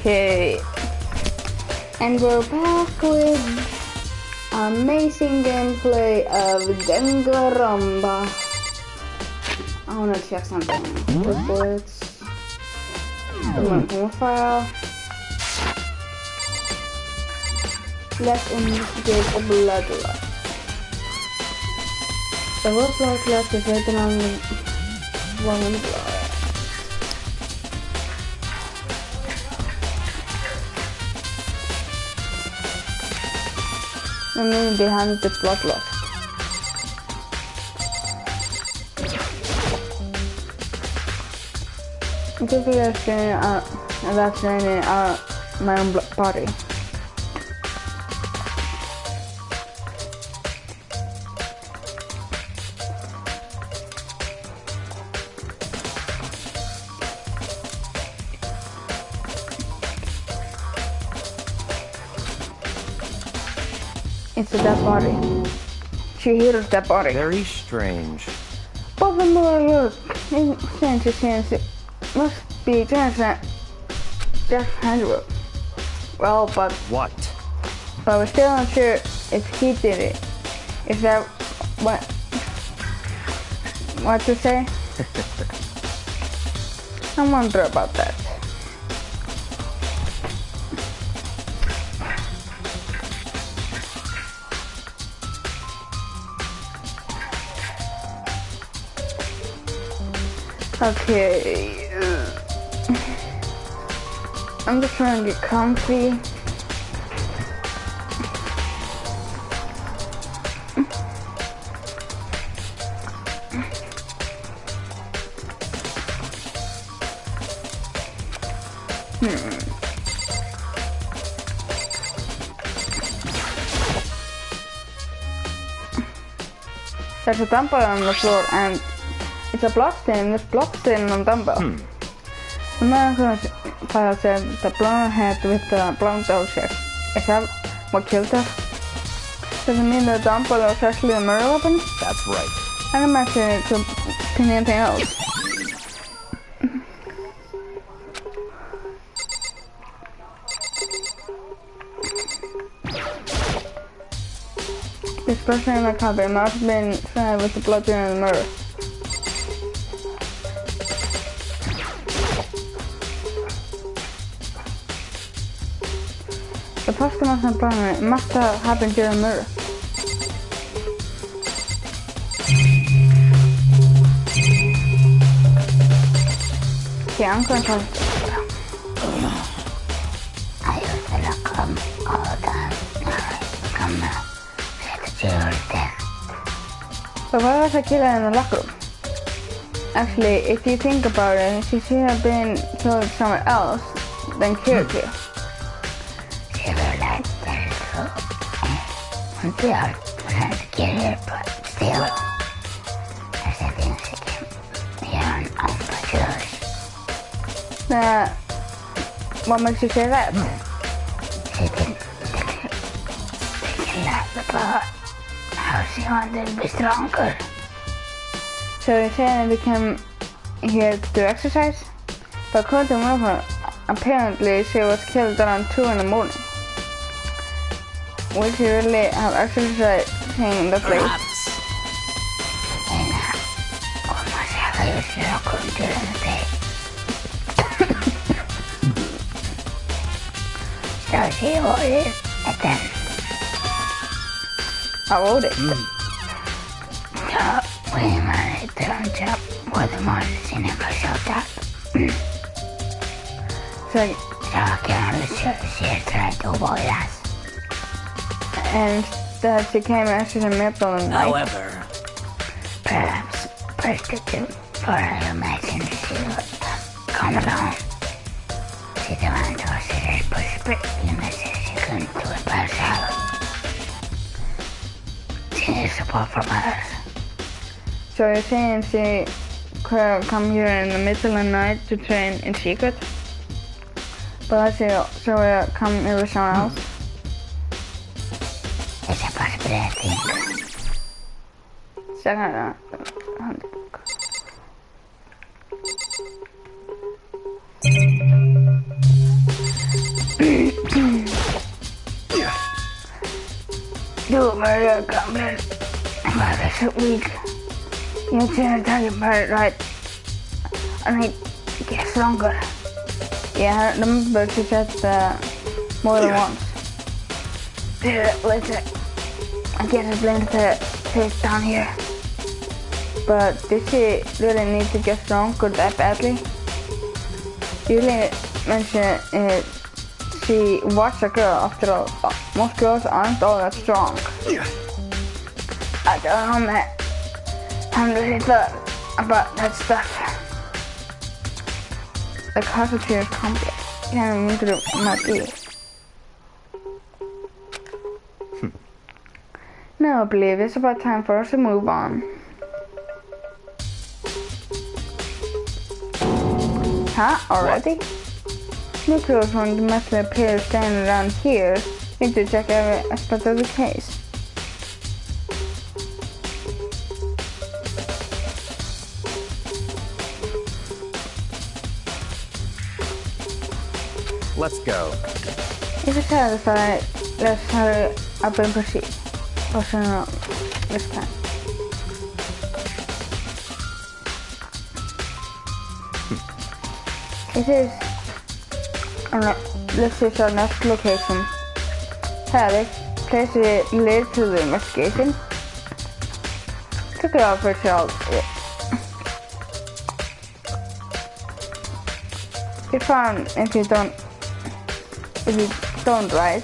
Okay. And we're back with amazing gameplay of Danganrompa. I wanna check something. Reports. One file. Let's investigate the blood loss. The blood loss is written on woman's blood. The meaning behind the blood loss. Typically, that's draining my own body. It's a dead body. She hears dead body. Very strange. But the more you look, it must be Death Handbook. Well, but what? But we're still not sure if he did it. Is that what to say? I wonder about that. Okay, I'm just trying to get comfy. There's a dumbbell on the floor and it's a bloodstain. There's bloodstain on the dumbbell. The man file said the blonde head with the blonde object. Is that what killed her? Does it mean the dumbbell was actually a murder weapon? That's right. I don't imagine it could be anything else. This person in the cupboard must have been found with the blood during the murder. The posthumous employment must have happened during the murder. Okay, I'm going to try this. But why was I killed in the locker room? Actually, if you think about it, she should have been killed somewhere else than killed here. We are trying to get here, but still, there's a thing she can hear on the What makes you say that? She can laugh about how she wanted to be stronger. So you're saying we came here to do exercise? But according to Mother, apparently she was killed around 2 in the morning. Would she really have exercising the place? So she ordered it then. I wrote it. Så vi managed to jump både morgonen och köta. So Sakerna ser rätt obehagligt. and that she came actually in the middle of the night. However, Perhaps prostitute for her imagine she would come along. She demanded to consider pushing message she couldn't do it by herself. She needs support from others. So you're saying she could have come here in the middle of the night to train in secret? But she would come here with someone else? It's a possibility, I think. Second you're gambling about this week. You didn't tell your part right. And it gets stronger. Yeah, I remember she said more than once. Let's I guess I blamed the face down here. But did she really need to get stronger that badly? Usually mention she was a girl after all. Most girls aren't all that strong. I don't know, man. I haven't really thought about that stuff. The causality is complex. Can't even through my ears. Now I believe it's about time for us to move on. Huh? Already? New clues from the method appear standing around here. Need to check every aspect of the case. Let's go. If you're satisfied, let's hurry up and proceed. Also, no, this time. This is our next location. Havoc, place it related to the investigation. Took it off yourself. You're fine if you don't right?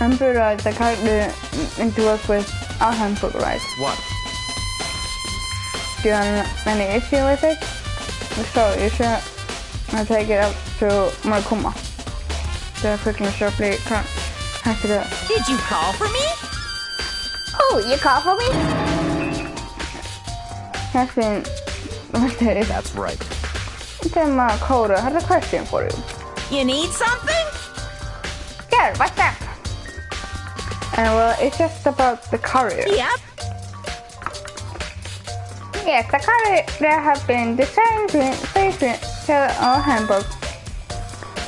I'm pretty right, the character need to work with our handbook, right? What? Do you have any issue with it? So you should take it up to Marikuma. The quickly sharply have to do. Did you call for me? Oh, you call for me? Has been mysterious. That's right. Then Coda has a question for you. You need something? Yeah, what's that? And well, it's just about the courier. Yep. Yes, the courier there have been designed to sell our handbook.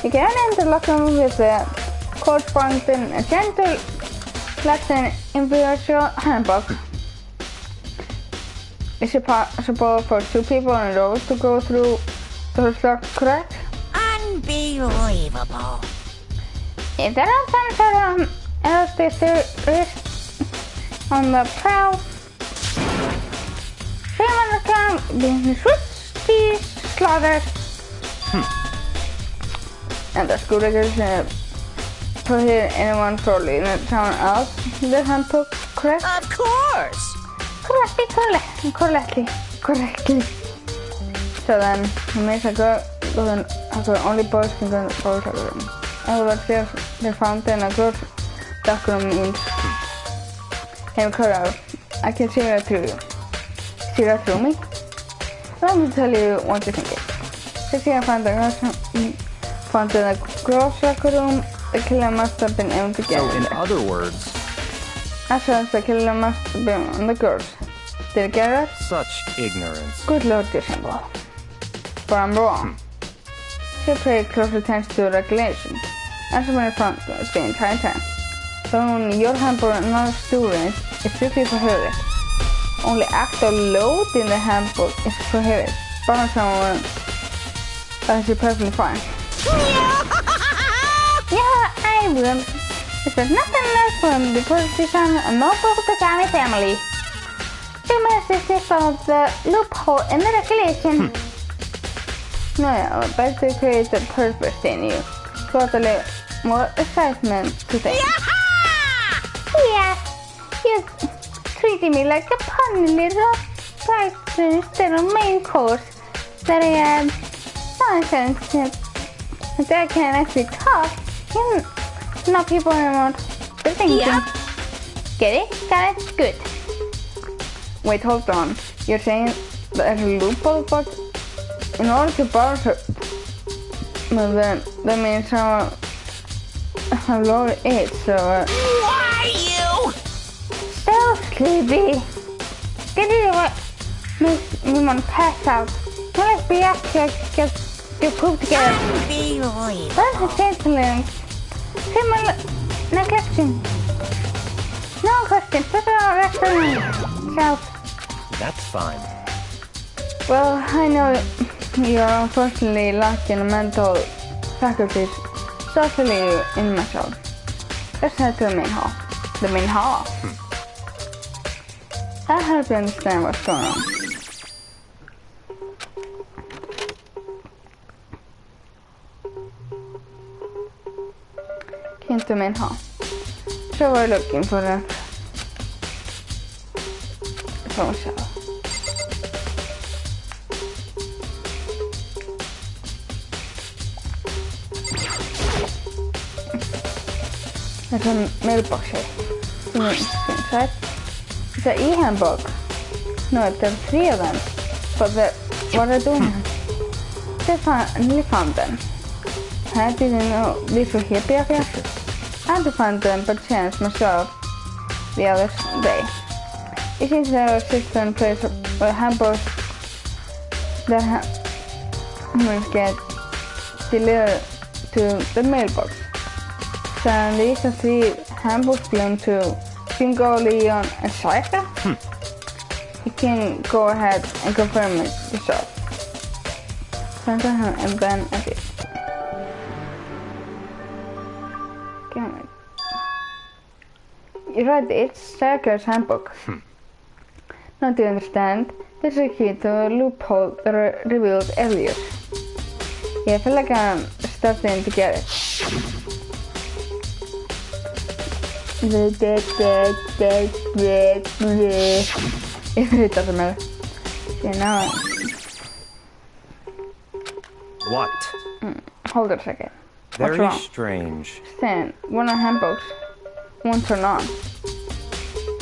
You can enter the locker room with the corresponding gentle lesson individual handbook. Is it possible for two people in a row to go through those locks, correct? Unbelievable. If there are some sort of elastic on the prowl, Simon can be swiftly slaughtered. And the school records prohibit anyone from leaving someone else the handbook, correct? Of course. Correctly. So then, it makes a girl only boys can go in the boys' locker room. And what they found in a girl's locker room means, hey, Cora, I can see that through you. See that through me? Let me tell you what you think it. Since I found in the girl's locker room, the killer must have been able to get So, in there. other words, As well as the killer must have been on the girls. Did you get that? such ignorance. Good Lord, Dissemble. But I'm wrong. Should pay close attention to regulation. As a matter of fact, the entire time. So only your handbook and not a student is strictly prohibited. Only act of loading the handbook is prohibited. But someone that's perfectly fine. Yeah, I will. If there's nothing less from the position and no Bogotagami family. You must assist of the loophole in the regulation. No, yeah, but to create a purpose in you. Totally more excitement to think. Yeah, you're treating me like a funny little person instead of main course. That I am nonsense that I can actually talk. Not people anymore. They're thinking. Yep. Get it? Got it? Good. Wait, hold on. You're saying there's a loophole, but in order to borrow her, well then, that means I've already ate, so Why you? So sleepy. Did you what? Me want to pass out. Now let's be up here, get your poop together. Unbelievable. That's a gentleman. Simon neglection. No question. Put it on restaurant shelf. That's fine. well, I know you're unfortunately lacking mental faculties, especially in metal. Let's head to the main hall. The main hall? I help you understand what's going on. Into the main hall. So we're looking for that phone cell. There's a mailbox here. Inside. It's an e-handbook. No, there's 3 of them. But what are they doing? I nearly found them. I didn't know these were here back here. I had to find them by chance myself the other day. It seems there was a system in place where handbooks that will get delivered to the mailbox. So these are 3 handbooks belong to Bingo, Leon, and Striker. You can go ahead and confirm it yourself. And then I did. You're right, it's Striker's handbook. Now to understand, this is a key to a loophole that revealed earlier. Yeah, I feel like I'm starting to get it. It doesn't matter. Yeah, now. What? Hold it a second. What's Very wrong? strange. Stan, one of the handbooks won't turn on.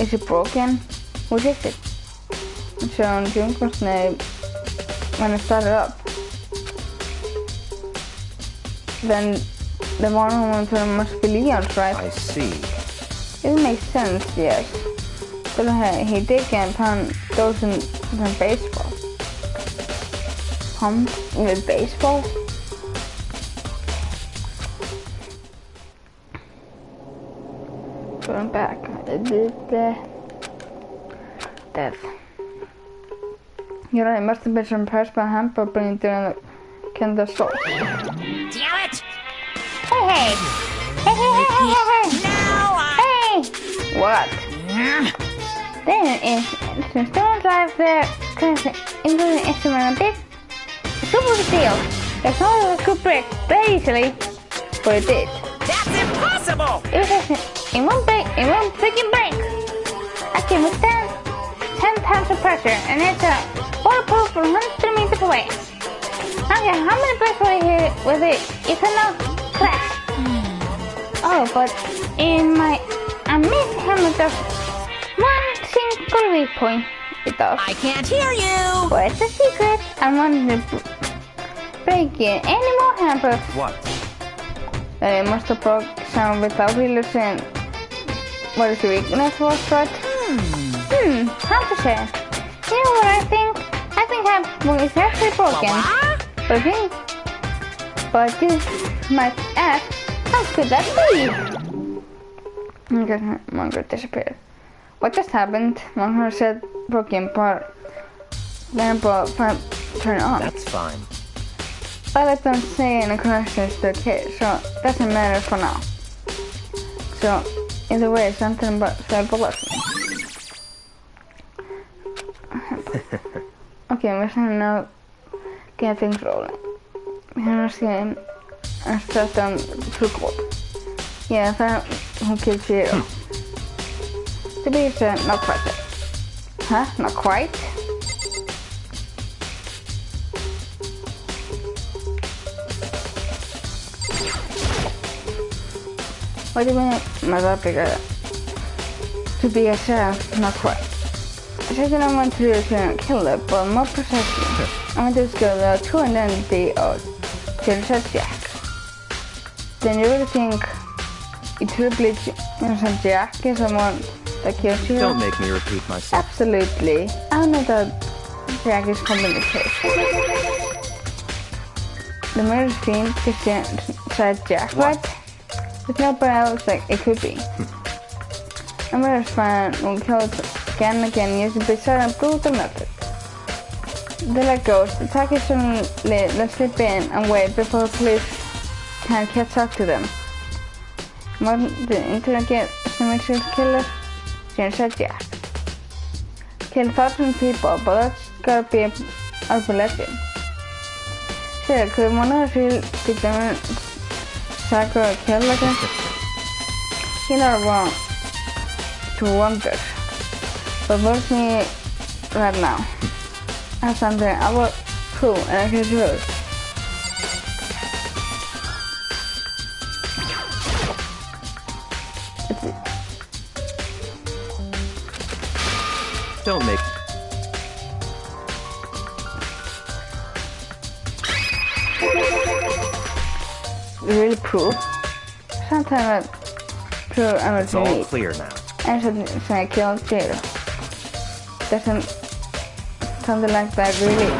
Is it broken? What is it? It showed Junkos name when it started up. Then the one who won't turn must be Leon's, right? I see. It makes sense, yes. But he did get pound those in baseball. Pumped with baseball? Going back. Death. You're right, it must have been some press by hamper bringing down the Kendall Soul. Damn it! Hey! Now Hey! What? Then since don't drive there, including the instrument a bit, super big deal. There's no way it could break very easily, but it did. That's impossible! It was just in one freaking break. I can withstand 10 times the pressure, and it's a waterproof from 100 meters away. I don't care how many breaks we hit with it, it cannot crash. Oh, but in my amazing helmet of one single weak point, it does. I can't hear you! But it's a secret. I wanted to break in any more hampers. What? It must have broke some without really saying what his weakness was, right? How to say? You know what I think? I think handbook is actually broken. But you might ask, how could that be? Okay, Mongo disappeared. What just happened? Mongo said broken, but then turn it on. That's fine. I let them say in a connection is okay, so doesn't matter for now. So either way, something about self-belief. Okay, we're gonna now get things rolling. We're gonna see and start on full code. Yeah, that who killed Zero. To be fair, not quite there. Huh? Not quite? What do you mean? My bigger. To be exact, not quite. The second I want to do is to kill it, but more precisely, I want to kill the 2 and then the kill Jack. Then you really think it should be some jacket, someone that kills you. Don't make me repeat myself. Absolutely. I know that Jack is complicated. The murder scene said Jack, right? There's nobody else like it could be. A murder fan who killed again and again using bizarre and brutal methods. The let goes, the attackers let's slip in and wait before police can catch up to them. The internet serial killer, said Jack. Killed 1,000 people, but that's gotta be a urban legend. Serial killer, one of the people psycho killer again. He never wrong to wonder. But what's me right now? I have something I will prove and I can do it. Don't make... Really prove? Sometimes I prove I'm It's all clear now. And so I killed Zero. Doesn't something like that really?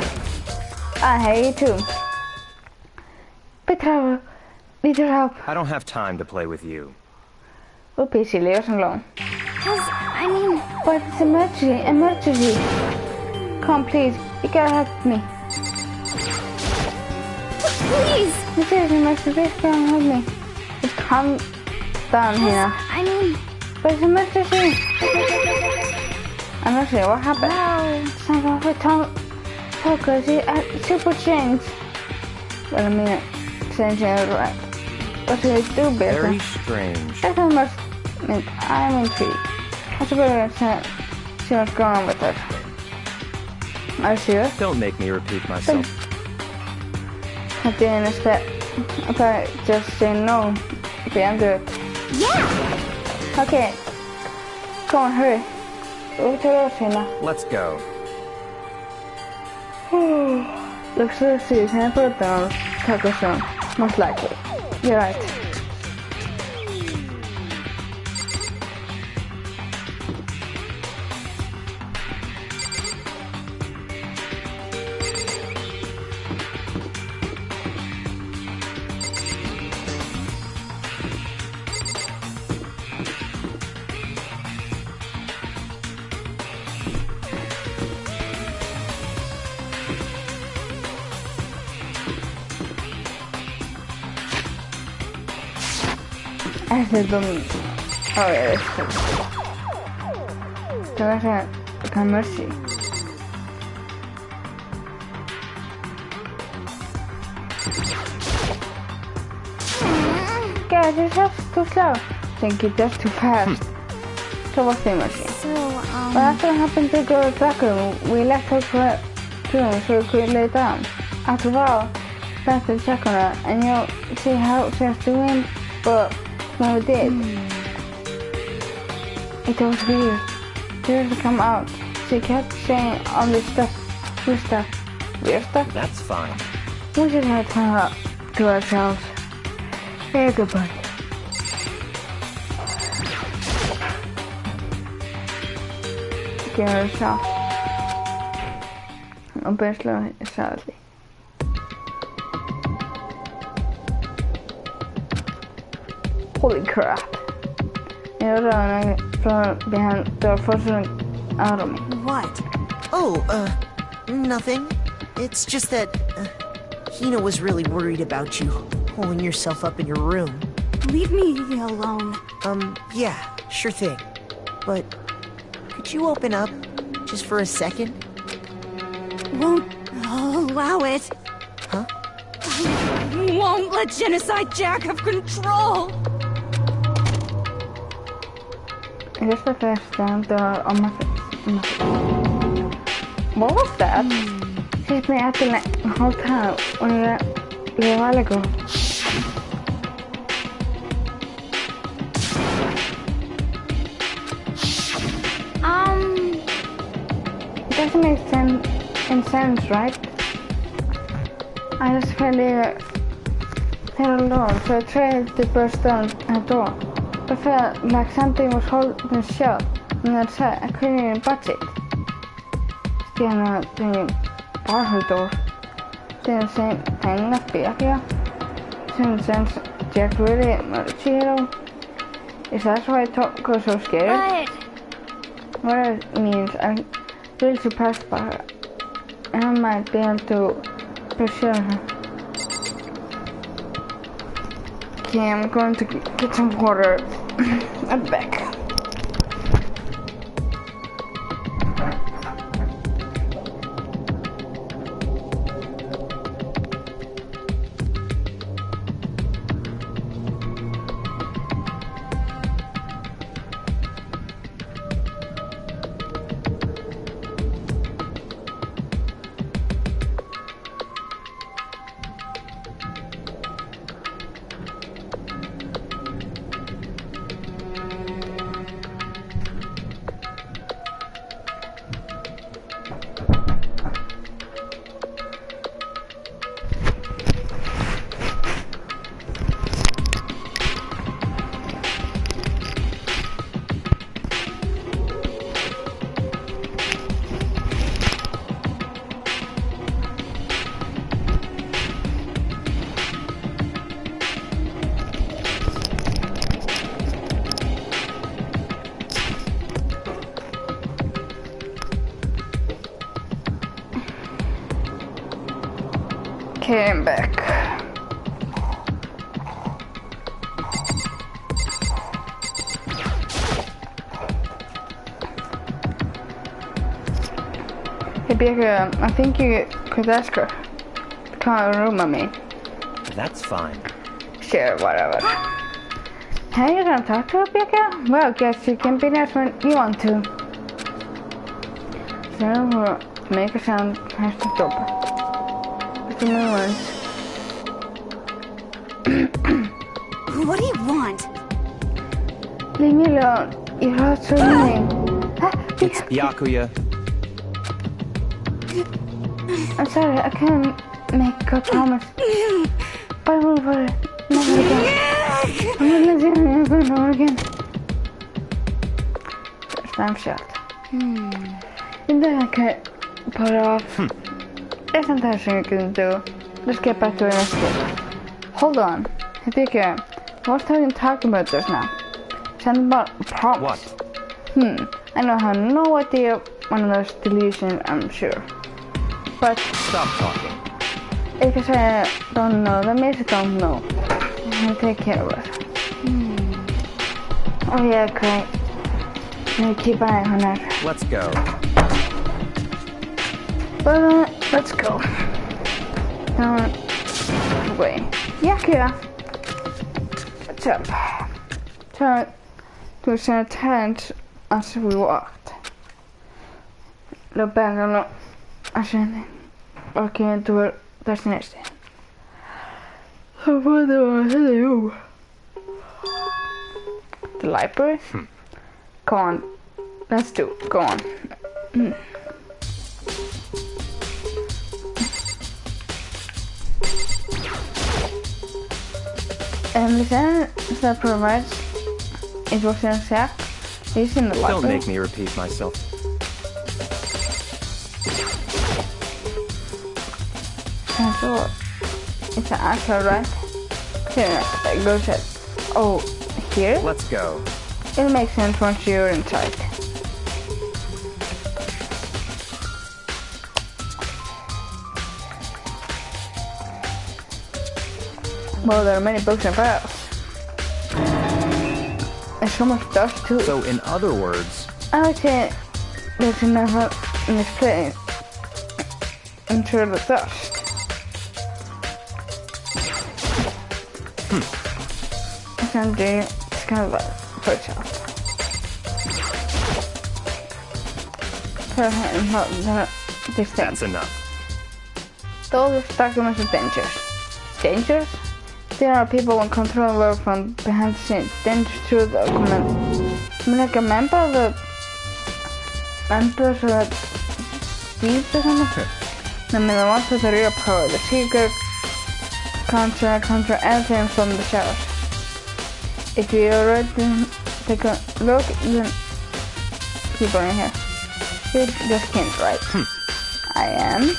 I hate you too. Petra, need your help. I don't have time to play with you. Oops, silly, you're alone. I mean... But it's emergency. Come please, you gotta help me. Please! This is emergency, please come help me. Just calm down here. I mean... But it's emergency. Emergency, what happened? Wow. Some of the talkers super change. Well, I mean, changing it right. What should I do better? Very strange. That's almost... I'm intrigued. I should better see what's going on with it. Are you serious? Don't make me repeat myself. At the end of that, if I just say no, okay, I'm good. Yeah! Okay, come on, hurry. Over to the road, Let's go. Looks like serious, and I put it down. Taco Zone, most likely. You're right. I said them. Oh yeah, that's true. So I said, mercy. Guys, it's just too slow. Think it's just too fast. So what's the mercy? Well, after I happened to go to the back room, we left her room so we could lay down. After a while, I had to check on her and you'll see how she's doing, but when we did, it was weird. She didn't come out. She kept saying all this stuff, weird stuff. That's fine. We just had to to ourselves. Hey, goodbye. Give herself. Obviously, sadly. Holy crap. You're running from behind the fortune out of me. What? Oh, nothing. It's just that Hina was really worried about you holding yourself up in your room. Leave me alone. Yeah, sure thing. But could you open up just for a second? Won't allow it. Huh? I won't let Genocide Jack have control. I guess the first time on my face. What was that? She hit me at the whole time when a while ago. It doesn't make sense, right? I just fell here alone, so I tried to burst down her door. but felt like something was holding shut on the outside. I couldn't even budge it. Still the bar door. Still the same thing left back here. Since Jack really Chiro. Is that why it got so scared? What it means, I'm really surprised by her. And I might be able to pursue her. Okay, I'm going to get some water at the back. Came back. Hey Becca, I think you could ask her to come in the room with me. That's fine. Sure, whatever. Hey, you gonna talk to her, Becca? Well, guess you can be nice when you want to. So, make a sound, press the door. What do you want? Leave me alone. You're not so annoying. It's Byakuya. I'm sorry, I can't make a promise. But I will never again. I'm not letting you go never again. First time shot. And then I can pull it off. There's something you can do. Let's get back to our escape. Hold on. I think what are you talking about just now? Something about a promise. What? I know I have no idea one of those delusions, I'm sure. But Stop talking. because I don't know, that means I don't know. I'll take care of it. Oh yeah, great. Now keep an eye on her. Let's go. But let's go. Wait. Yeah. What's up? Turn to a tent as we walked. Look back and ascending, walking to our destination. I wonder what I do. The library? Come on. Let's do it. Go on. And the sentence that provides it was in a sack is in the library. Don't make me repeat myself. And so it's an answer, right? Here it goes at here? Let's go. It makes sense once you're inside. Well, there are many books and files. And so much dust too. So, in other words, I would say there's enough in this place into the dust. It's gonna do it's kind of like push up. This thing. that's enough. All these documents are dangerous. Dangerous? There are people in control work from behind the scenes. Dangerous to the document. I mean, like a member of the members of the thieves or something? I mean, the ones with the real power. The secret control everything from the showers. if you already take a look, then keep on in here. You just can't, right? I am.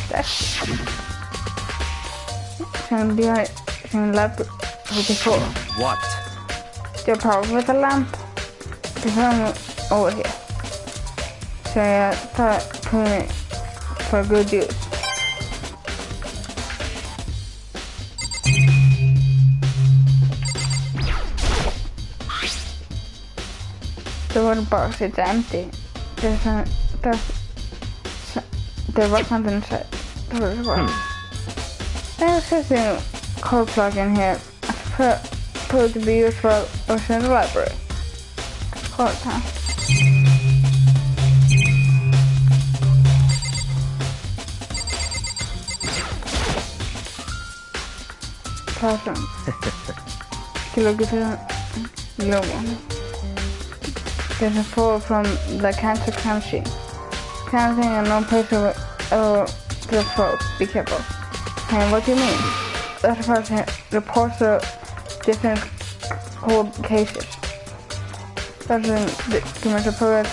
That's some behind some lamp before. What? The problem with the lamp is over here. So I thought putting it for good use. The water box is empty. There was something inside. There's just a code plug in here. Put to be used for in the library. Code time. Classroom. Look at the logo. There's a photo from the cancer crime scene. Counting and no place over the photo. Be careful. And what do you mean? That person reports the different cold cases. That's an document report.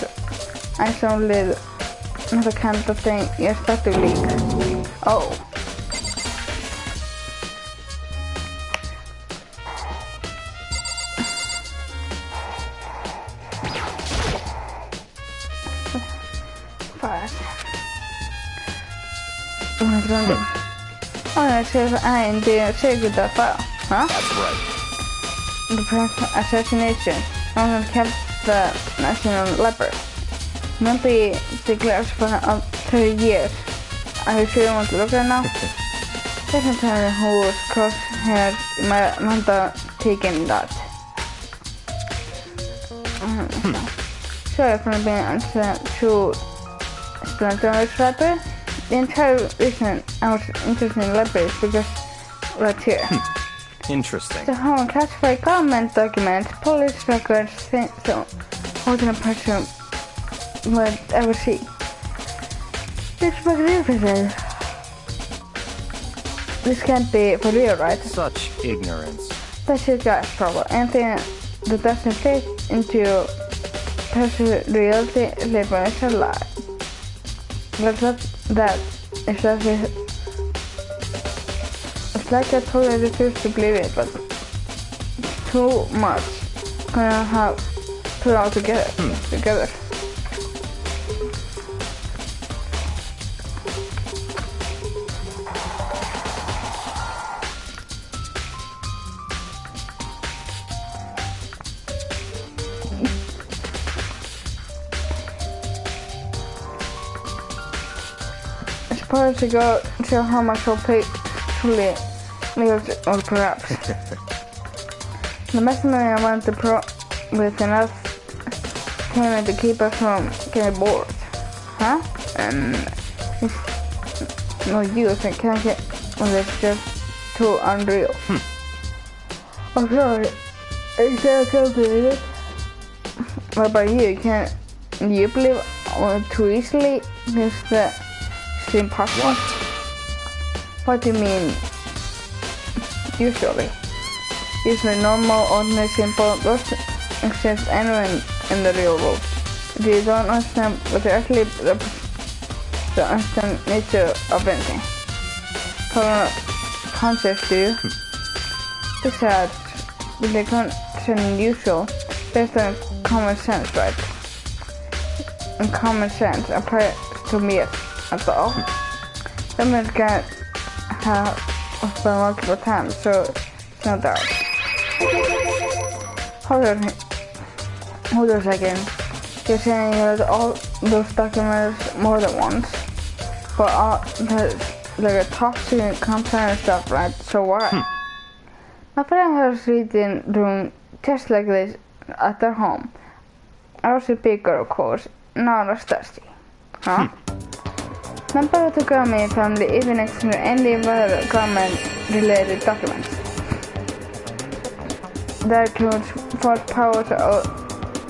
I saw the kind of thing you expect to leak. Oh. Oh, I said I in the secret file, huh? That's right. The president assassination only kept the National Library. Maybe declared for 30 years. Are you sure you want to look at it now? Doesn't tell you who was cross-haired Manta taking that. Sorry for being answered to Splinter Library. The entire reason I was interested in libraries because right here. Interesting. The whole classified government documents, police records, things so holding a person would ever see. It's magnificent. This can't be for real, right? Such ignorance. That's your guy's problem. Anything that doesn't fit into personal reality, labor is a lie. But that is just it's like I totally refuse to believe it, but too much gonna have put it all together. Suppose to go show how much I'll pay truly lives or perhaps. The messenger I wanted to pro with enough payment to keep us from getting bored. Huh? And it's no use, I can't get when it's just too unreal. I'm sorry, I can't believe it. What about you? Can you believe too easily? Is that impossible? What do you mean? Usually. Usually normal, ordinary, simple, doesn't exist anywhere in the real world. If you don't understand what actually the understand nature of anything. Concepts do you? Besides, they consider unusual based on common sense, right? And common sense applies to me at all. Someone can have spent multiple times, so it's not dark. Hold on a second. You're saying you read all those documents more than once? For all the like a toxic content and stuff, right? So why? My friend has reading room just like this at their home. I was a bigger, of course, not as thirsty. Huh? Member of the government family even extended any other government-related documents. That includes false powers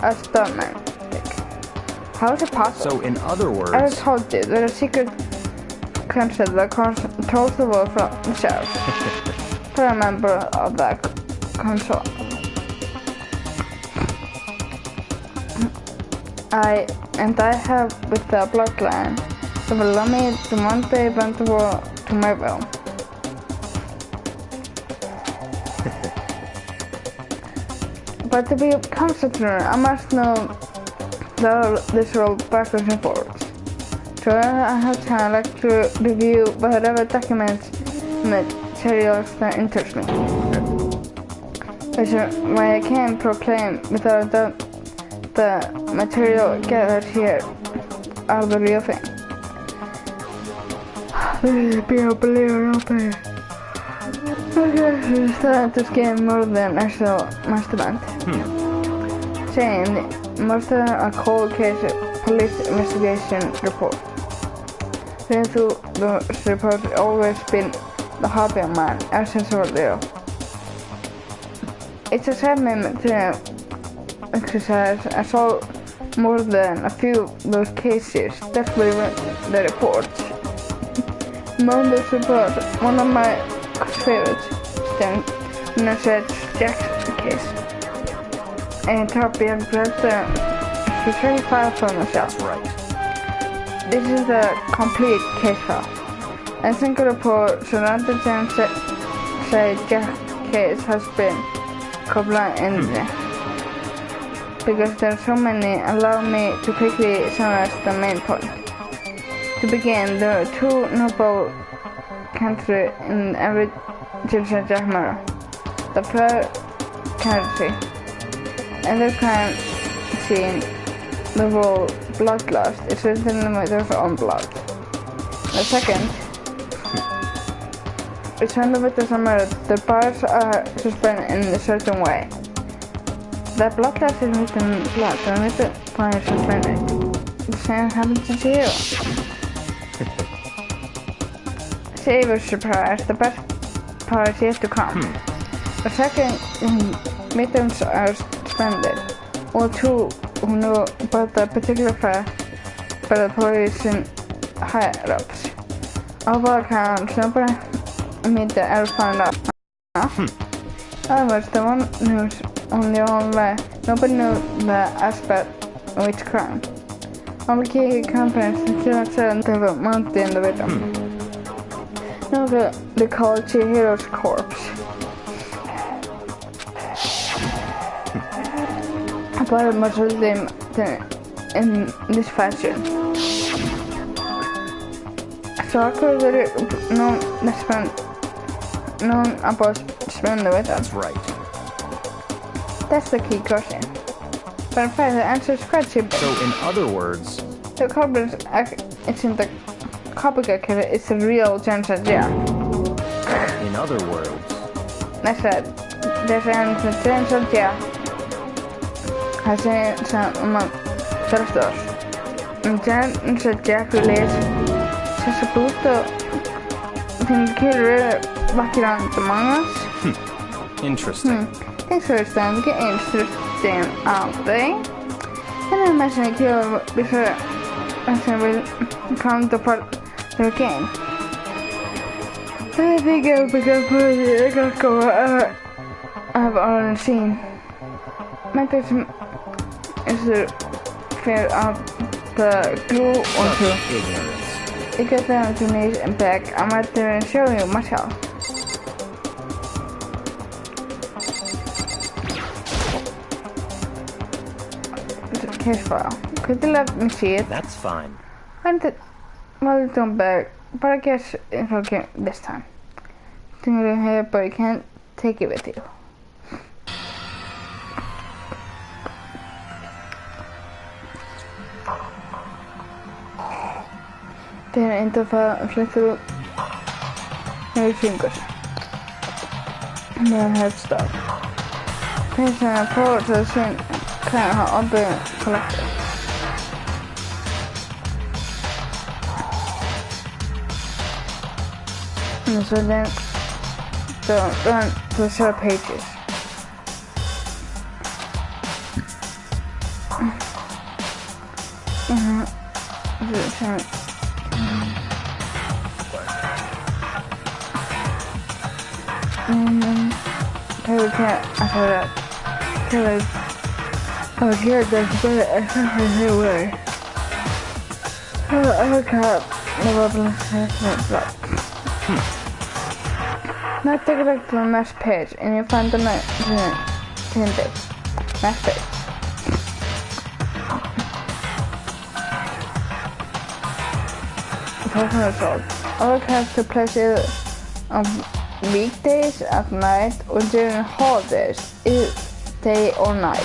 as government. How is it possible? So, in other I words, told you, there's a secret country that controls the world from itself. I'm a member of that control. I have with the bloodline that will allow me to one day bend the world to my will. But to be a constitutor, I must know this world backwards and forwards. So I have time like to review whatever documents materials that interest me. Which is why I can't proclaim without doubt the material gathered here are the real thing. This is beyond. I guess it's starting to scare more than actual mastermind. Saying master a cold case police investigation report. Then through the report has always been the hobby of mine, as since I was little. It's a segment to exercise. I saw more than a few of those cases, definitely the reports. Among those reports, one of my favorites, then said Jack's case. And top young brother, he's very far from myself. that's right. This is a complete case file. A single report surrounding them say Jack's case has been coupled in there. Because there are so many, allow me to quickly summarize the main point. To begin, there are two noble countries in every children's Jack Murray. The first country, and the crime scene, the role bloodlust is written with their own blood. The second, is when the victims are murdered, the bars are suspended in a certain way. The bloodlust is written in blood, and the bars are suspended. The same happens to you. Save a surprise, the best part is yet to come. The second victims are suspended. All two who know about the particular fact by the police and higher-ups. All accounts, nobody media ever found out. However, the one who's on the own way, nobody knew the aspect of each crime. All the key companies still said they were mounted in the victim. Now they call it Heroes Corpse. But it must have them in this fashion. So I could have known about spending the with us. That's right. That's the key question. But in fact, the answer is quite simple. So, in other words, The corpus, it's in the copycat, it's a real Jensen, yeah. in other words, That's it. There's en Jensen, yeah. Hij zei man förstås. Jensen Jack release. Se saputo. Την killer background among us. interesting. Thanks for understanding. Get interesting, aren't they? And I imagine a killer before I will come to part of the game. I think I'll pick up a go I've already seen. My question is to figure out the glue onto. Ignorance. You get them to me and back. I might show you myself. It's a case file. Could you let me see it? That's fine. Well, don't beg, but I guess it's okay this time. Think you here, but you can't take it with you. Then into the flicker your fingers. And then head stop. Place and forward to the screen can all be collected. And so then don't run to short pages. Probably can't after that. Because I was here that's better except way. I can't never bless. Now take it back to the mesh page and you find the tinted mesh page. Personal results. All cats to place it on weekdays at night or during holidays, day or night.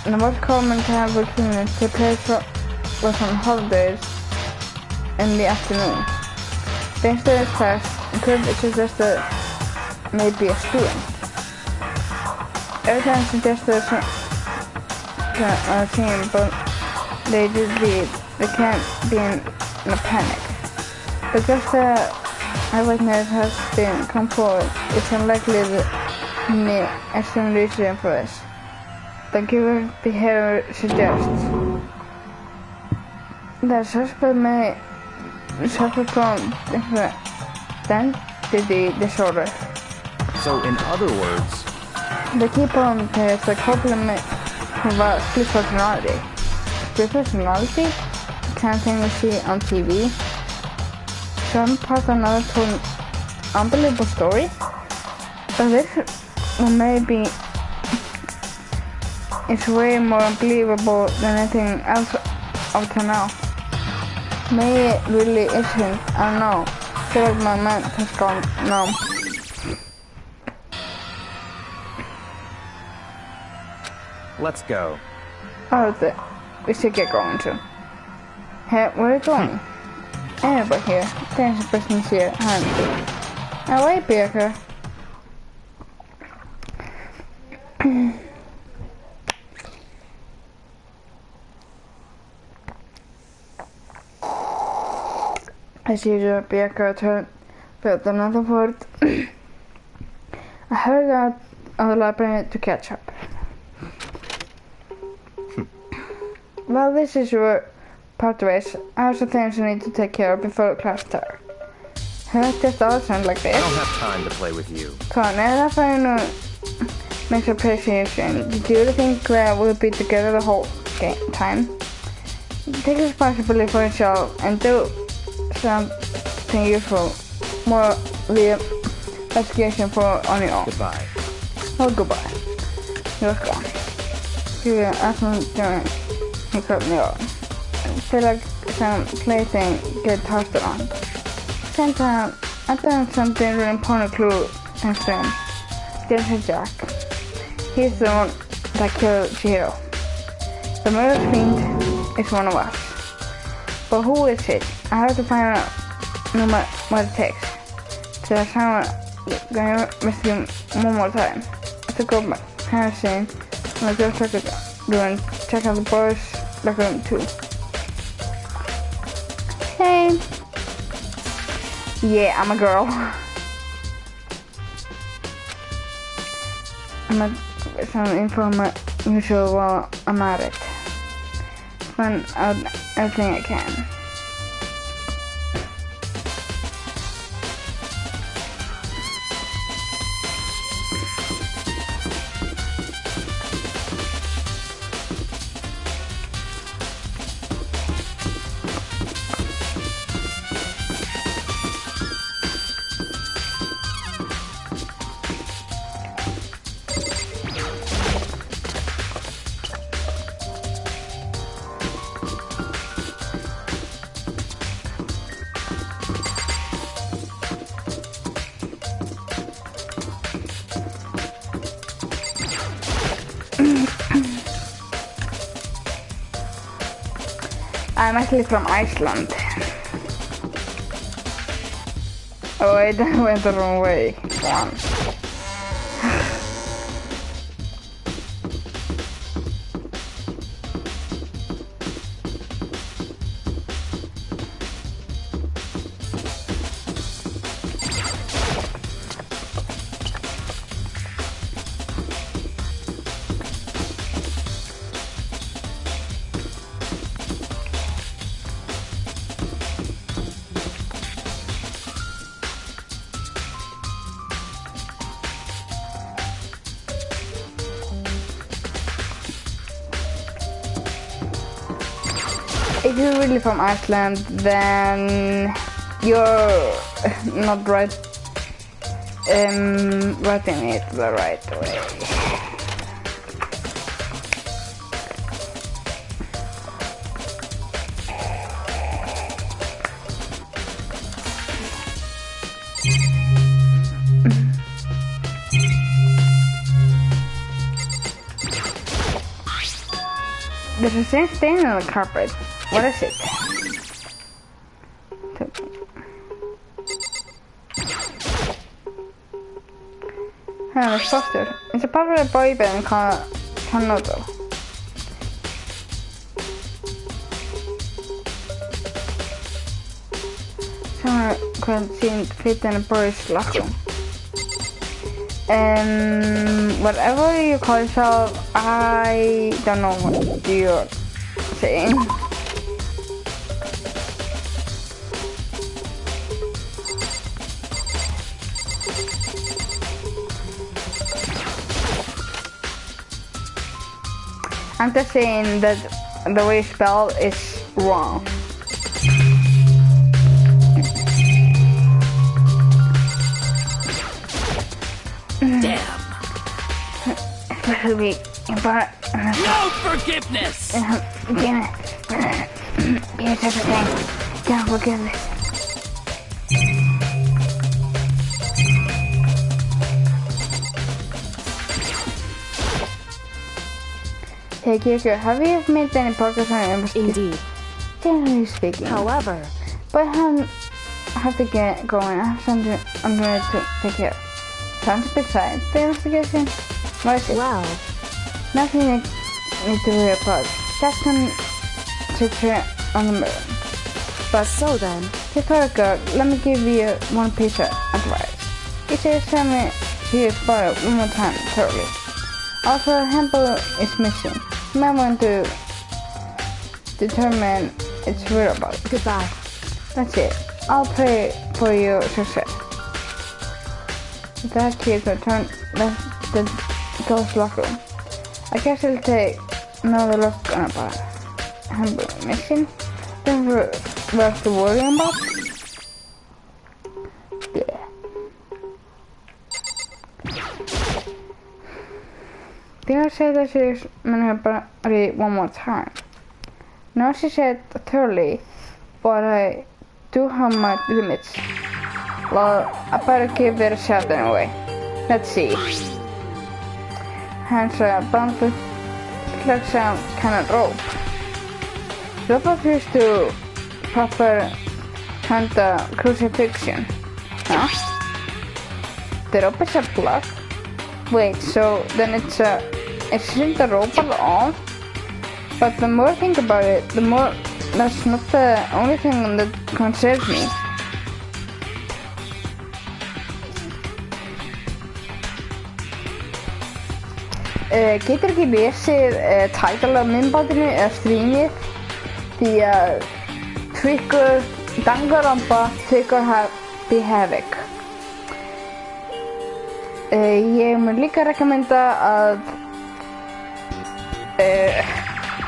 The most common time for cleaners to place was on holidays in the afternoon. The instead class could suggest that maybe a student. Every time suggested a team, but they did leave. They can't be in a panic. Because the eyewitness has been come forward, it's unlikely that any external reason for this. The given behavior suggests that suspect may suffer from different identity disorder. So, in other words, the key problem is the complement of a split personality. Split personality? Kind of thing we see on TV. Some part of another told an unbelievable story. But this one maybe it's way more unbelievable than anything else up to now. Maybe it really isn't, I don't know. I feel like my mind has gone numb. let's go. Oh, we should get going too. Hey, where are you going? Anybody here? There's a person here. Oh, wait, Baker. As usual, Baker turned built another word. I heard out of the library to catch up. Well, this is your part of it. I have some things I need to take care of before class starts. Huh? Just all sound like this? I don't have time to play with you. Come on, that's why makes appreciation. Did you really think we'll be together the whole time? Take responsibility for yourself and do something useful. More the investigation for on your own. Goodbye. Oh, goodbye. You're gone. You're asking doing. He cut me off. I feel like some plaything get tossed on. Same time, I found something really important clue next to him. This is Jack. He's the one that killed Chihiro. The murder fiend is one of us. But who is it? I have to find out no matter what it takes. So I'm gonna miss him one more time. I took up my Harrison and I go check out the boys' locker room too. Hey. Yeah, I'm a girl. I'm gonna some info on my usual while I'm at it. Find out everything I can. I'm actually from Iceland. Oh wait, I went the wrong way. One. if you're really from Iceland, then you're not writing it the right way. There's a strange stain on the carpet. What is it? It's Foster. It's a popular boy band called Tornado. Someone could seem to fit in a boy's locker room. Whatever you call yourself, I don't know what you're saying. I'm just saying that the way you spell is wrong. Damn. Especially No forgiveness! Damn it. Here's everything. Don't forgive this. Hey Kirko, have you made any progress on your investigation? Indeed. Generally speaking. However, But I have to get going. I have something I'm going to take care of. Sounds besides the investigation. What is it? well, Nothing you need to worry about. Just concentrate on the mirror. But so then, Kirko, let me give you one piece of advice. You should tell me his body one more time thoroughly. Also, a handle is missing. You might want to determine its whereabouts. goodbye. That's it. I'll pray for your success. That kid returned the ghost locker room. I guess I'll take another look on about handle missing. Then worth to worry about. Yeah. Did I say that she's read one more time? No, she said thoroughly, but I do have my limits. Well, I better give it a shot anyway. Let's see. Hands are bound with like some kind of rope. Rope appears to proper hand the crucifixion. Huh? The rope is a block? Wait, so then it isn't the rope at all? But the more I think about it, the more that's not the only thing that concerns me. Getur ekki lesið title af myndbandinu eða streamið því að Trigger Danganrompa Trigger Happy Havoc. Ég mun líka rekommenda að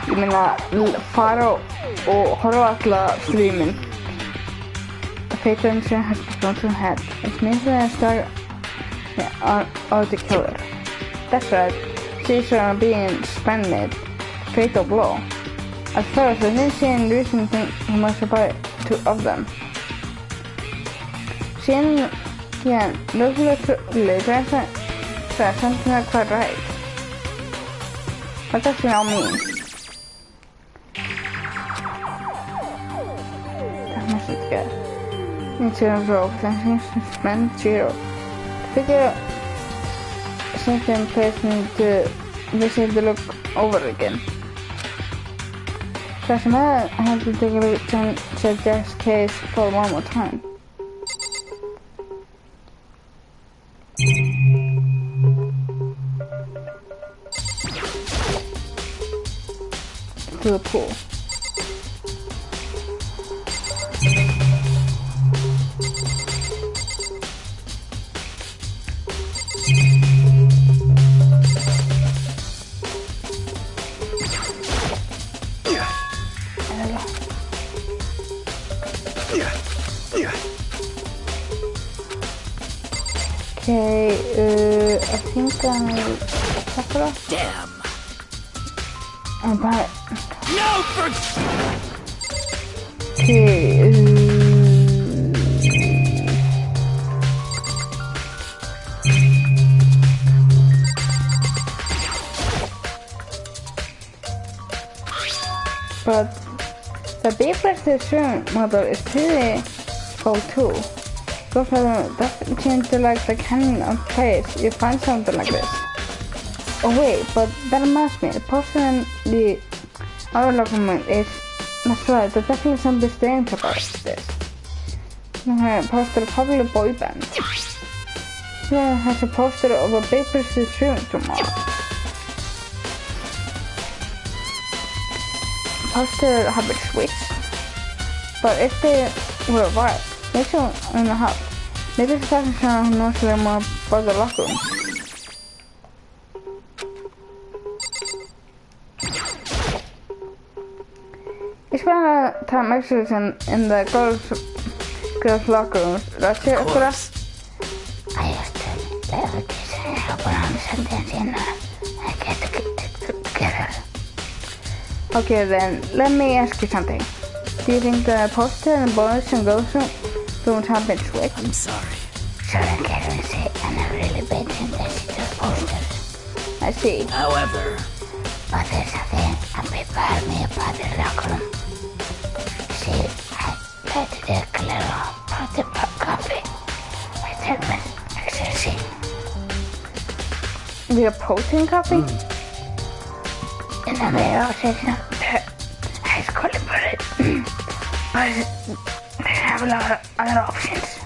ég meina fara og horfa alla streamin. The patron has gone to head. It means that I start or the killer. That's right. These are being suspended. Fatal blow. As far as I didn't see any reason to think he must survive two of them. Seeing again, look later, that's something not quite right. What does it all mean? That mustn't get. Instead of rope, then suspend zero. Figure something place me to visit the look over again. Doesn't matter, I have to take a look and check Jack's case for one more time. To the pool. Okay, I think I'll Sakura. Damn. And buy No for. Okay, but the B-precision model is pretty cool too. Go for that change to like the canon of place, you find something like this. Oh wait, but that reminds me, the poster in the other document is, that's right, there's definitely some big things about this. Poster probably a boy band. Here has a poster of a big precision tomorrow. Poster have been switched, but if they were right, they should in the hub. Maybe the person who knows a little more about the locker room. You spend a lot of time exercising in the girls' locker rooms. That's it, Sakura? I used to let the teacher help around sometimes, you know. I get to get it together. Okay then, let me ask you something. Do you think the poster and boys and girls' rooms have been switched? I'm sorry. Certain caterers say I'm a really big tendency to posters. I see. However, But there's a thing a people have me about the locker room. See, I tried to take a little protein coffee with Edmund exercising. The protein coffee? In the middle section of the high school for it. But they have a lot of other options.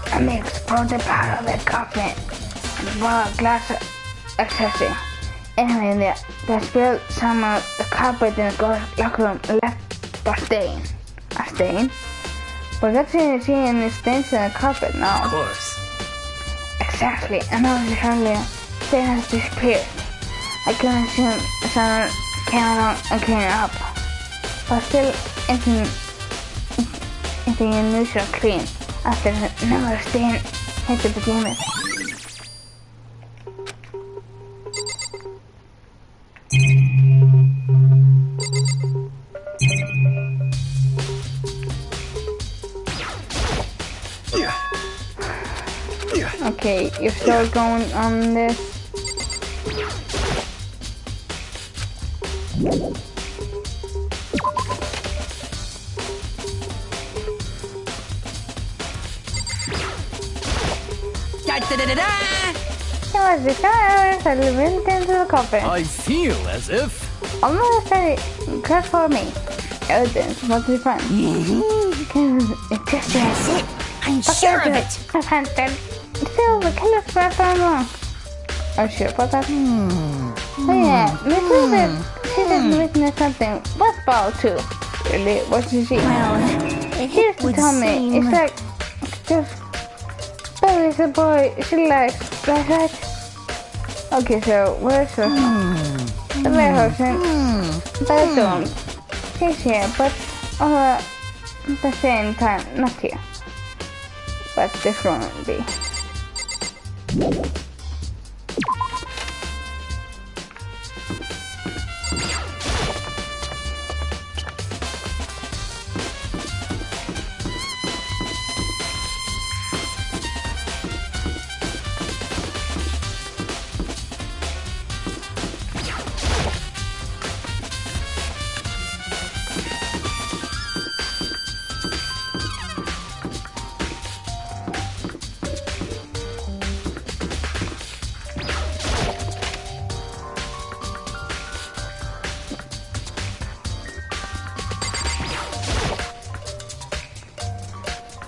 I mix protein powder with coffee and boil a glass of accessory. Anyway, they spilled some of the carpet in the locker room and left a stain. A stain? But I can't see any stains in the carpet now. of course. Exactly, and noticed earlier, stain has disappeared. I couldn't see someone came along and cleaned it up. But still, it's unusual clean after the number of stain hit to begin with. Okay, you're still going on this. Da-da-da-da-da! It was the car, so I went into the coffin. I feel as if. Almost very good for me. Evidence, what do you find? It's just That's it. I'm sure of it. I found that. Still, the killer's breath I'm wrong. Are you sure about that? Oh yeah, Miss she didn't witness something worthwhile too. Really, what did you see? She used to would tell me, seem- it's like, just, Billy's a boy she likes, right? Okay, so, where's her phone? The warehouse bedroom. She's here, but at the same time, not here. But this one will be.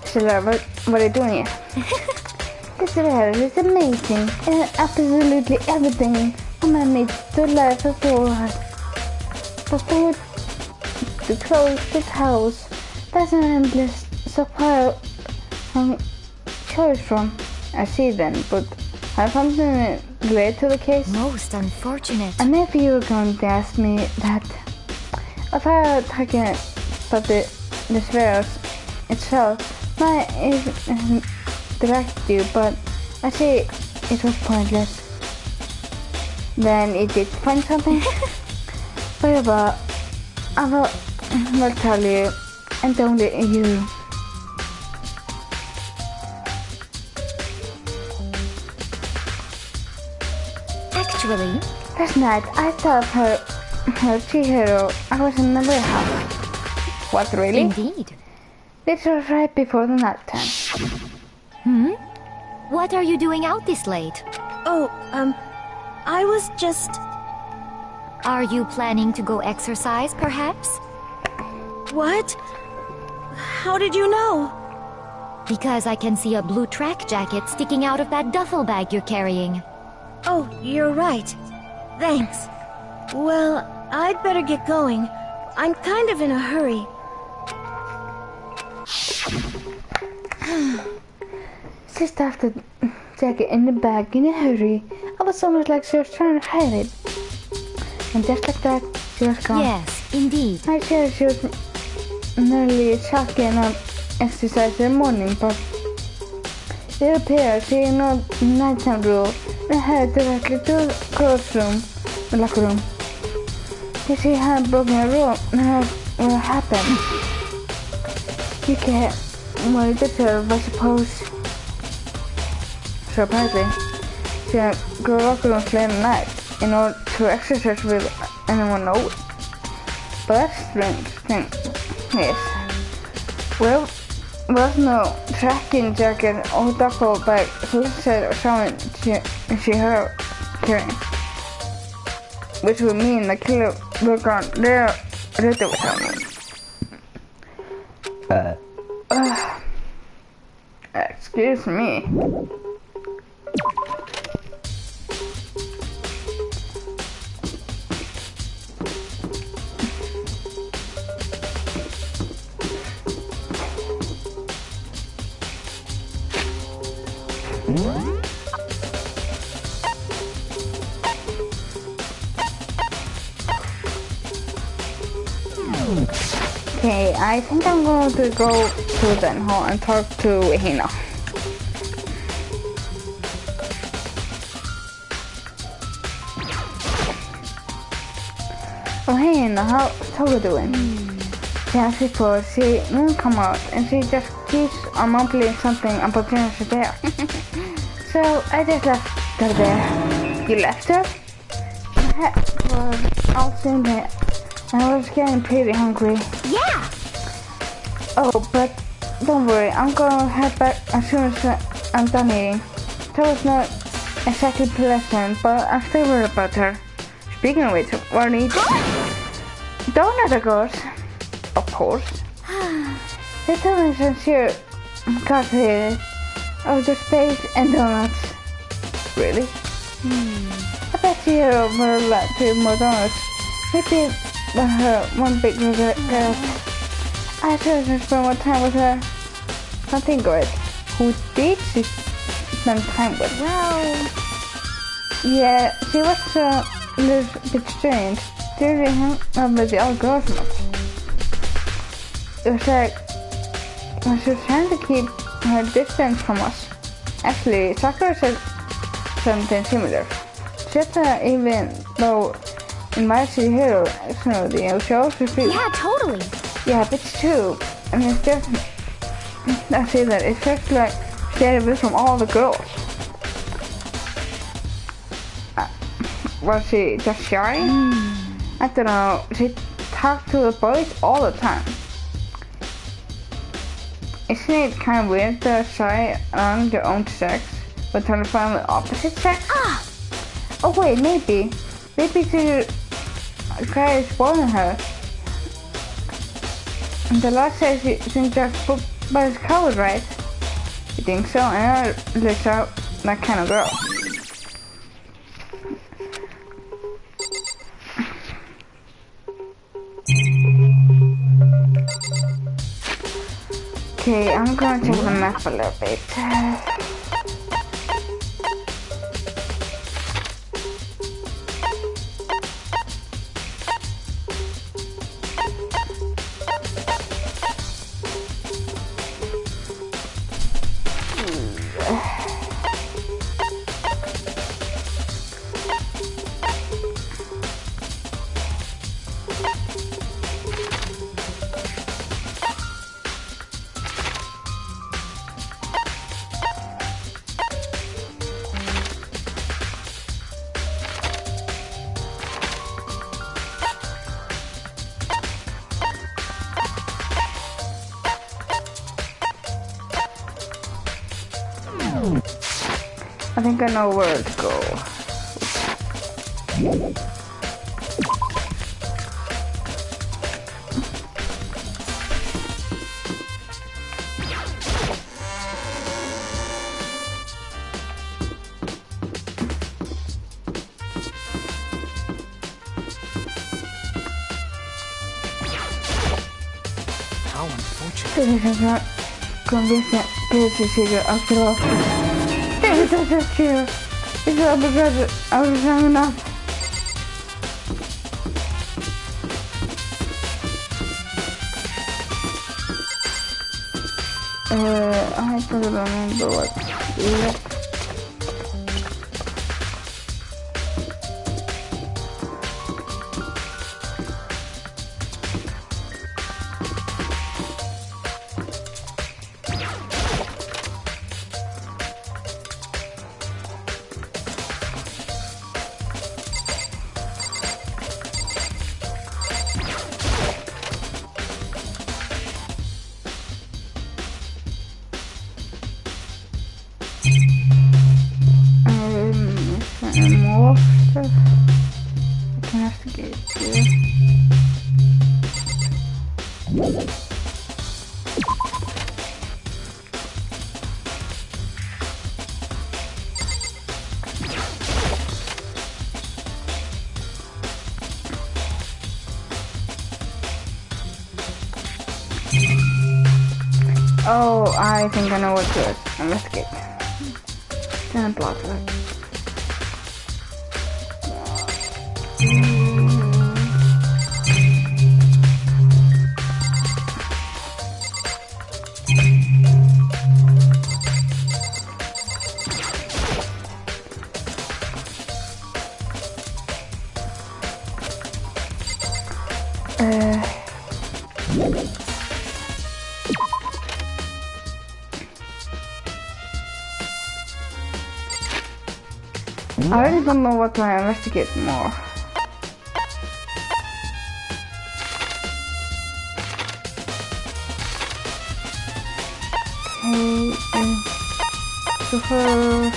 Silla, what are you doing here? This letter is amazing and absolutely everything I made to life before to close this house. There's an endless supply of choice from. I see then, but have something related to the case? Most unfortunate. And if you were going to ask me that, Without talking about the spheres itself, might even direct you, but I say it was pointless. Then it did find something. Whatever, I will tell you, and only you. Actually, Last night I thought her Chihiro. I was in the warehouse. What, really? indeed. This was right before the night time. What are you doing out this late? Oh, I was just... Are you planning to go exercise, perhaps? What? How did you know? Because I can see a blue track jacket sticking out of that duffel bag you're carrying. Oh, you're right. Thanks. Well, I'd better get going. I'm kind of in a hurry. She stuffed the jacket in the bag in a hurry. I was almost like she was trying to hide it. And just like that, she was gone. Yes, indeed. I said she was nearly shocking on exercise in the morning, but it appears she ignored the nighttime rule and headed directly to the classroom, the locker room. If she had broken a rule, now what happened? You can't worry the deserve, I suppose. So apparently, she had to go to the locker room late at night in order to exercise without anyone knowing. But that's strange thing is, well, there was no tracking jacket or duffel bag listed or something she heard carrying. Which would mean the killer were gone there later without me. Excuse me. Okay, I think I'm going to go to the hall and talk to Hina. Oh, hey Hina, how you doing? She asked before she won't come out and she just keeps on mumbling something about Jennifer there. So I just left her there. You left her? My head was all in there. I was getting pretty hungry. Yeah! Oh, but don't worry, I'm gonna head back as soon as I'm done eating. That was not exactly pleasant, but I'm still worried about her. Speaking of which, what are you eating? Donut, of course. Of course. They told me sincere coffee of the space and donuts. Really? I bet you would like to eat more donuts. Maybe but her one big regret. I should spend more time with her. I think of it. Who did she spend time with? Well... Yeah, she was a little bit strange. She didn't hang out with the other girls much. It was like when she was trying to keep her distance from us. Actually, Sakura said something similar. She said even though in my city hero, the show repeats. Yeah, totally. Yeah, but it's true. And it's just, I say that, it's just like staying away from all the girls. Was she just shy? I don't know. She talked to the boys all the time. Isn't it kind of weird to shy around your own sex, but trying to find the opposite sex? Oh wait, maybe the guy is spoiling her. The last says he thinks that's by his coward, right? You think so? And I list out that kind of girl. Okay, I'm gonna check the map a little bit. I think I know where to go. How unfortunate. Teresa convinced Peter after all. It was just true. It's all because I was young enough. I don't remember what left. More stuff. I can investigate here. Oh, I think I know what to investigate. Then block it. I really don't know what to investigate more. Okay, to her.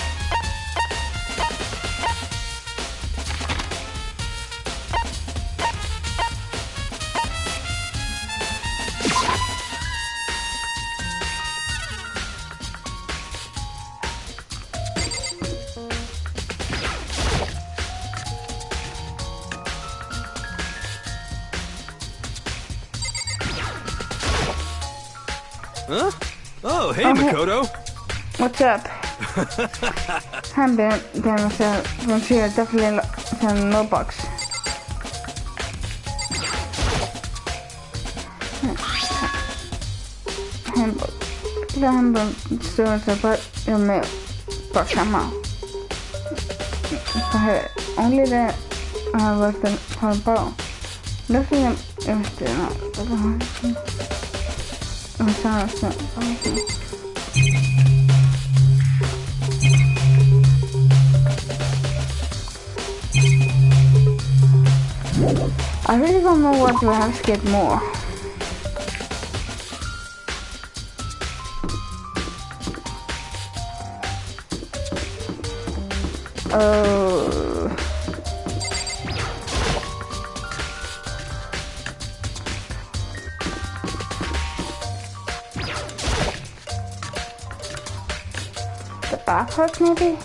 Huh? Oh, hey, Oh, Makoto. What's up? Han ben från Syria definitely sen mailbox. Han står så på your mailbox hemma. Only the was the phone. Nothing I really don't know what to investigate more. The bathhouse maybe?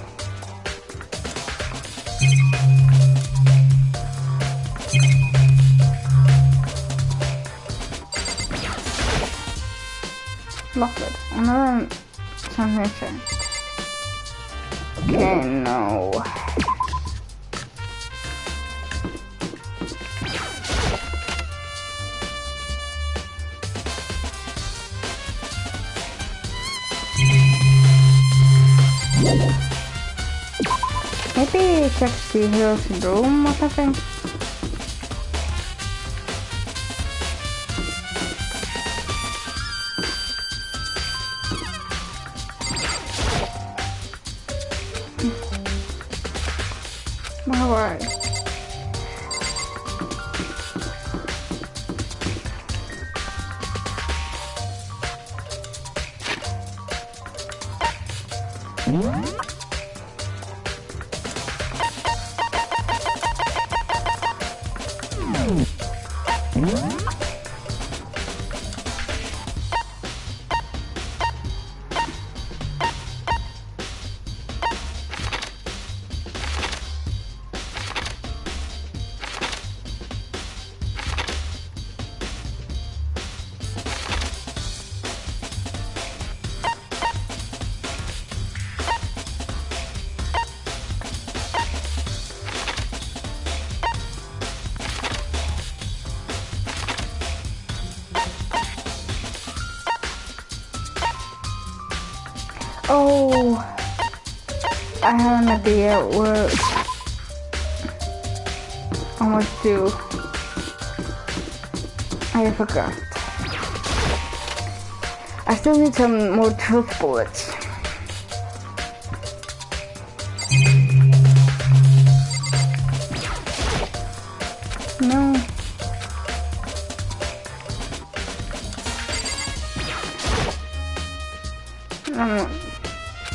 Lock it. Another something. Okay, no. Maybe check the hero's room or something. Alright. Oh, I have an idea where I want to. I forgot. I still need some more truth bullets. No.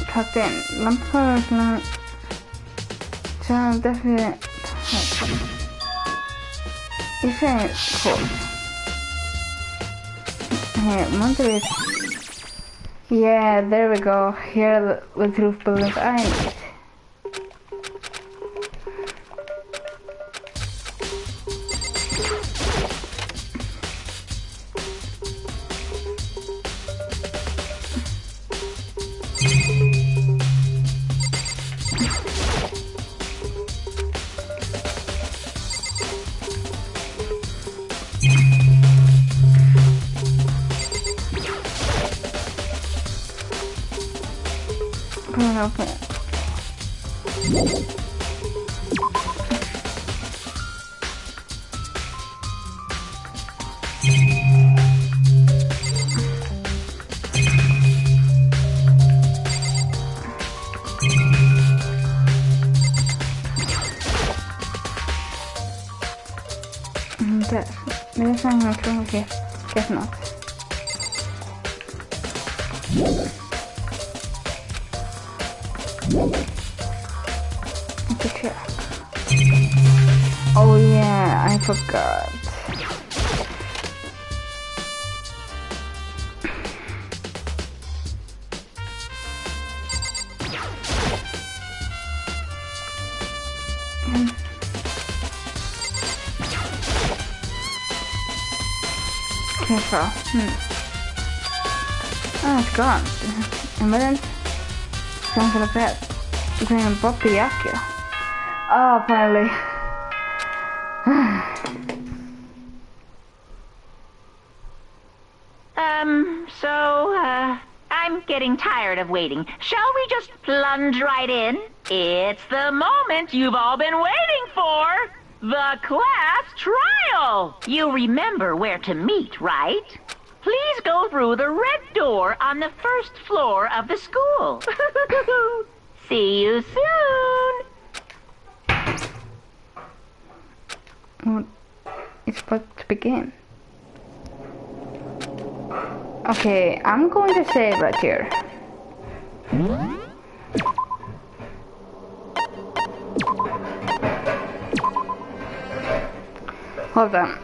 Captain, Lampard, John, definitely. Isn't cool. Hey, Monterey. Yeah, there we go. Here are the truth bullets I need. Open it. There's nothing wrong here. Guess not. Let's check. Oh yeah, I forgot. Careful. Oh, it's gone. Emerald. Sounds like that. Green Poppy Yakio. Oh, finally. I'm getting tired of waiting. Shall we just plunge right in? It's the moment you've all been waiting for. The class trial. You remember where to meet, right? Please go through the red door on the first floor of the school. See you soon. It's about to begin. Okay, I'm going to save right here. Hold on.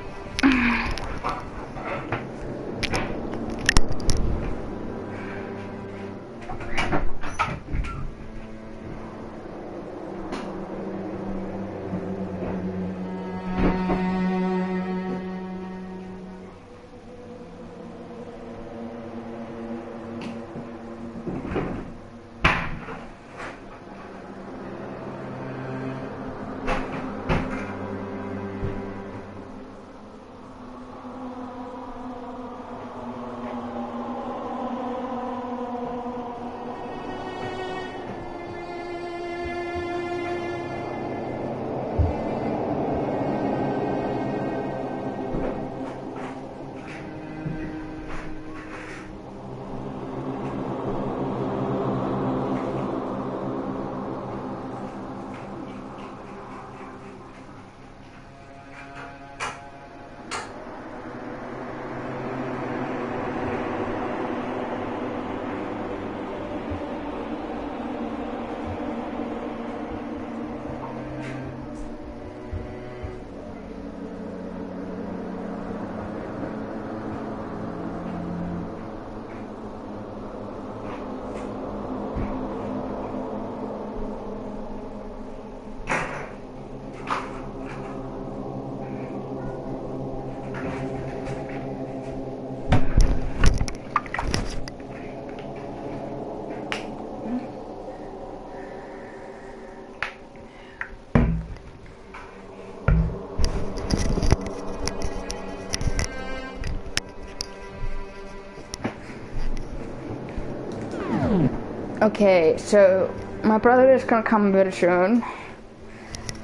Okay, so my brother is gonna come very soon,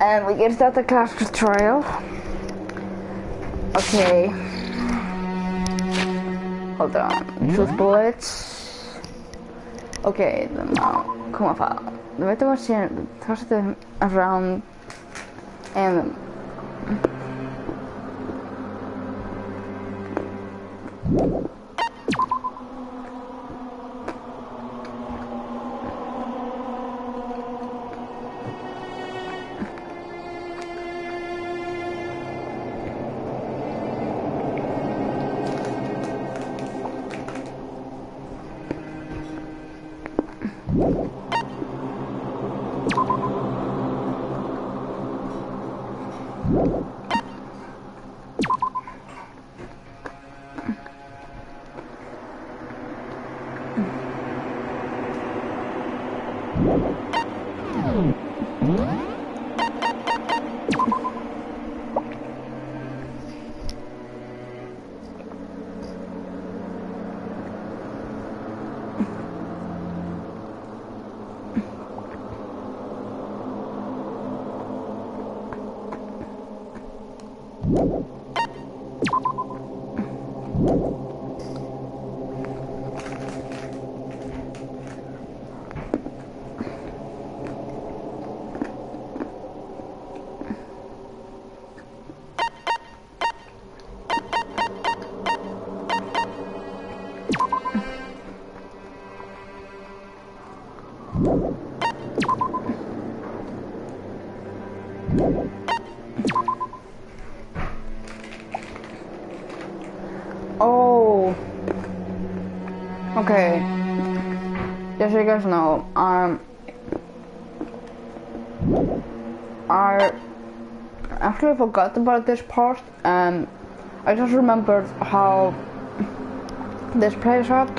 and we get started the class trial. Okay, hold on, choose bullets. Okay, kom maar van. Du vet vad jag tar sig around and oh, okay. Just so you guys know, I actually forgot about this part, and I just remembered how this plays out.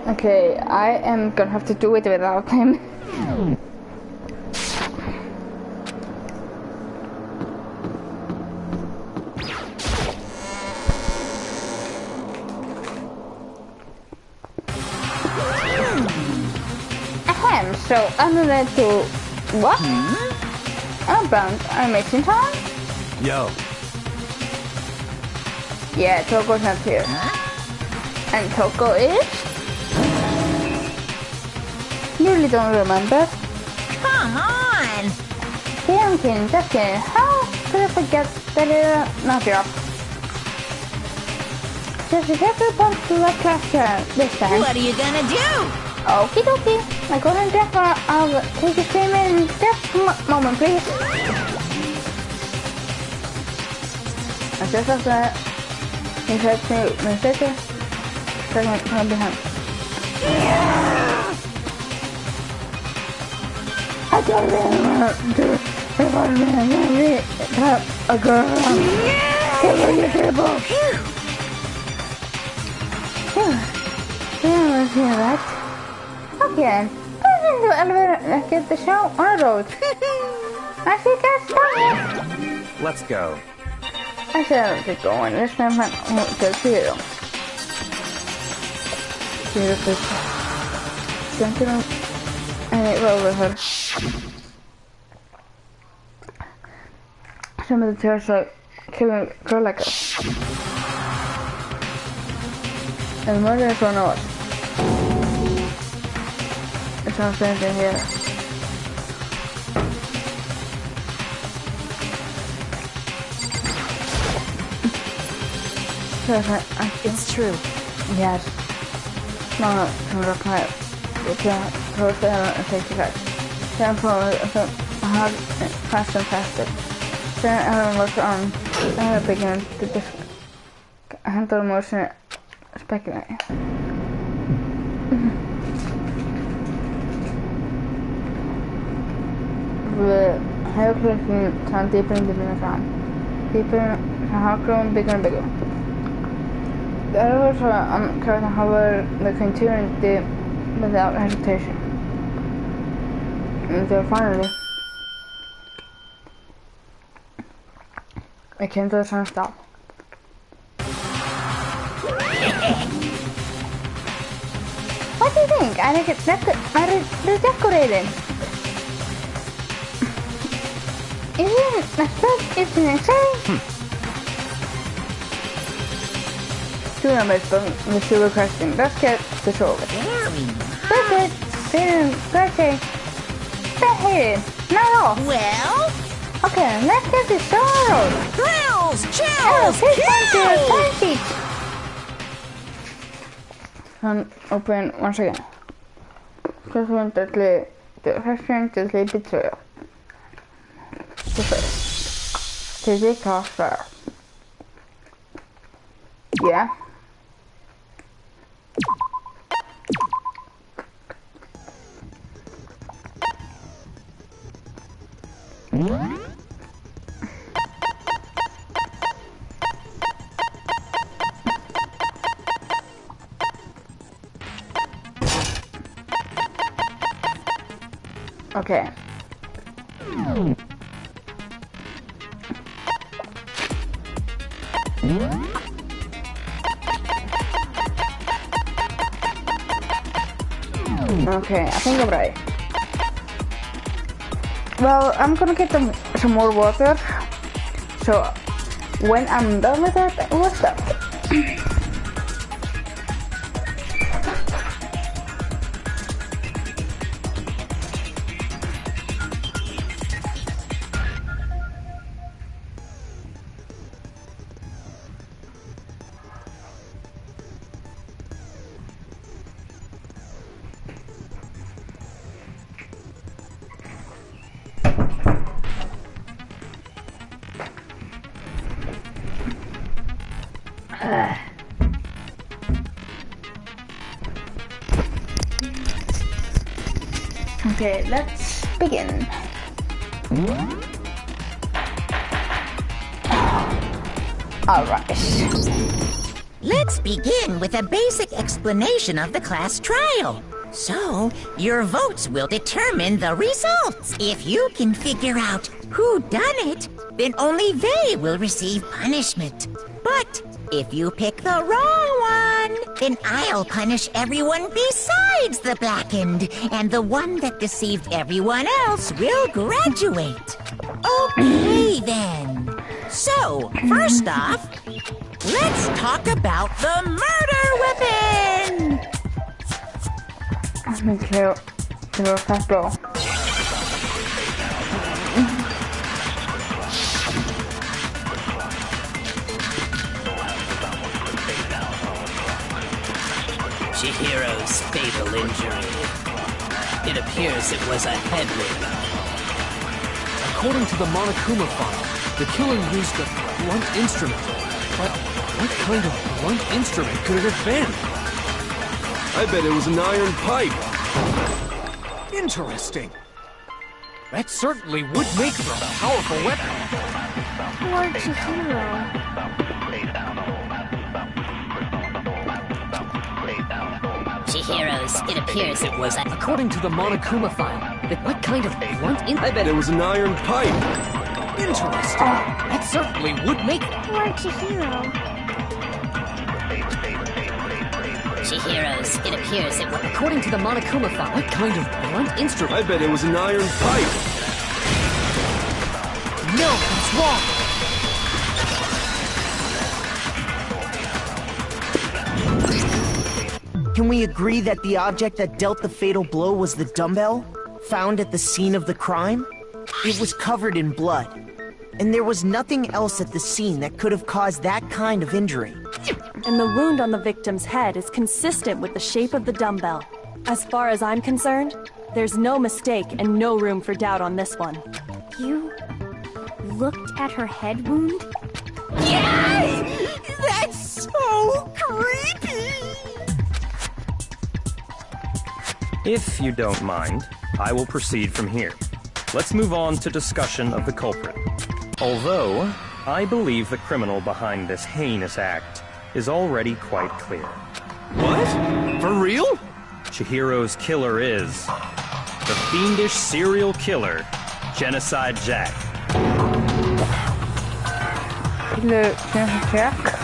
Okay, I am gonna have to do it without him. Ahem. So I'm ready to what? I'm bound. I'm missing time. Yo. Yeah, Toko's not here. And Toko is? You really don't remember? Come on! Damn kidding, just kidding. How could I forget that it's not your? Just be careful about the class this time. What are you gonna do? Okie dokie. I go and Jeff, I'll take a statement in just a moment, please. I just have that. He said to my sister, second from behind. I don't really a girl. Give her your table. Yeah, let's hear that. Okay, let's into the elevator. Let's get the show on the road. I see you guys. Let's go. I said let's go on this time. I'm going to zero. Zero picture. Gentlemen. And it over her. Some of the chairs are killing girl like us. And murder is one of us. It's not anything here. It's true. Yes. No, to reply. You can close the error and take the guys. Then follow hard, faster and faster. Then Aaron looks on and begins to just handle motion speculating. The hair clicking sound deeper and deeper in the sound. Deeper and how growing bigger and bigger. The others are uncurved, however, they continue without hesitation. Until finally, it came to a sudden stop. What do you think? I think it's decorated. Isn't insane? Two numbers, but we're still requesting. Let's get the show. That's it. Birthday. Don't hate it. Not at all. Well? Okay, let's get this show. Thrills! Oh, Chills! please Kills! And open once again. Because we went to the restaurant to the pizzeria. The first. To the class fair. Yeah. Okay. Okay, I think I'm right. Well, I'm gonna get some more water. So when I'm done with that, we'll stop. Okay, let's begin. Alright. Let's begin with a basic explanation of the class trial. So, your votes will determine the results. If you can figure out who done it, then only they will receive punishment. But if you pick the wrong one, Then I'll punish everyone besides the blackened, and the one that deceived everyone else will graduate. Okay, then. So, first off, let's talk about the murder weapon! Me quiero hacerlo. Chihiro's fatal injury. It appears it was a head wound. According to the Monokuma file, the killer used a blunt instrument. But what kind of blunt instrument could it have been? I bet it was an iron pipe. Interesting. That certainly would make for a powerful weapon. Poor Chihiro. Chihiro's, it appears it was a... According to the Monokuma file, what kind of blunt I bet it was an iron pipe. Interesting. That certainly would make... Poor Chihiro. Chihiro's, it appears it was... According to the Monokuma file, what kind of blunt instrument? I bet it was an iron pipe. No, that's wrong. Can we agree that the object that dealt the fatal blow was the dumbbell, found at the scene of the crime? It was covered in blood, and there was nothing else at the scene that could have caused that kind of injury. And the wound on the victim's head is consistent with the shape of the dumbbell. As far as I'm concerned, there's no mistake and no room for doubt on this one. You looked at her head wound? Yes! That's so creepy! If you don't mind, I will proceed from here. Let's move on to discussion of the culprit. Although, I believe the criminal behind this heinous act is already quite clear. What? For real? Chihiro's killer is the fiendish serial killer, Genocide Jack. Le Jack.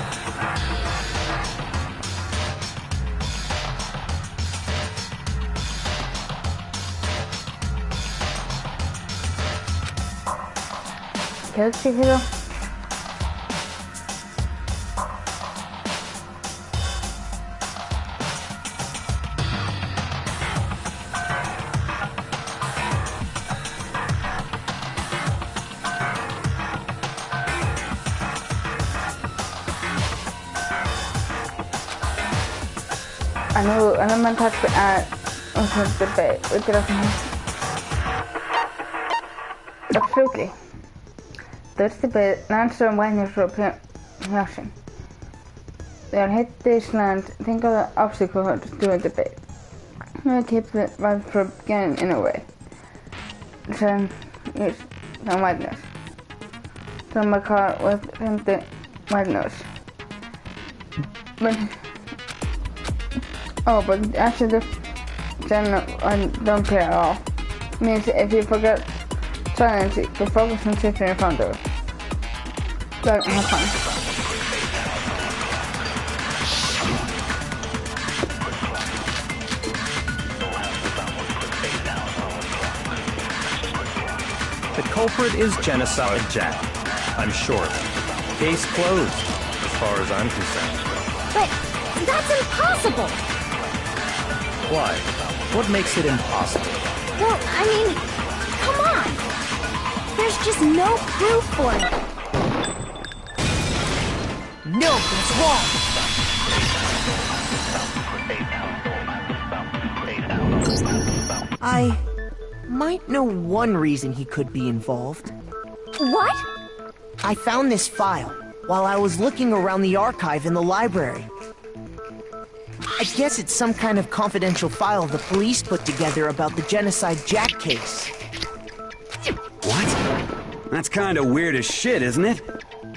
¿Qué es Chihiro? أنا ما انتهت debate with the absolutely. There's debate answer when you're reaction. They are hit this land, think of the obstacle to a debate. You keep it right from beginning in a way. Then use the whiteness. From my car with the whiteness. But actually then I don't care at all. Means if you forget silence, you can focus on sitting in front of it. But have fun. The culprit is Genocide Jack. I'm sure. Case closed, as far as I'm concerned. But that's impossible! Why? What makes it impossible? Well, I mean, come on! There's just no proof for it. No, that's wrong! I might know one reason he could be involved. What? I found this file while I was looking around the archive in the library. I guess it's some kind of confidential file the police put together about the Genocide Jack case. What? That's kind of weird as shit, isn't it?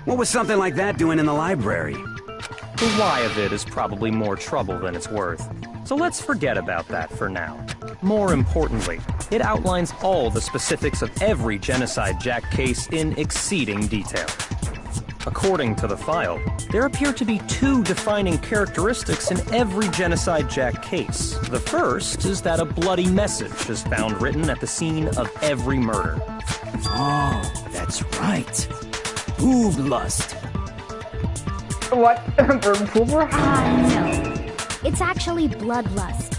What was something like that doing in the library? The why of it is probably more trouble than it's worth. So let's forget about that for now. More importantly, it outlines all the specifics of every Genocide Jack case in exceeding detail. According to the file, there appear to be two defining characteristics in every Genocide Jack case. The first is that a bloody message is found written at the scene of every murder. Oh, that's right. Booblust. What? No. It's actually bloodlust.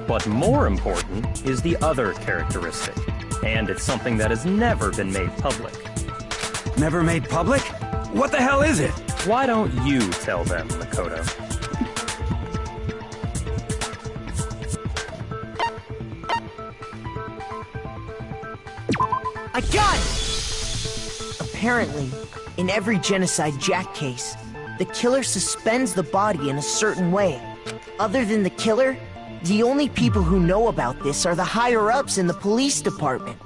But more important is the other characteristic, and it's something that has never been made public. Never made public? What the hell is it? Why don't you tell them, Makoto? I got it! Apparently, in every Genocide Jack case, the killer suspends the body in a certain way. Other than the killer, the only people who know about this are the higher-ups in the police department.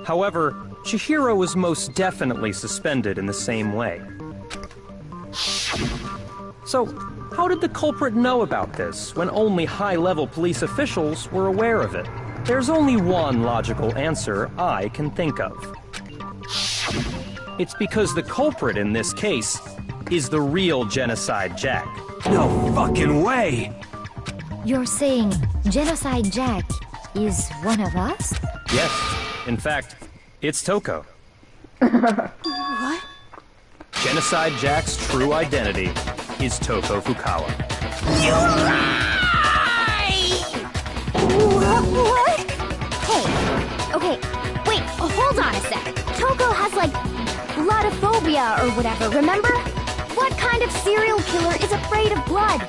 However, Chihiro was most definitely suspended in the same way. So, how did the culprit know about this when only high-level police officials were aware of it? There's only one logical answer I can think of. It's because the culprit in this case is the real Genocide Jack. No fucking way! You're saying Genocide Jack is one of us? Yes. In fact, it's Toko. What? Genocide Jack's true identity is Toko Fukawa. You lie! What? Hey, okay, wait, hold on a sec. Toko has, like, bloodophobia or whatever, remember? What kind of serial killer is afraid of blood?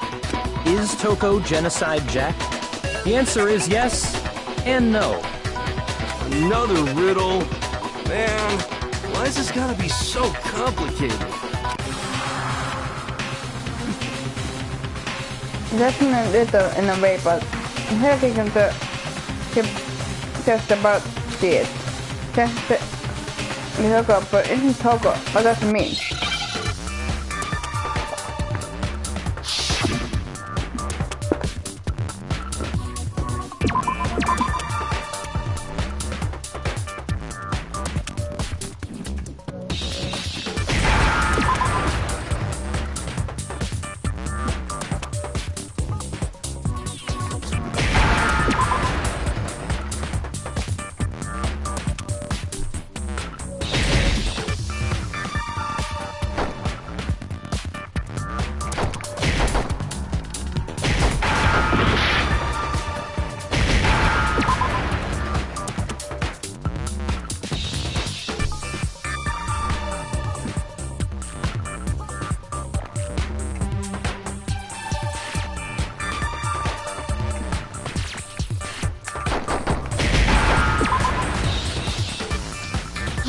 Is Toko Genocide Jack? The answer is yes and no. Another riddle? Man, why is this gotta be so complicated? That's a little in a way, but here we can just about see it. Just Toko, but isn't Toko? What does it mean?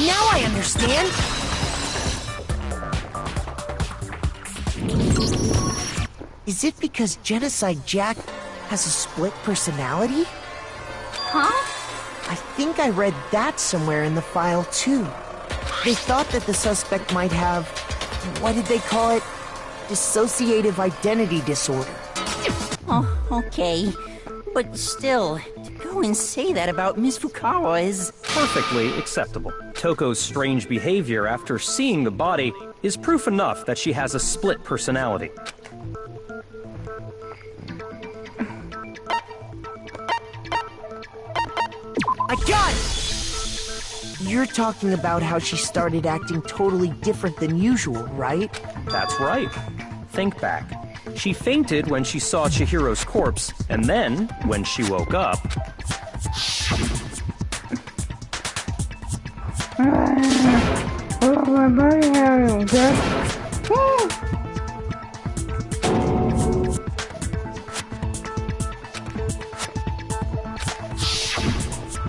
Now I understand! Is it because Genocide Jack has a split personality? Huh? I think I read that somewhere in the file, too. They thought that the suspect might have... what did they call it? Dissociative identity disorder. Oh, okay. But still, to go and say that about Miss Fukawa is... perfectly acceptable. Toko's strange behavior after seeing the body is proof enough that she has a split personality. I got it! You're talking about how she started acting totally different than usual, right? That's right. Think back. She fainted when she saw Chihiro's corpse, and then, when she woke up... Oh, my body hurting, okay?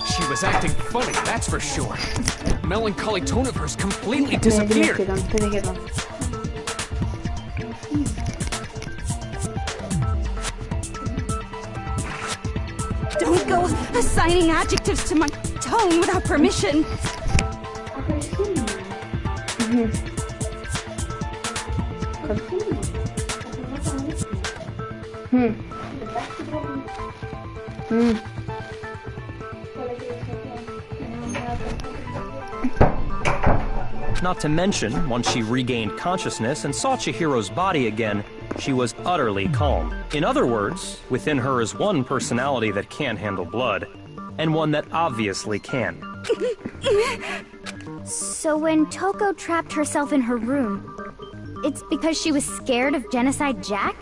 She was acting funny, that's for sure. That melancholy tone of hers completely disappeared. Don't go assigning adjectives to my tone without permission. Not to mention, once she regained consciousness and saw Chihiro's body again, she was utterly calm. In other words, within her is one personality that can't handle blood, and one that obviously can. So when Toko trapped herself in her room, it's because she was scared of Genocide Jack?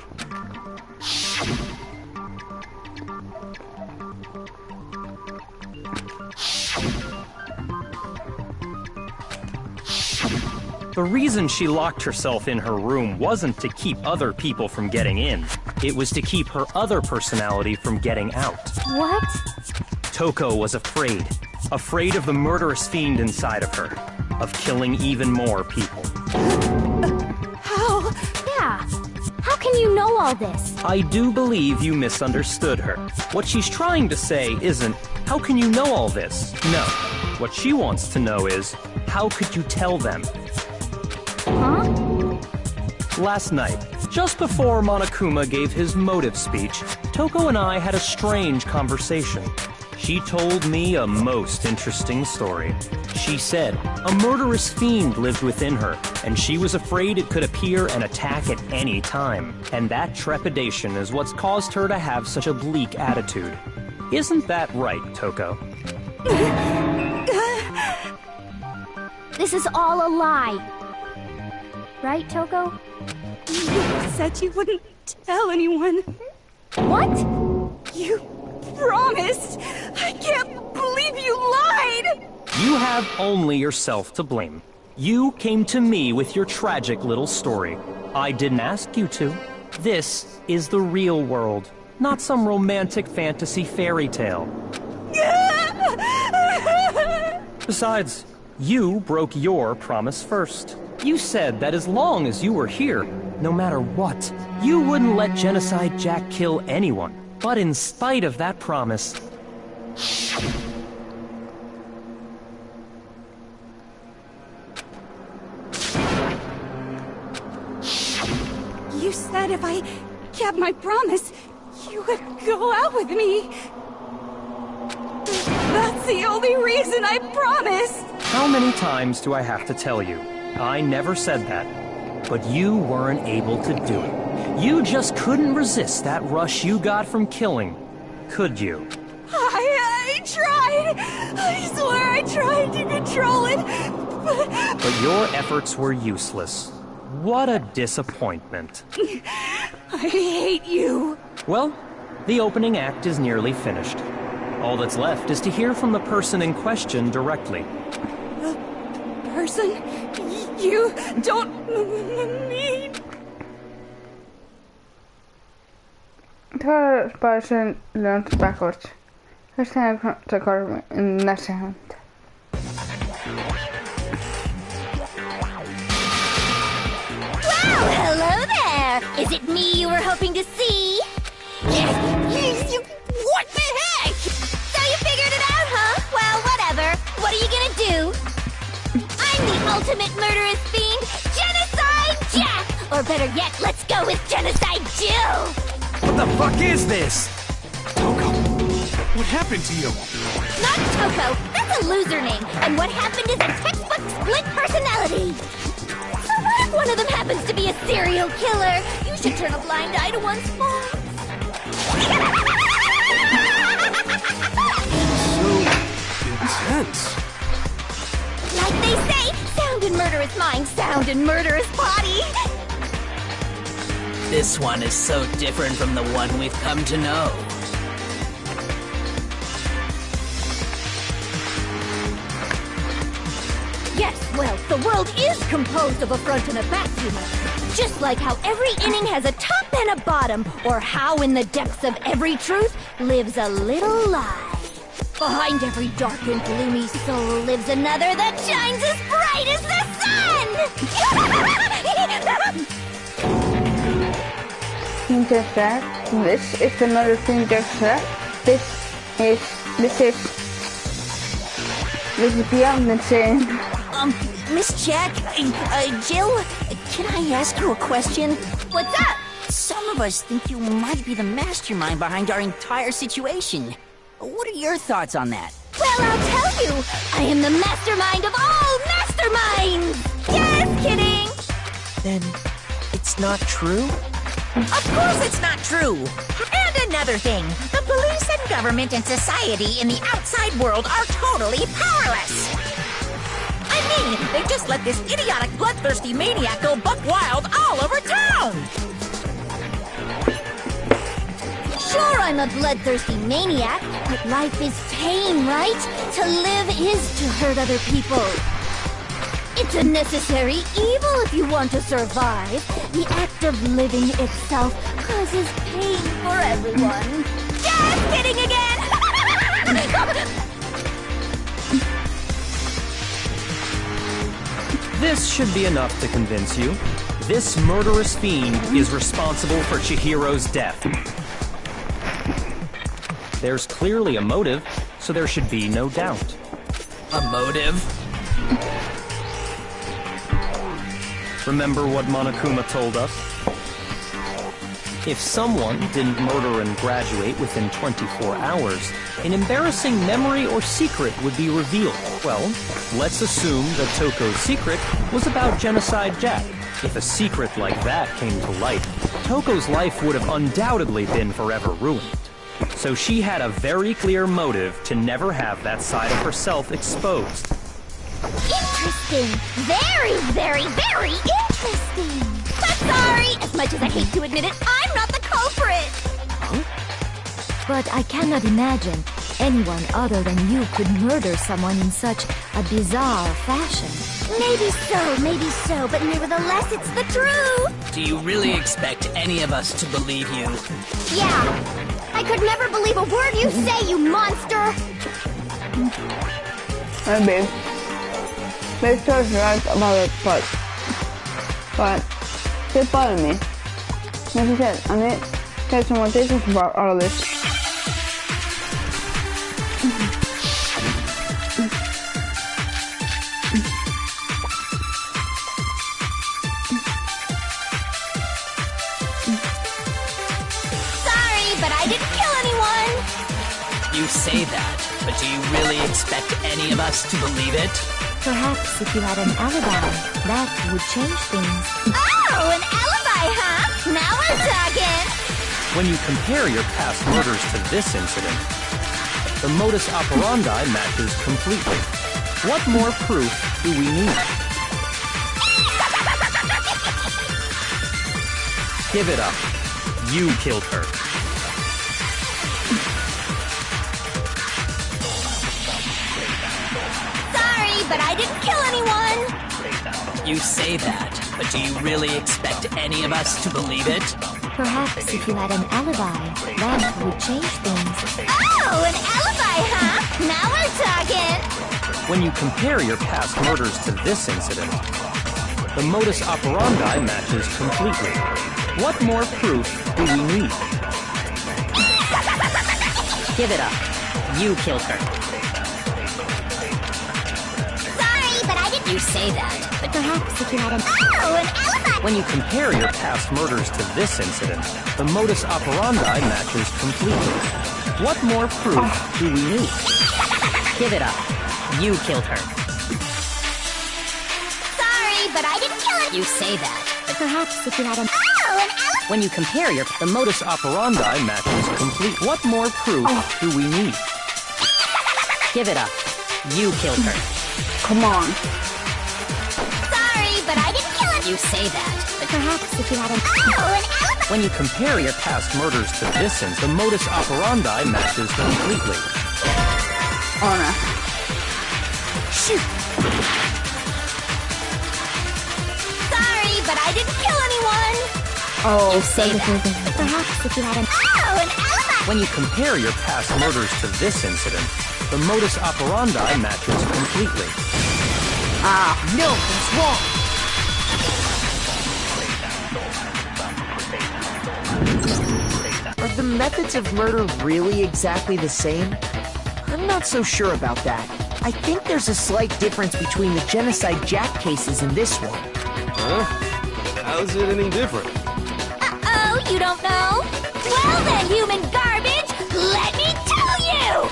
The reason she locked herself in her room wasn't to keep other people from getting in. It was to keep her other personality from getting out. What? Toko was afraid. Afraid of the murderous fiend inside of her. Of killing even more people. How? Yeah. How can you know all this? I do believe you misunderstood her. What she's trying to say isn't, how can you know all this? No. What she wants to know is, how could you tell them? Huh? Last night, just before Monokuma gave his motive speech, Toko and I had a strange conversation. She told me a most interesting story. She said a murderous fiend lived within her, and she was afraid it could appear and attack at any time. And that trepidation is what's caused her to have such a bleak attitude. Isn't that right, Toko? This is all a lie. Right, Toko? You said you wouldn't tell anyone. What? You promised! I can't believe you lied! You have only yourself to blame. You came to me with your tragic little story. I didn't ask you to. This is the real world, not some romantic fantasy fairy tale. Besides, you broke your promise first. You said that as long as you were here, no matter what, you wouldn't let Genocide Jack kill anyone. But in spite of that promise... You said if I kept my promise, you would go out with me. That's the only reason I promised. How many times do I have to tell you? I never said that. But you weren't able to do it. You just couldn't resist that rush you got from killing, could you? I tried. I swear I tried to control it, But your efforts were useless. What a disappointment. I hate you. Well, the opening act is nearly finished. All that's left is to hear from the person in question directly. The person you don't mean... Ta bara sen learns backwards. First time to go in that sound. Well, hello there! Is it me you were hoping to see? What the heck? So you figured it out, huh? Well, whatever. What are you gonna do? I'm the ultimate murderous fiend, Genocide Jack! Or better yet, let's go with Genocide Jill! What the fuck is this? Toko, what happened to you? Not Toko, that's a loser name. And what happened is a textbook split personality. So what if one of them happens to be a serial killer? You should turn a blind eye to one's faults. So intense. Like they say, sound in murderous mind, sound in murderous body. This one is so different from the one we've come to know. Yes, well, the world is composed of a front and a back humor. Just like how every inning has a top and a bottom, or how in the depths of every truth lives a little lie. Behind every dark and gloomy soul lives another that shines as bright as the sun! Just that. This is another thing just that. This is beyond insane. Miss Jack, Jill, can I ask you a question? What's up? Some of us think you might be the mastermind behind our entire situation. What are your thoughts on that? Well, I'll tell you. I am the mastermind of all masterminds! Then it's not true? Of course it's not true! And another thing, the police and government and society in the outside world are totally powerless! I mean, they just let this idiotic, bloodthirsty maniac go buck wild all over town! Sure, I'm a bloodthirsty maniac, but life is pain, right? To live is to hurt other people. It's a necessary evil if you want to survive. The act of living itself causes pain for everyone. Just kidding again! This should be enough to convince you. This murderous fiend is responsible for Chihiro's death. There's clearly a motive, so there should be no doubt. A motive? Remember what Monokuma told us? If someone didn't murder and graduate within 24 hours, an embarrassing memory or secret would be revealed. Well, let's assume that Toko's secret was about Genocide Jack. If a secret like that came to light, Toko's life would have undoubtedly been forever ruined. So she had a very clear motive to never have that side of herself exposed. Interesting. Very, very, very interesting. But sorry, as much as I hate to admit it, I'm not the culprit. But I cannot imagine anyone other than you could murder someone in such a bizarre fashion. Maybe so, but nevertheless, it's the truth. Do you really expect any of us to believe you? Yeah. I could never believe a word you say, you monster. Maybe. They started right about it, but they bothered me. Like I said, I need to get some more details about all of this. You say that, but do you really expect any of us to believe it? Perhaps if you had an alibi, that would change things. Oh, an alibi, huh? Now we're talking! When you compare your past murders to this incident, the modus operandi matches completely. What more proof do we need? Give it up. You killed her. But I didn't kill anyone! You say that, but do you really expect any of us to believe it? Perhaps if you had an alibi, that would change things. Oh, an alibi, huh? Now we're talking! When you compare your past murders to this incident, the modus operandi matches completely. What more proof do we need? Give it up. You killed her. You say that, but perhaps if you had an... Oh, an alibi! When you compare your past murders to this incident, the modus operandi matches completely. What more proof do we need? Give it up. You killed her. Sorry, but I didn't kill her. You say that, but perhaps if you had an... Oh, an alibi! When you compare your... The modus operandi matches complete. What more proof do we need? Give it up. You killed her. Come on. But I didn't kill him! You say that, but perhaps if you had an... Oh, an alibi! When you compare your past murders to this instance, the modus operandi matches completely. Oh no. Shoot! Sorry, but I didn't kill anyone! Oh, you say that, but perhaps if you had an... Oh, an alibi! When you compare your past murders to this incident, the modus operandi matches completely. Ah, no, that's wrong! Are the methods of murder really exactly the same? I'm not so sure about that. I think there's a slight difference between the Genocide Jack cases and this one. Huh? How's it any different? Uh-oh, you don't know? Well then, human garbage, let me tell you!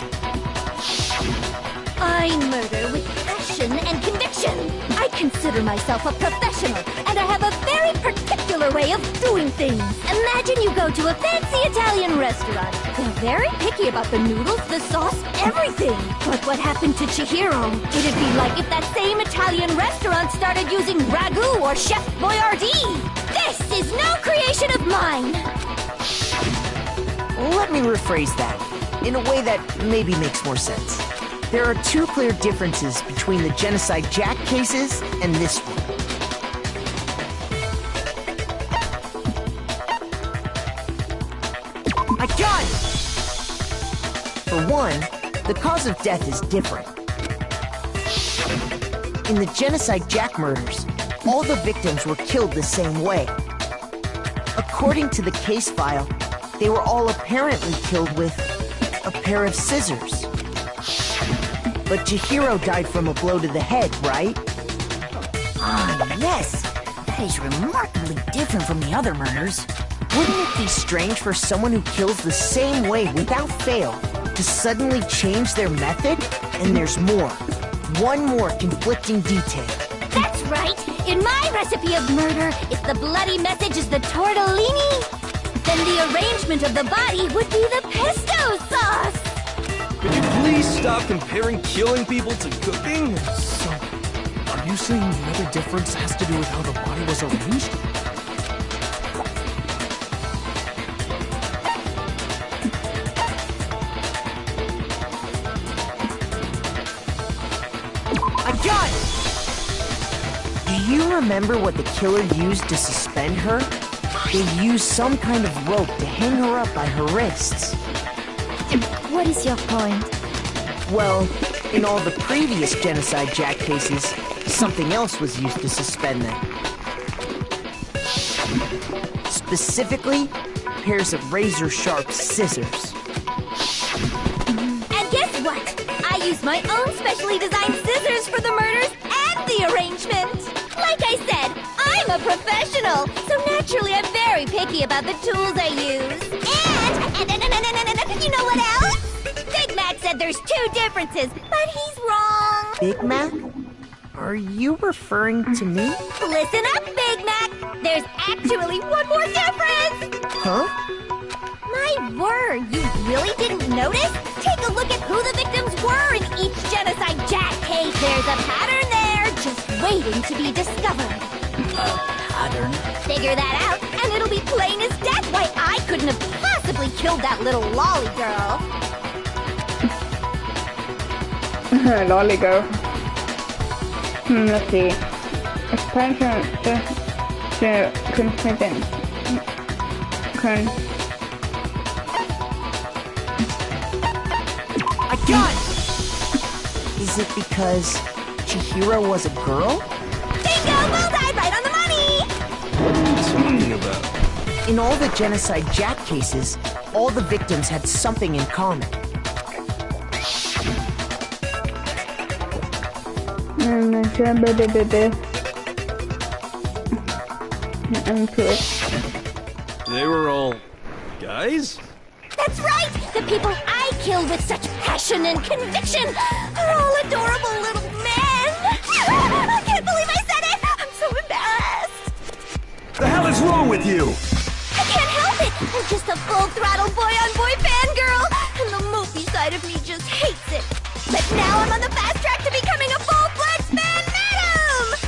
I murder with passion and conviction. I consider myself a professional, and I have a very particular way of doing things. Imagine you go to a fancy Italian restaurant. They're very picky about the noodles, the sauce, everything. But what happened to Chihiro? It'd be like if that same Italian restaurant started using ragu or Chef Boyardee. This is no creation of mine. Let me rephrase that, in a way that maybe makes more sense. There are two clear differences between the Genocide Jack cases and this one. I got it! For one, the cause of death is different. In the Genocide Jack murders, all the victims were killed the same way. According to the case file, they were all apparently killed with a pair of scissors. But Chihiro died from a blow to the head, right? Ah, yes. That is remarkably different from the other murders. Wouldn't it be strange for someone who kills the same way without fail to suddenly change their method? And there's more. One more conflicting detail. That's right! In my recipe of murder, if the bloody message is the tortellini, then the arrangement of the body would be the pesto sauce! Could you please stop comparing killing people to cooking? So, are you saying the other difference has to do with how the body was arranged? I got it! Do you remember what the killer used to suspend her? They used some kind of rope to hang her up by her wrists. What is your point? Well, in all the previous Genocide Jack cases, something else was used to suspend them. Specifically, pairs of razor-sharp scissors. And guess what? I used my own specially designed scissors for the murders and the arrangement. Like I said, I'm a professional, so naturally I'm very picky about the tools I use. And you know what else? Big Mac said there's two differences, but he's wrong. Big Mac? Are you referring to me? Listen up, Big Mac. There's actually one more difference. Huh? My word, you really didn't notice? Take a look at who the victims were in each Genocide Jack case. There's a pattern there, just waiting to be discovered. Pattern? Figure that out, and it'll be plain as death why I couldn't have possibly killed that little lolly girl. Lolly girl. Let's see. Expansion to confidence. I got it! Is it because Chihiro was a girl? Bingo! Bullseye! Right on the money! What are you talking about? In all the Genocide Jack cases, all the victims had something in common. They were all guys? That's right! The people I killed with such passion and conviction are all adorable little men! I can't believe I said it! I'm so embarrassed! The hell is wrong with you? I can't help it! I'm just a full-throttle boy-on-boy fangirl, and the movie side of me just hates it. But now I'm on the fast track to becoming a full-fledged fan madam!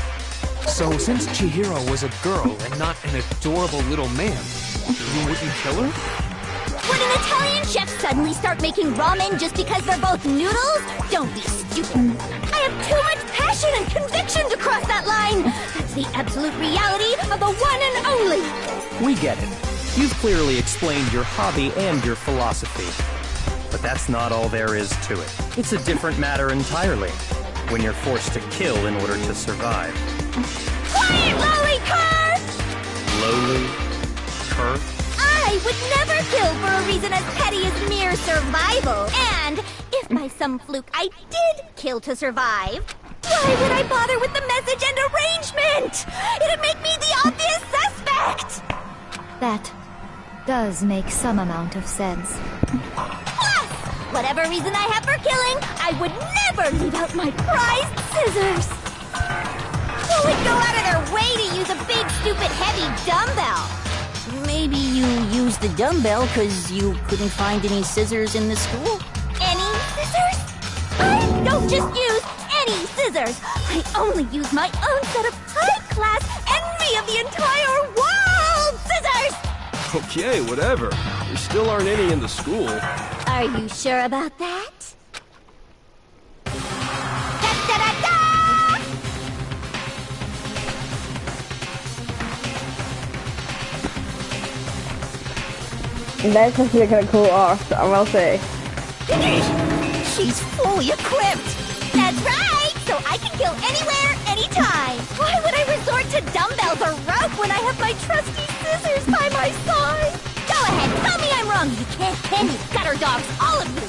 So, since Chihiro was a girl and not an adorable little man, you wouldn't kill her? Would an Italian chef suddenly start making ramen just because they're both noodles? Don't be stupid. I have too much passion and conviction to cross that line. That's the absolute reality of the one and only. We get it. You've clearly explained your hobby and your philosophy. But that's not all there is to it. It's a different matter entirely, when you're forced to kill in order to survive. Quiet, lowly cur! Lowly? Cur? I would never kill for a reason as petty as mere survival. And if by some fluke I did kill to survive, why would I bother with the message and arrangement? It'd make me the obvious suspect! That does make some amount of sense. Plus, whatever reason I have for killing, I would never leave out my prized scissors. Who would go out of their way to use a big, stupid, heavy dumbbell? Maybe you used the dumbbell because you couldn't find any scissors in the school? Any scissors? I don't just use any scissors. I only use my own set of high-class envy of the entire world scissors! Okay, whatever. There still aren't any in the school. Are you sure about that? Da-da-da-da! That's actually kind of cool art, I will say. She's fully equipped! That's right! So I can kill anywhere, anytime! Why would I resort to dumbbells or rope when I have my trusty scissors by my side? Go ahead, tell me I'm wrong! You can't pin, you gutter dogs, all of you!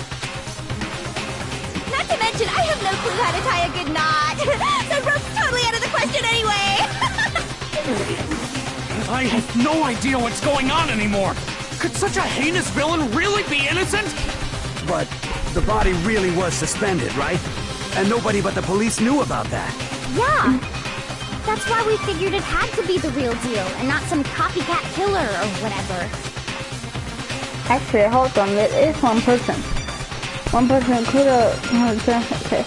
Not to mention, I have no clue how to tie a good knot! So rope's totally out of the question anyway! I have no idea what's going on anymore! Could such a heinous villain really be innocent? But the body really was suspended, right? And nobody but the police knew about that. Yeah! That's why we figured it had to be the real deal, and not some copycat killer or whatever. Actually, hold on, it is one person. One person could have... Okay.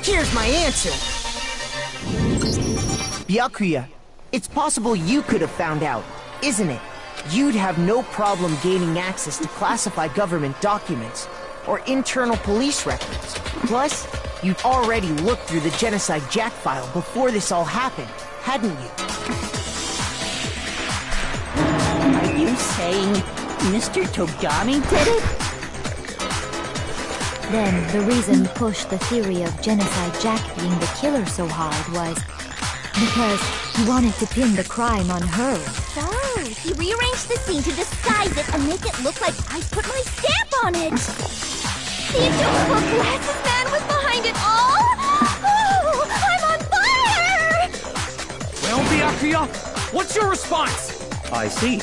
Here's my answer. Byakuya, it's possible you could have found out, isn't it? You'd have no problem gaining access to classified government documents or internal police records. Plus, you'd already looked through the Genocide Jack file before this all happened, hadn't you? Are you saying Mr. Togami did it? Then the reason he pushed the theory of Genocide Jack being the killer so hard was because he wanted to pin the crime on her. So, he rearranged the scene to disguise it and make it look like I put my stamp on it. The adorable glasses man was behind it all? Oh, I'm on fire! Well, Byakuya, what's your response? I see.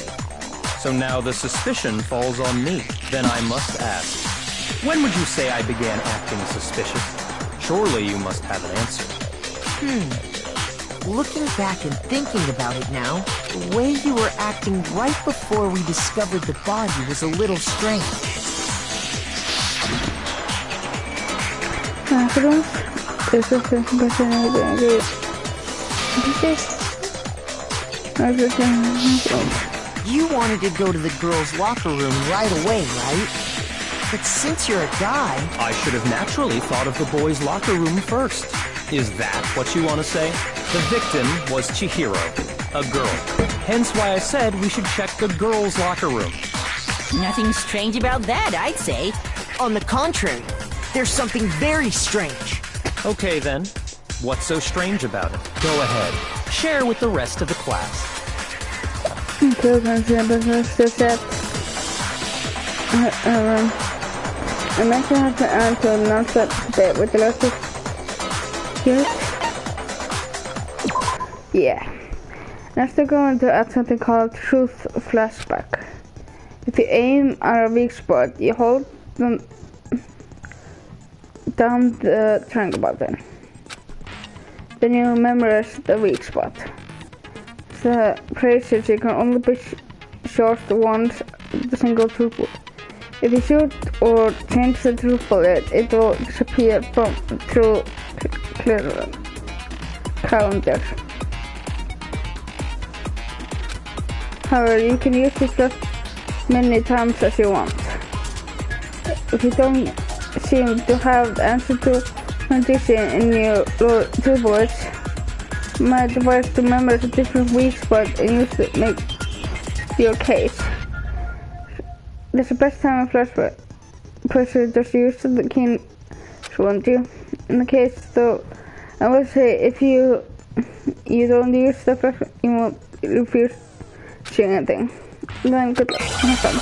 So now the suspicion falls on me. Then I must ask, when would you say I began acting suspicious? Surely you must have an answer. Looking back and thinking about it now, the way you were acting right before we discovered the body was a little strange. You wanted to go to the girls' locker room right away, right? But since you're a guy... I should have naturally thought of the boys' locker room first. Is that what you want to say? The victim was Chihiro, a girl. Hence why I said we should check the girls' locker room. Nothing strange about that, I'd say. On the contrary, there's something very strange. Okay then, what's so strange about it? Go ahead, share with the rest of the class. I'm actually have to answer announce that bit with the rest of here. Yeah. Next we're going to add something called Truth Flashback. If you aim at a weak spot, you hold them down the triangle button. Then you memorize the weak spot. The phrases you can only be shot once with a single truth bullet. If you shoot or change the truth bullet, it will disappear from through clear calendar. However, you can use this as many times as you want. If you don't seem to have the answer to condition in your truth bullets, my advice to memorize a different weak spot and use it to make your case. That's the best time in flashback. Pressure just use the key won't you? In the case though, I would say if you don't use the flashback, you won't refuse seeing anything. Then good luck. Have fun.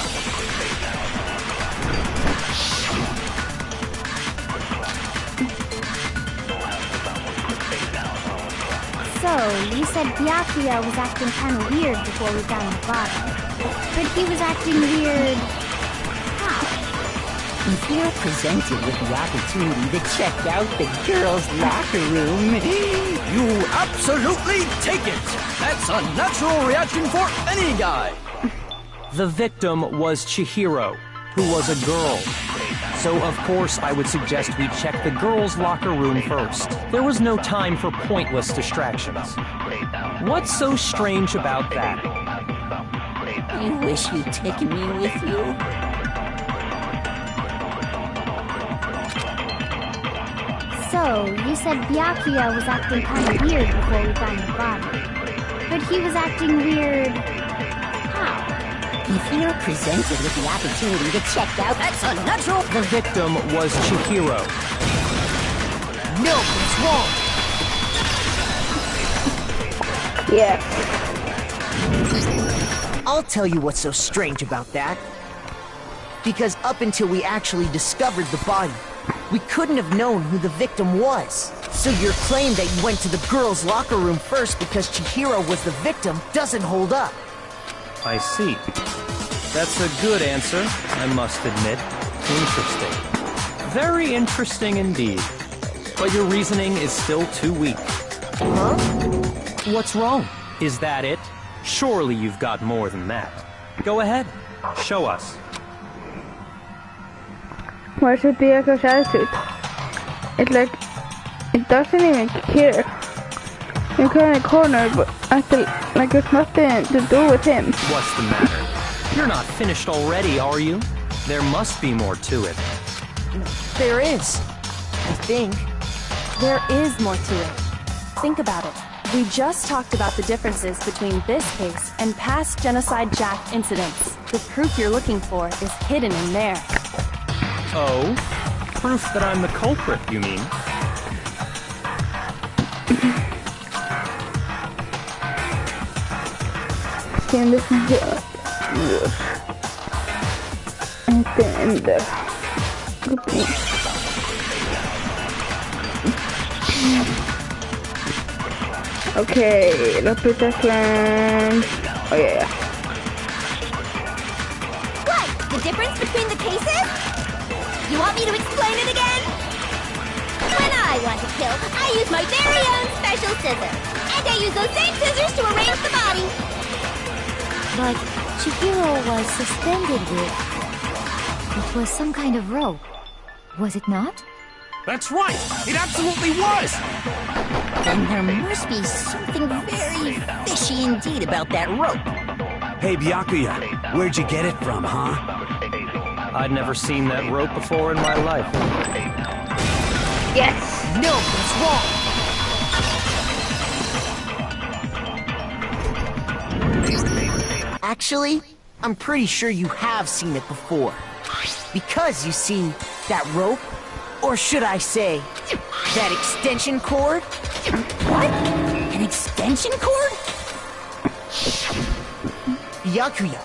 So, you said Byakuya was acting kind of weird before we found the body. But he was acting weird... how? If you're presented with the opportunity to check out the girls' locker room, you absolutely take it! That's a natural reaction for any guy! The victim was Chihiro, who was a girl. So of course I would suggest we check the girls' locker room first. There was no time for pointless distractions. What's so strange about that? You wish you'd taken me with you? So, you said Byakuya was acting kind of weird before we found the body. But he was acting weird... how? If you're presented with the opportunity to check out, that's a natural... The victim was Chihiro. No, it's wrong! Yeah. I'll tell you what's so strange about that. Because up until we actually discovered the body, we couldn't have known who the victim was. So your claim that you went to the girls' locker room first because Chihiro was the victim doesn't hold up. I see. That's a good answer, I must admit. Interesting. Very interesting indeed. But your reasoning is still too weak. Huh? What's wrong? Is that it? Surely you've got more than that. Go ahead. Show us. Why should Byakuya's attitude? It's like... it doesn't even care. You're kind of cornered, but acting like there's nothing to do with him. What's the matter? You're not finished already, are you? There must be more to it. There is. I think. There is more to it. Think about it. We just talked about the differences between this case and past Genocide Jack incidents. The proof you're looking for is hidden in there. Oh? Proof that I'm the culprit, you mean? Can listen here. And there. Okay, let's put that plan. Oh yeah. What? The difference between the cases? You want me to explain it again? When I want to kill, I use my very own special scissors. And I use those same scissors to arrange the body. But Chihiro was suspended with... it was some kind of rope. Was it not? That's right! It absolutely was! Then there must be something very fishy indeed about that rope. Hey, Byakuya, where'd you get it from, huh? I'd never seen that rope before in my life. Yes! No, that's wrong! Actually, I'm pretty sure you have seen it before. Because, you see, that rope, or should I say, that extension cord? What? An extension cord? Byakuya,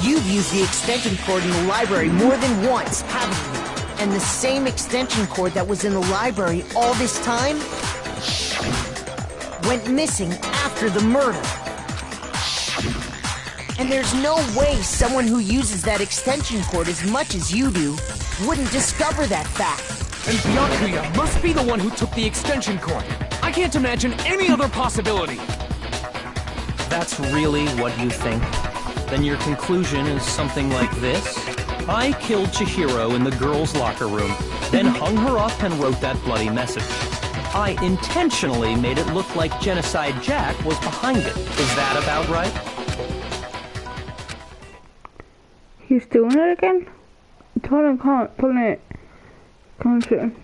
you've used the extension cord in the library more than once, haven't you? And the same extension cord that was in the library all this time went missing after the murder. And there's no way someone who uses that extension cord as much as you do wouldn't discover that fact. And Byakuya must be the one who took the extension cord. I can't imagine any other possibility. That's really what you think? Then your conclusion is something like this? I killed Chihiro in the girls' locker room, then hung her up and wrote that bloody message. I intentionally made it look like Genocide Jack was behind it. Is that about right? He's doing it again? I told him pulling it. Constant.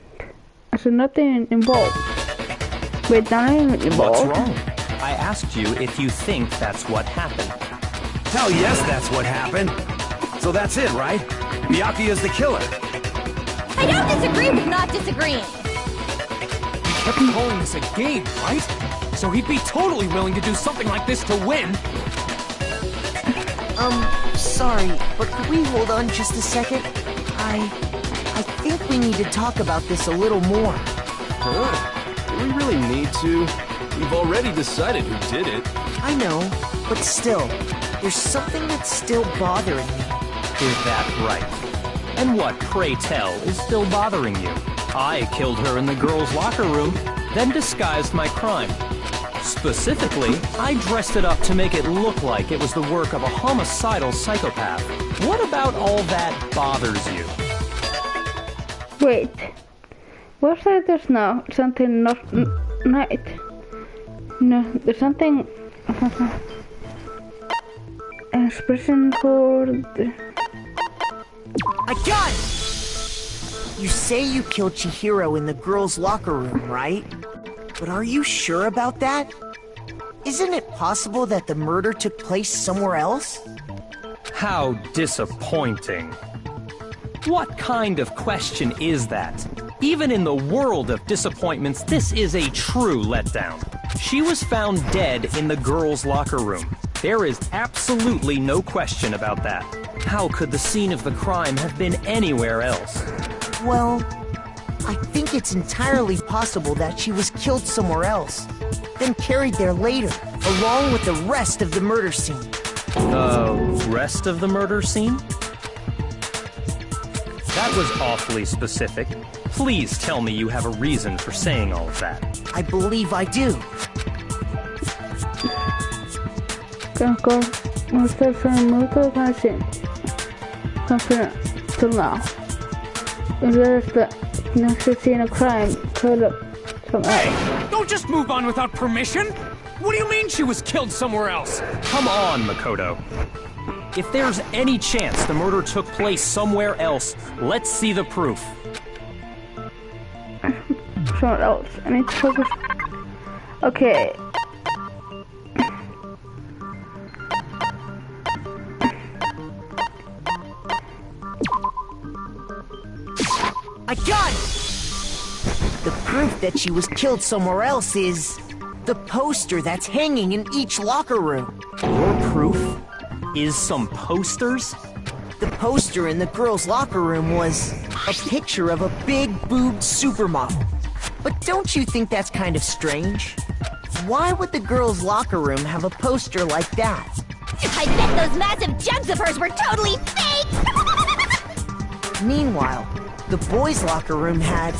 I said nothing involved. Wait, nothing involved? What's wrong? I asked you if you think that's what happened. Hell yes, that's what happened. So that's it, right? Byakuya's the killer. I don't disagree with not disagreeing. He kept calling this a game, right? So he'd be totally willing to do something like this to win. Sorry, but could we hold on just a second? I think we need to talk about this a little more. Huh? Do we really need to? We've already decided who did it. I know, but still, there's something that's still bothering me. Is that right? And what, pray tell, is still bothering you? I killed her in the girls' locker room, then disguised my crime. Specifically, I dressed it up to make it look like it was the work of a homicidal psychopath. What about all that bothers you? Wait. Was there just now something not right? No, there's something... expression for... I got it! You say you killed Chihiro in the girls' locker room, right? But are you sure about that? Isn't it possible that the murder took place somewhere else? How disappointing. What kind of question is that? Even in the world of disappointments, this is a true letdown. She was found dead in the girls' locker room. There is absolutely no question about that. How could the scene of the crime have been anywhere else? Well, I think it's entirely possible that she was killed somewhere else, then carried there later, along with the rest of the murder scene. The rest of the murder scene? That was awfully specific. Please tell me you have a reason for saying all of that. I believe I do. Till now. And there's the next scene of crime could have come out. Don't just move on without permission! What do you mean she was killed somewhere else? Come on, Makoto. If there's any chance the murder took place somewhere else, let's see the proof. Somewhere else. I need to focus. Okay. I got it! The proof that she was killed somewhere else is the poster that's hanging in each locker room. Your proof is some posters? The poster in the girls' locker room was a picture of a big-boobed supermodel. But don't you think that's kind of strange? Why would the girls' locker room have a poster like that? I bet those massive jugs of hers were totally fake! Meanwhile, the boys' locker room had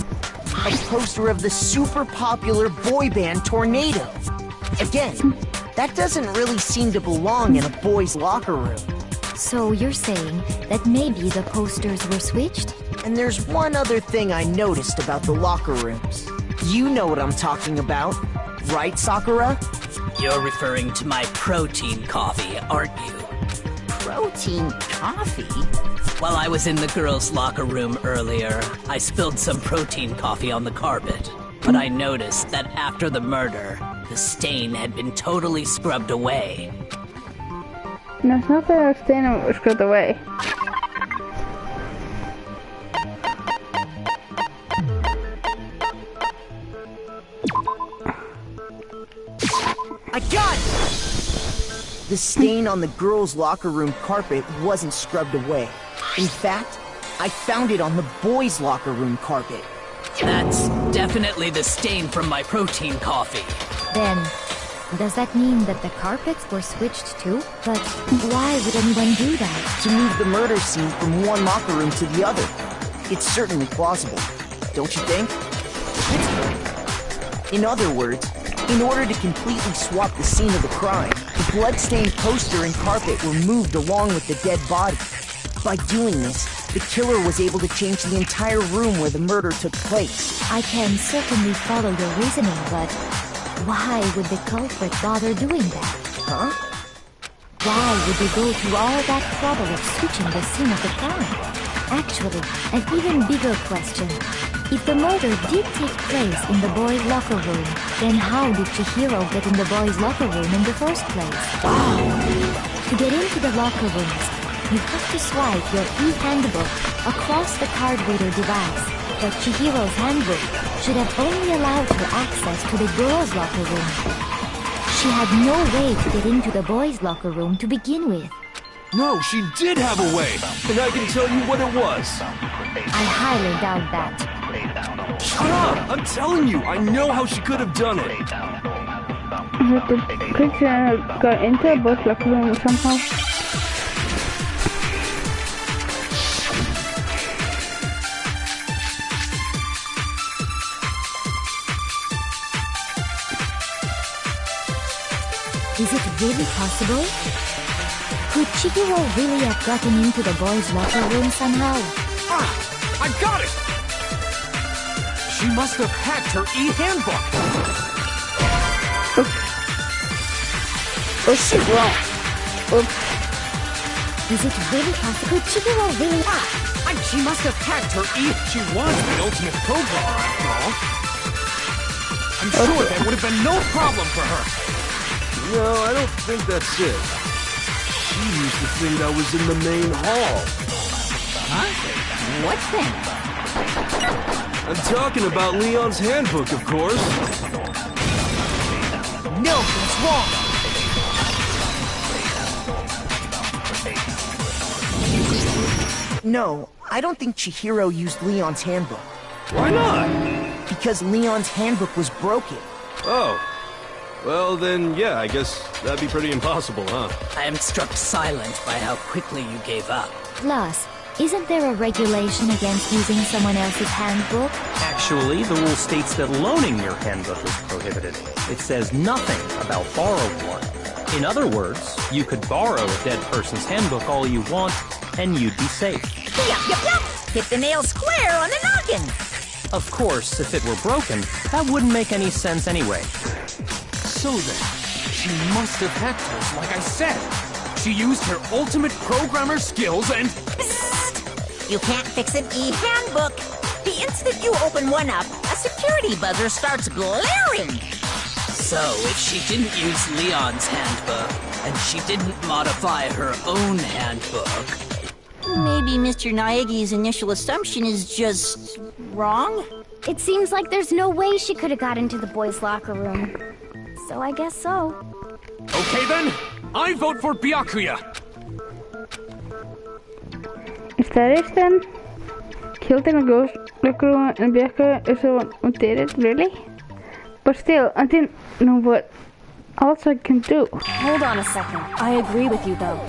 a poster of the super popular boy band Tornado. Again, that doesn't really seem to belong in a boys' locker room. So you're saying that maybe the posters were switched? And there's one other thing I noticed about the locker rooms. You know what I'm talking about, right, Sakura? You're referring to my protein coffee, aren't you? Protein coffee? While I was in the girls' locker room earlier, I spilled some protein coffee on the carpet. But I noticed that after the murder, the stain had been totally scrubbed away. No, it's not that a stain was scrubbed away. I got it! The stain on the girls' locker room carpet wasn't scrubbed away. In fact, I found it on the boys' locker room carpet. That's definitely the stain from my protein coffee. Then, does that mean that the carpets were switched too? But why would anyone do that? To move the murder scene from one locker room to the other. It's certainly plausible, don't you think? In other words, in order to completely swap the scene of the crime, the blood-stained poster and carpet were moved along with the dead body. By doing this, the killer was able to change the entire room where the murder took place. I can certainly follow your reasoning, but why would the culprit bother doing that? Huh? Why would they go through all that trouble of switching the scene of the crime? Actually, an even bigger question. If the murder did take place in the boys' locker room, then how did Chihiro get in the boys' locker room in the first place? To get into the locker rooms, you have to swipe your e-handbook across the card reader device, but Chihiro's handbook should have only allowed her access to the girls' locker room. She had no way to get into the boys' locker room to begin with. No, she did have a way, and I can tell you what it was. I highly doubt that. Shut up! I'm telling you, I know how she could have done it. The creature got into a boys' locker room somehow. Is it really possible? Could Chihiro really have gotten into the boys' locker room somehow? Ah! I got it! She must have hacked her e-handbook! Oops. Oops. Is it really possible? Could Chihiro really... She must have hacked her She was the ultimate programmer, after all. I'm sure that would have been no problem for her. No, I don't think that's it. She used the thing that was in the main hall. Huh? What thing? I'm talking about Leon's handbook, of course. No, that's wrong. No, I don't think Chihiro used Leon's handbook. Why not? Because Leon's handbook was broken. Oh. Well, then, yeah, I guess that'd be pretty impossible, huh? I am struck silent by how quickly you gave up. Plus, isn't there a regulation against using someone else's handbook? Actually, the rule states that loaning your handbook is prohibited. It says nothing about borrowing one. In other words, you could borrow a dead person's handbook all you want, and you'd be safe. Yup. Hit the nail square on the noggin. Of course, if it were broken, that wouldn't make any sense anyway. So then, she must have hacked hers, like I said. She used her ultimate programmer skills and... Psst! You can't fix an e-handbook. The instant you open one up, a security buzzer starts blaring. So, if she didn't use Leon's handbook, and she didn't modify her own handbook... Maybe Mr. Naegi's initial assumption is just... wrong? It seems like there's no way she could have got into the boys' locker room. So I guess so. Okay then, I vote for Byakuya. If that is then, killed in a ghost locker room and Byakuya is the one who did it, really? But still, I didn't know what else I can do. Hold on a second. I agree with you, though.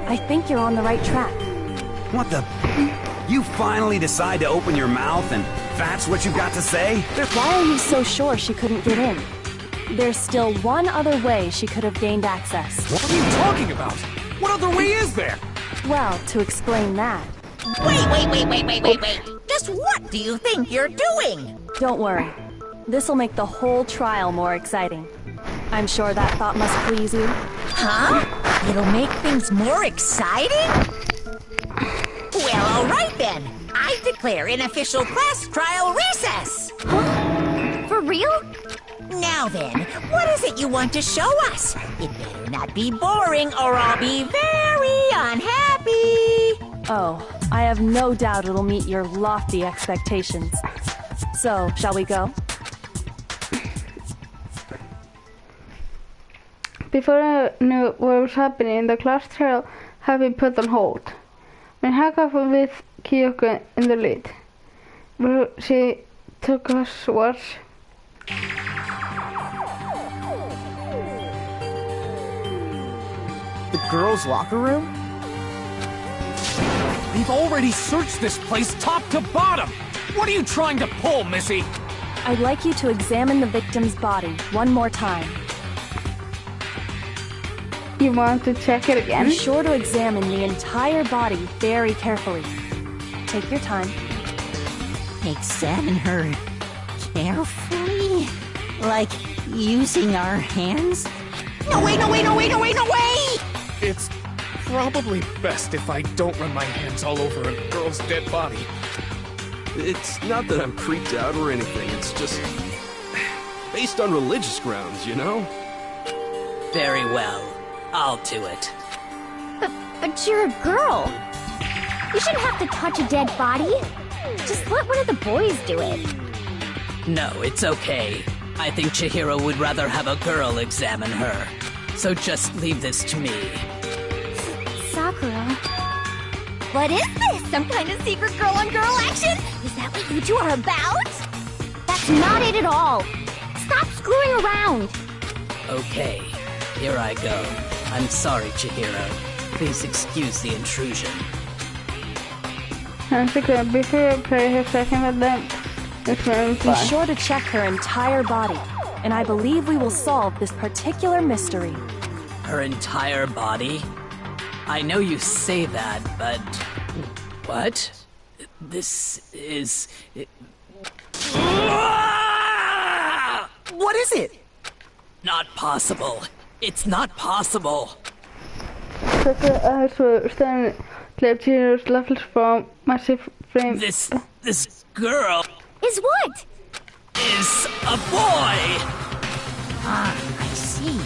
I think you're on the right track. What the... You finally decide to open your mouth and that's what you've got to say? Why are you so sure she couldn't get in? There's still one other way she could have gained access. What are you talking about? What other way is there? Well, to explain that... Wait. Just what do you think you're doing? Don't worry. This'll make the whole trial more exciting. I'm sure that thought must please you. Huh? It'll make things more exciting? Well, all right then. I declare an official class trial recess. Huh? For real? Now then, what is it you want to show us? It better not be boring or I'll be very unhappy. Oh, I have no doubt it'll meet your lofty expectations. So, shall we go? Before I knew what was happening, the class trial had been put on hold. When Haka with Kyoko in the lead, where she took us was... The girls' locker room? We've already searched this place top to bottom! What are you trying to pull, Missy? I'd like you to examine the victim's body one more time. You want to check it again? Be sure to examine the entire body very carefully. Take your time. Examine her carefully? Like using our hands? No way! It's probably best if I don't run my hands all over a girl's dead body. It's not that I'm creeped out or anything, it's just... based on religious grounds, you know? Very well. I'll do it. But you're a girl. You shouldn't have to touch a dead body. Just let one of the boys do it. No, it's okay. I think Chihiro would rather have a girl examine her. So just leave this to me. Sakura. What is this? Some kind of secret girl-on-girl action? Is that what you two are about? That's not it at all. Stop screwing around. Okay, here I go. I'm sorry, Chihiro. Please excuse the intrusion. Before I play a second with them, it's very fun. Be sure to check her entire body, and I believe we will solve this particular mystery. Her entire body? I know you say that, but... What? This is... What is it? Not possible. It's not possible. Þetta svo stæðan Chihiro's levels from massive frame. This girl... Is what? Is a boy! Ah, I see.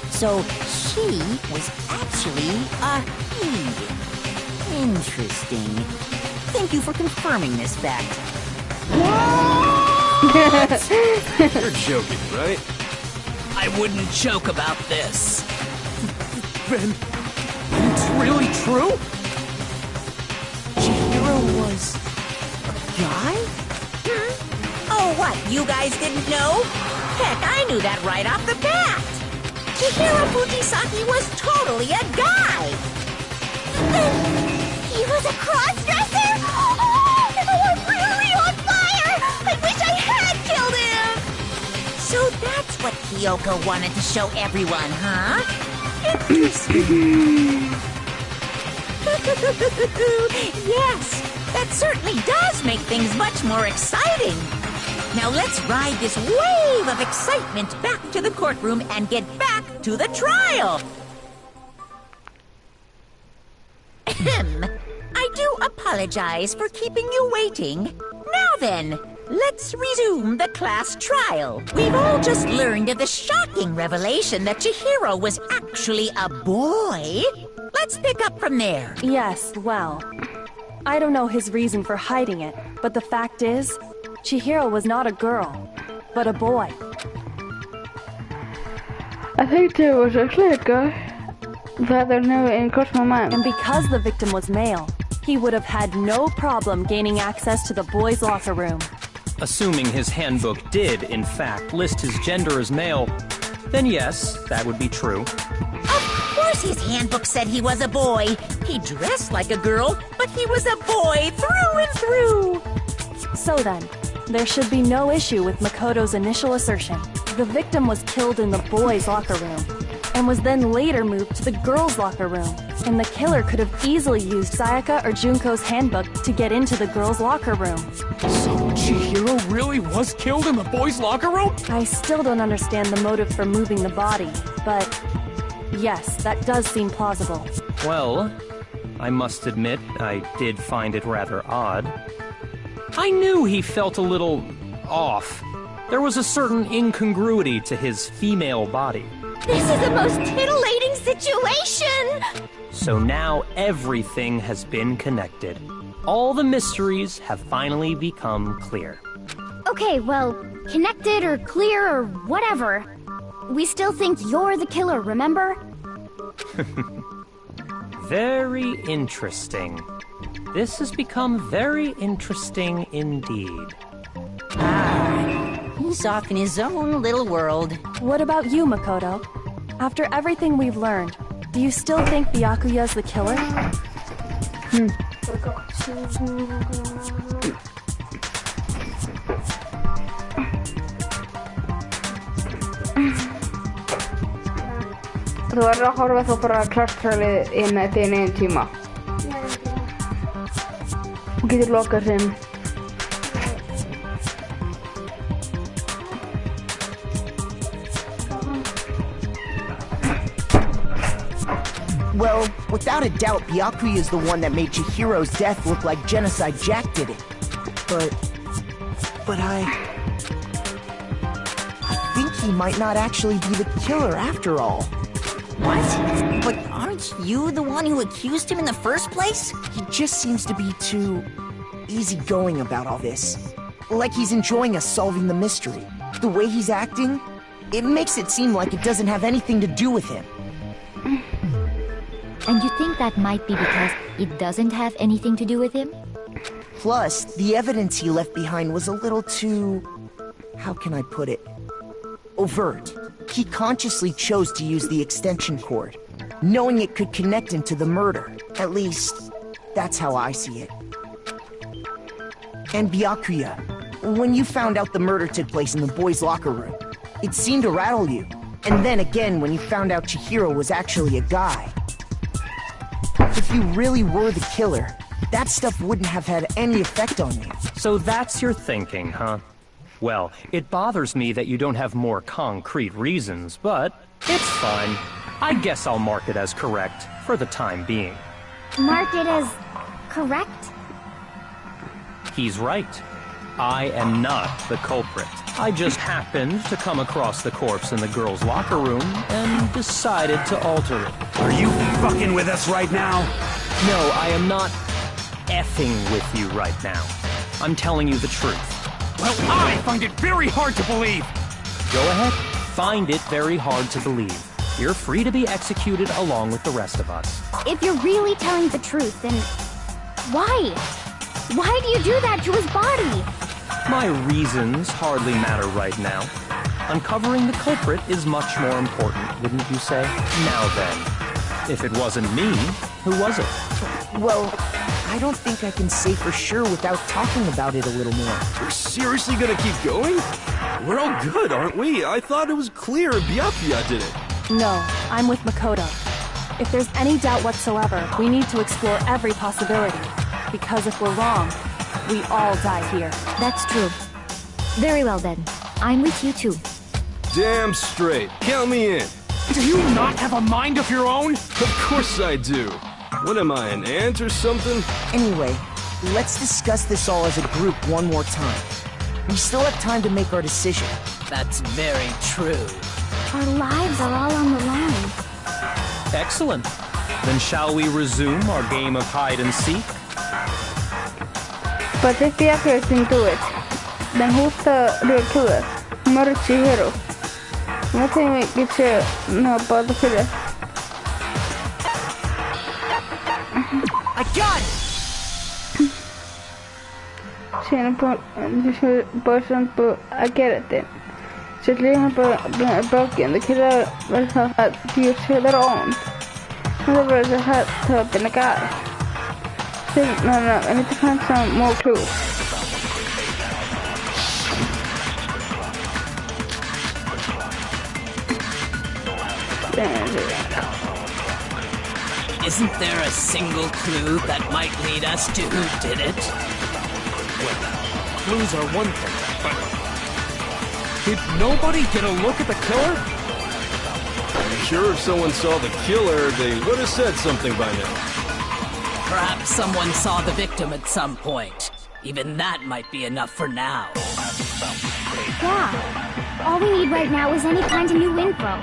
So she was actually a he. Interesting. Thank you for confirming this fact. You're joking, right? I wouldn't joke about this. Then it's really true? Chihiro was a guy? Oh, what? You guys didn't know? Heck, I knew that right off the bat. Chihiro Fujisaki was totally a guy. He was a cross-dresser? Oh, I'm really on fire! I wish I had killed him! So that's what Kyoko wanted to show everyone, huh? Interesting. Yes, that certainly does make things much more exciting. Now let's ride this wave of excitement back to the courtroom and get back to the trial. I do apologize for keeping you waiting. Now then, let's resume the class trial. We've all just learned of the shocking revelation that Chihiro was actually a boy. Let's pick up from there. Yes, well, I don't know his reason for hiding it, but the fact is, Chihiro was not a girl, but a boy. I think there was actually a guy that there never in Cosmo Man. And because the victim was male, he would have had no problem gaining access to the boys' locker room. Assuming his handbook did, in fact, list his gender as male, then yes, that would be true. Of course his handbook said he was a boy. He dressed like a girl, but he was a boy through and through. So then, there should be no issue with Makoto's initial assertion. The victim was killed in the boys' locker room, and was then later moved to the girls' locker room. And the killer could have easily used Sayaka or Junko's handbook to get into the girls' locker room. So Chihiro really was killed in the boys' locker room? I still don't understand the motive for moving the body, but yes, that does seem plausible. Well, I must admit, I did find it rather odd. I knew he felt a little off. There was a certain incongruity to his female body. This is the most titillating situation! So now everything has been connected. All the mysteries have finally become clear. Okay, well, connected or clear or whatever. We still think you're the killer, remember? Very interesting. This has become very interesting indeed. He's off in his own little world. What about you, Makoto? After everything we've learned, do you still think Byakuya's the killer? Þú verður að horfa þá bara klasstrælið inn að þín einn tíma. Þú getur lokað þeim. Well, without a doubt, Byakuya is the one that made Chihiro's death look like Genocide Jack did it. But I think he might not actually be the killer after all. What? But aren't you the one who accused him in the first place? He just seems to be too easygoing about all this. Like he's enjoying us solving the mystery. The way he's acting, it makes it seem like it doesn't have anything to do with him. And you think that might be because it doesn't have anything to do with him? Plus, the evidence he left behind was a little too... how can I put it? Overt. He consciously chose to use the extension cord, knowing it could connect him to the murder. At least, that's how I see it. And Byakuya, when you found out the murder took place in the boys' locker room, it seemed to rattle you. And then again when you found out Chihiro was actually a guy. If you really were the killer, that stuff wouldn't have had any effect on you. So that's your thinking, huh? Well, it bothers me that you don't have more concrete reasons, but it's fine. I guess I'll mark it as correct for the time being. Mark it as correct? He's right. I am not the culprit. I just happened to come across the corpse in the girls' locker room and decided to alter it. Are you fucking with us right now? No, I am not effing with you right now. I'm telling you the truth. Well, I find it very hard to believe. Go ahead. Find it very hard to believe. You're free to be executed along with the rest of us. If you're really telling the truth, then why? Why do you do that to his body? My reasons hardly matter right now. Uncovering the culprit is much more important, wouldn't you say? Now then, if it wasn't me, who was it? Well, I don't think I can say for sure without talking about it a little more. We're seriously gonna keep going? We're all good, aren't we? I thought it was clear Byakuya did it. No, I'm with Makoto. If there's any doubt whatsoever, we need to explore every possibility. Because if we're wrong, we all die here. That's true. Very well then. I'm with you too. Damn straight. Count me in. Do you not have a mind of your own? Of course I do. What am I, an ant or something? Anyway, let's discuss this all as a group one more time. We still have time to make our decision. That's very true. Our lives are all on the line. Excellent. Then shall we resume our game of hide and seek? But if Byakuya didn't do it, then who's the real killer? Murdered Chihiro. Nothing we get to know about the killer. I got it! Sen börsen på agerandet. Så livet på baken, det killer was att use their own. And the birds had to have been a guy. So, no, I need to find some more clues. Isn't there a single clue that might lead us to who did it? Well, clues are one thing, but... Did nobody get a look at the killer? I'm sure if someone saw the killer, they would have said something by now. Perhaps someone saw the victim at some point. Even that might be enough for now. Yeah. All we need right now is any kind of new info.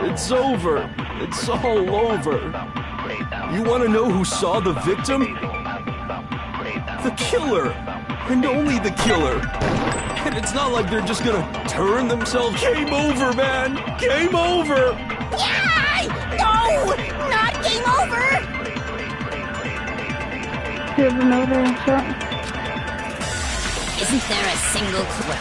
It's over. It's all over. You want to know who saw the victim? The killer. And only the killer. And it's not like they're just gonna turn themselves. Game over, man! Game over! Yay! No! Not game over! Isn't there a single clue?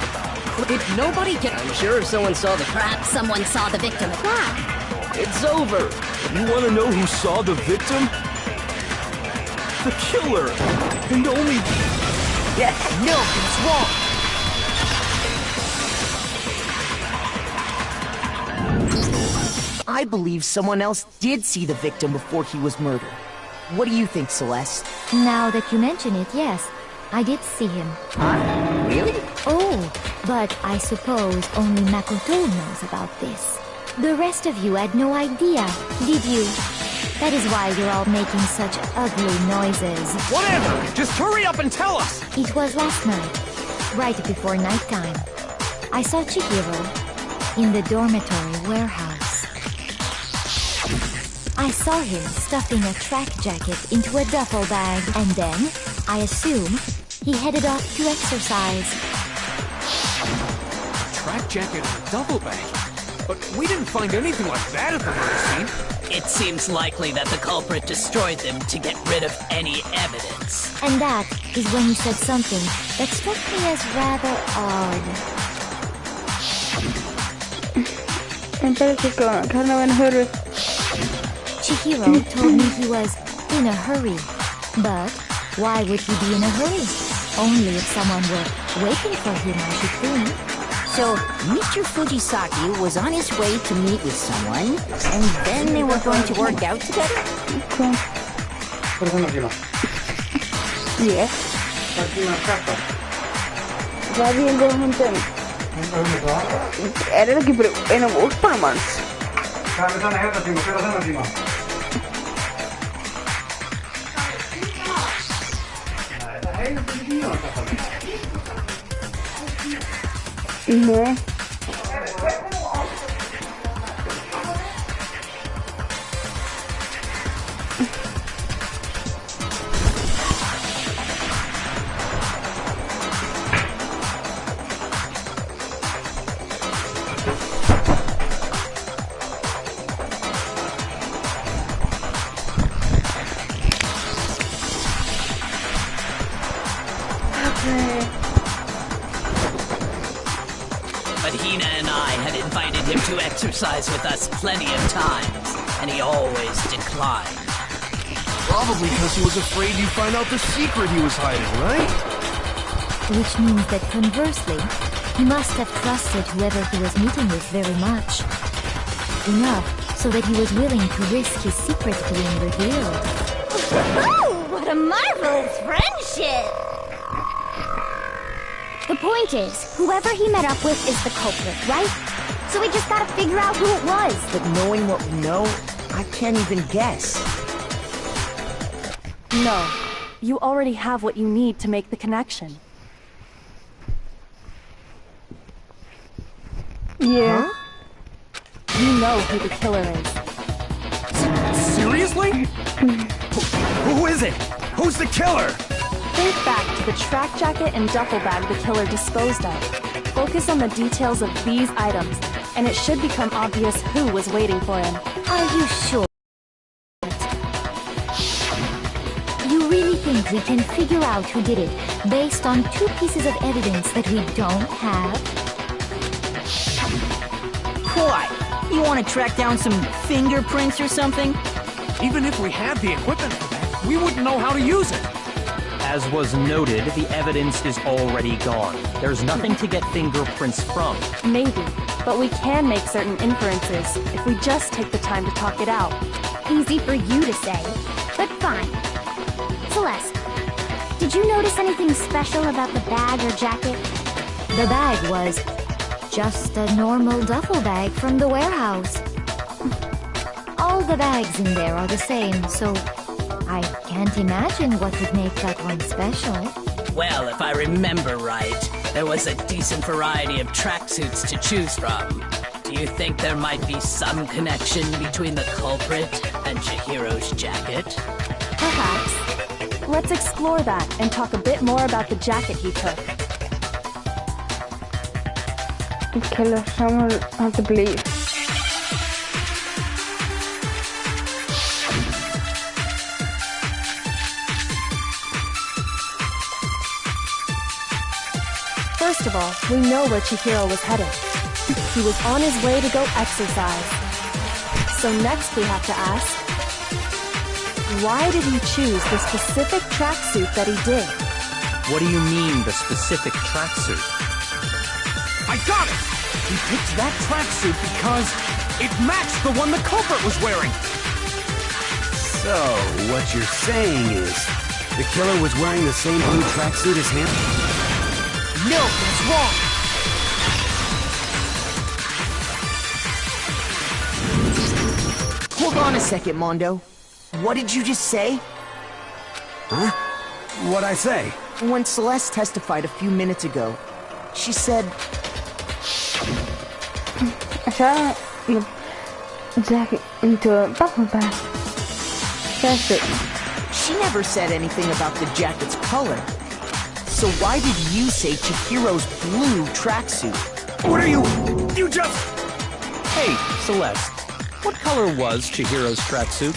Did nobody get... I'm sure if someone saw the... Perhaps someone saw the victim. Yeah. It's over. You want to know who saw the victim? The killer. And only... Yes, no, it's wrong. I believe someone else did see the victim before he was murdered. What do you think, Celeste? Now that you mention it, yes. I did see him. Huh? Really? Oh, but I suppose only Makoto knows about this. The rest of you had no idea, did you? That is why you're all making such ugly noises. Whatever! Just hurry up and tell us! It was last night, right before nighttime. I saw Chihiro in the dormitory warehouse. I saw him stuffing a track jacket into a duffel bag, and then, I assume, he headed off to exercise. A track jacket and a duffel bag? But we didn't find anything like that at the murder scene. It seems likely that the culprit destroyed them to get rid of any evidence. And that is when you said something that struck me as rather odd. Chihiro told me he was in a hurry. But why would he be in a hurry? Only if someone were waiting for him, I should think. So, Mr. Fujisaki was on his way to meet with someone, and then they were going to work out together? Yes. Vad är det en gång inte? Är det lagi en av ortparmans? Nej. But Hina and I had invited him to exercise with us plenty of times, and he always declined. Probably because he was afraid you'd find out the secret he was hiding, right? Which means that conversely, he must have trusted whoever he was meeting with very much. Enough so that he was willing to risk his secret being revealed. Oh, what a marvelous friendship! The point is, whoever he met up with is the culprit, right? So we just gotta figure out who it was. But knowing what we know, I can't even guess. No. You already have what you need to make the connection. Yeah. Huh? You know who the killer is. Seriously? Who is it? Who's the killer? Think back to the track jacket and duffel bag the killer disposed of. Focus on the details of these items, and it should become obvious who was waiting for him. Are you sure? You really think we can figure out who did it based on two pieces of evidence that we don't have? What? You want to track down some fingerprints or something? Even if we had the equipment for that, we wouldn't know how to use it. As was noted, the evidence is already gone. There's nothing to get fingerprints from. Maybe, but we can make certain inferences if we just take the time to talk it out. Easy for you to say, but fine. Celeste, did you notice anything special about the bag or jacket? The bag was just a normal duffel bag from the warehouse. All the bags in there are the same, so I can't imagine what would make that one special. Well, if I remember right, there was a decent variety of tracksuits to choose from. Do you think there might be some connection between the culprit and Chihiro's jacket? Perhaps. Let's explore that and talk a bit more about the jacket he took. The killer, someone has to believe. First of all, we know where Chihiro was headed. He was on his way to go exercise. So next we have to ask, why did he choose the specific tracksuit that he did? What do you mean, the specific tracksuit? I got it! He picked that tracksuit because it matched the one the culprit was wearing. So, what you're saying is, the killer was wearing the same blue tracksuit as him? No, that's wrong! Hold on a second, Mondo. What did you just say? Huh? What'd I say? When Celeste testified a few minutes ago, she said... I saw the jacket into a bubble bag. That's it. She never said anything about the jacket's color. So why did you say Chihiro's blue tracksuit? What are you... You just... Hey, Celeste. What color was Chihiro's tracksuit?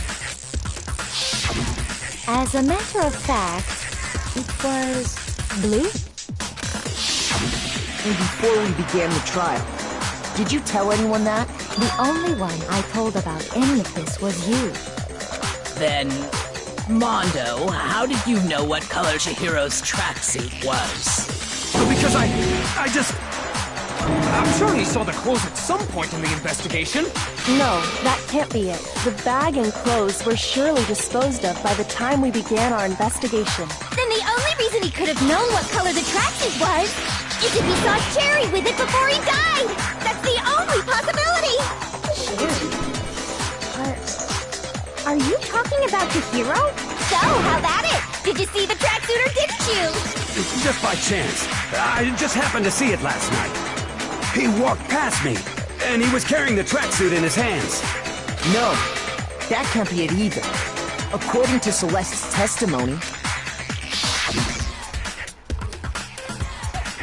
As a matter of fact, it was blue. And before we began the trial, did you tell anyone that? The only one I told about any of this was you. Then, Mondo, how did you know what color Chihiro's tracksuit was? Because I just... I'm sure he saw the clothes at some point in the investigation. No, that can't be it. The bag and clothes were surely disposed of by the time we began our investigation. Then the only reason he could have known what color the tracksuit was is if he saw Cherry with it before he died! That's the only possibility! Cherry? Are you talking about Chihiro? So, how about it? Did you see the tracksuit or didn't you? Just by chance. I just happened to see it last night. He walked past me, and he was carrying the tracksuit in his hands. No, that can't be it either. According to Celeste's testimony...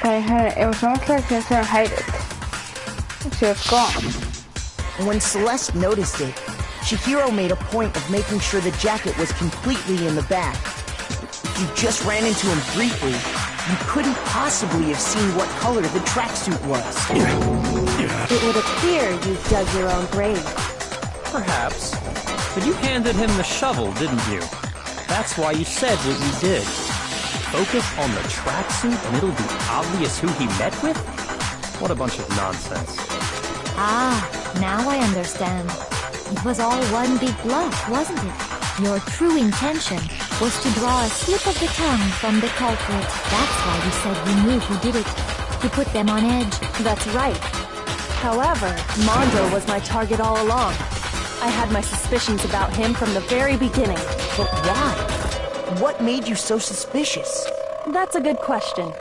It was almost like he was gonna hide it. She was gone. When Celeste noticed it, Chihiro made a point of making sure the jacket was completely in the bag. If you just ran into him briefly, you couldn't possibly have seen what color the tracksuit was. It would appear you dug your own grave. Perhaps. But you handed him the shovel, didn't you? That's why you said what you did. Focus on the tracksuit and it'll be obvious who he met with? What a bunch of nonsense. Ah, now I understand. It was all one big bluff, wasn't it? Your true intention was to draw a slip of the tongue from the culprit. That's why you said you knew who did it. To put them on edge. That's right. However, Mondo was my target all along. I had my suspicions about him from the very beginning. But why? What made you so suspicious? That's a good question.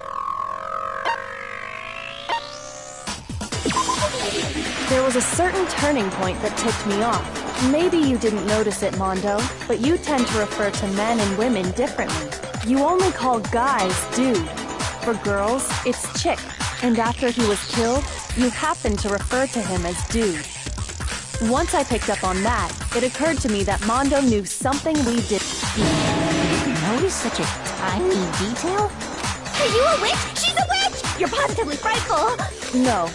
There was a certain turning point that tipped me off. Maybe you didn't notice it, Mondo, but you tend to refer to men and women differently. You only call guys dude. For girls, it's chick. And after he was killed, you happened to refer to him as dude. Once I picked up on that, it occurred to me that Mondo knew something we didn't. Notice such a tiny detail? Are you a witch? She's a witch! You're positively frightful! No,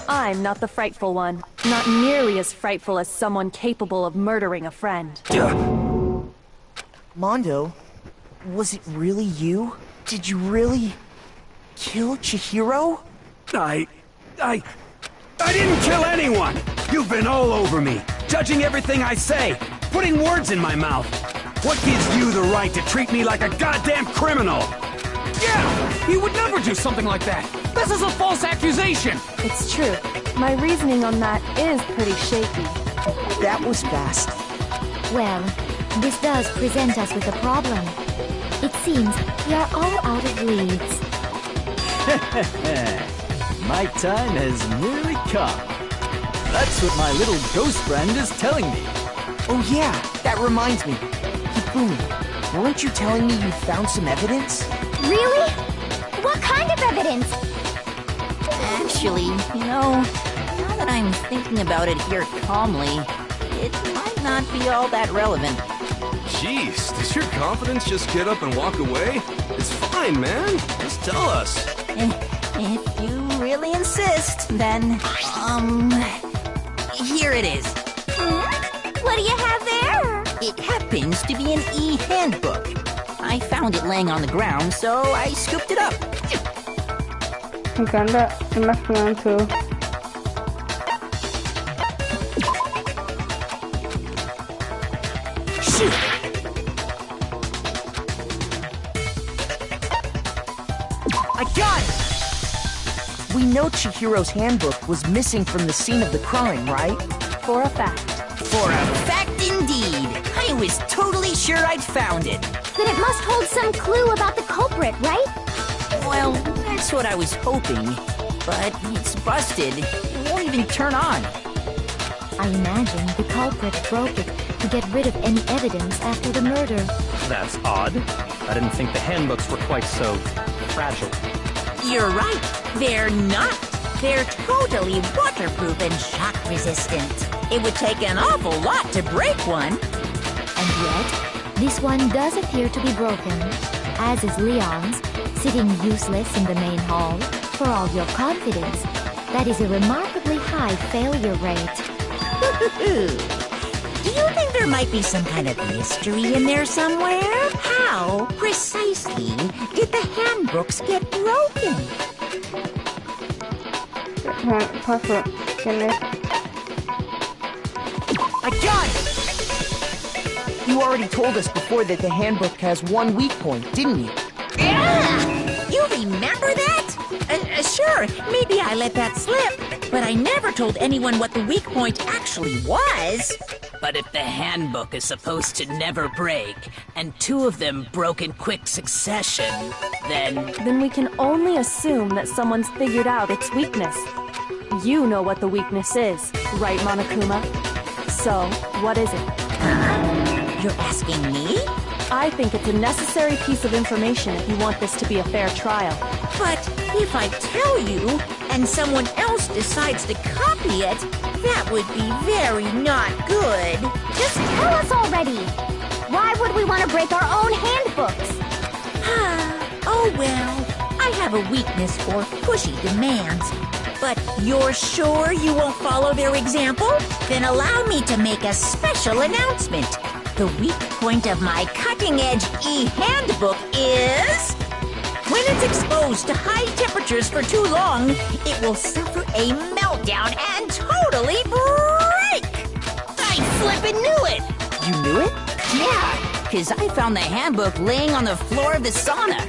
I'm not the frightful one. Not nearly as frightful as someone capable of murdering a friend. Mondo, was it really you? Did you really kill Chihiro? I didn't kill anyone! You've been all over me, judging everything I say, putting words in my mouth. What gives you the right to treat me like a goddamn criminal? Yeah! He would never do something like that! This is a false accusation! It's true. My reasoning on that is pretty shaky. That was fast. Well, this does present us with a problem. It seems we are all out of leads. My time has nearly come. That's what my little ghost friend is telling me. Oh yeah, that reminds me. Hifumi, weren't you telling me you found some evidence? Really? What kind of evidence? Actually, you know, now that I'm thinking about it here calmly, it might not be all that relevant. Jeez, does your confidence just get up and walk away? It's fine, man. Just tell us. If you really insist, then, here it is. What do you have there? It happens to be an e-handbook. I found it laying on the ground, so I scooped it up. Kinda, it must be on too. Shoot! I got it! We know Chihiro's handbook was missing from the scene of the crime, right? For a fact. For a fact indeed. I was totally sure I'd found it. Then it must hold some clue about the culprit, right? Well, that's what I was hoping. But it's busted. It won't even turn on. I imagine the culprit broke it to get rid of any evidence after the murder. That's odd. I didn't think the handbooks were quite so fragile. You're right. They're not. They're totally waterproof and shock resistant. It would take an awful lot to break one. And yet, this one does appear to be broken, as is Leon's, sitting useless in the main hall. For all your confidence, that is a remarkably high failure rate. Do you think there might be some kind of mystery in there somewhere? How, precisely, did the handbooks get broken? puzzle in it. I got it! You already told us before that the handbook has one weak point, didn't you? Yeah! You remember that? Sure, maybe I let that slip, but I never told anyone what the weak point actually was. But if the handbook is supposed to never break, and two of them broke in quick succession, then we can only assume that someone's figured out its weakness. You know what the weakness is, right, Monokuma? So, what is it? You're asking me? I think it's a necessary piece of information if you want this to be a fair trial. But if I tell you, and someone else decides to copy it, that would be very not good. Just tell us already! Why would we want to break our own handbooks? Oh well, I have a weakness for pushy demands. But you're sure you won't follow their example? Then allow me to make a special announcement. The weak point of my cutting-edge e-handbook is... when it's exposed to high temperatures for too long, it will suffer a meltdown and totally break! I flippin' knew it! You knew it? Yeah, because I found the handbook laying on the floor of the sauna.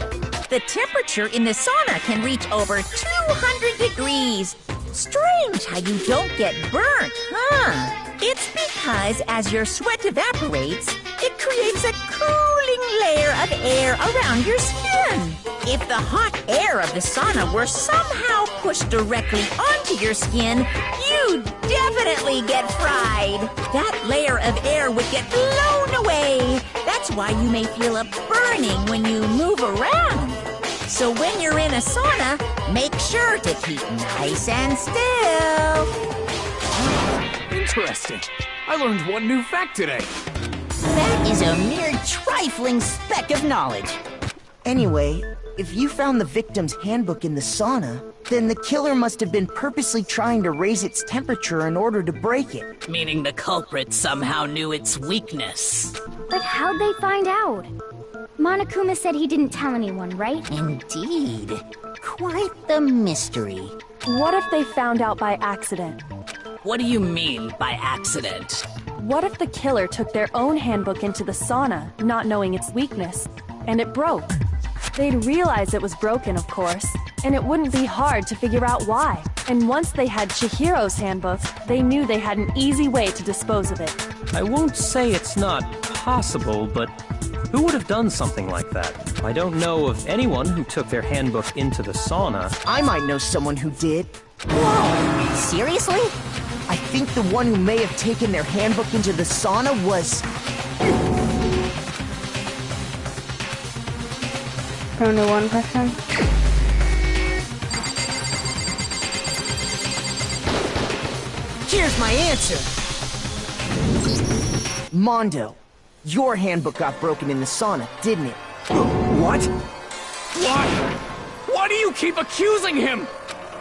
The temperature in the sauna can reach over 200 degrees. Strange how you don't get burnt, huh? It's because as your sweat evaporates, it creates a cooling layer of air around your skin. If the hot air of the sauna were somehow pushed directly onto your skin, you'd definitely get fried. That layer of air would get blown away. That's why you may feel a burning when you move around. So when you're in a sauna, make sure to keep nice and still. Interesting. I learned one new fact today. That is a mere trifling speck of knowledge. Anyway, if you found the victim's handbook in the sauna, then the killer must have been purposely trying to raise its temperature in order to break it. Meaning the culprit somehow knew its weakness. But how'd they find out? Monokuma said he didn't tell anyone, right? Indeed. Quite the mystery. What if they found out by accident? What do you mean by accident? What if the killer took their own handbook into the sauna, not knowing its weakness, and it broke? They'd realize it was broken, of course, and it wouldn't be hard to figure out why. And once they had Chihiro's handbook, they knew they had an easy way to dispose of it. I won't say it's not possible, but who would have done something like that? I don't know of anyone who took their handbook into the sauna. I might know someone who did. Whoa! Seriously? I think the one who may have taken their handbook into the sauna was... Only one person. Here's my answer! Mondo, your handbook got broken in the sauna, didn't it? What? Why? Why do you keep accusing him?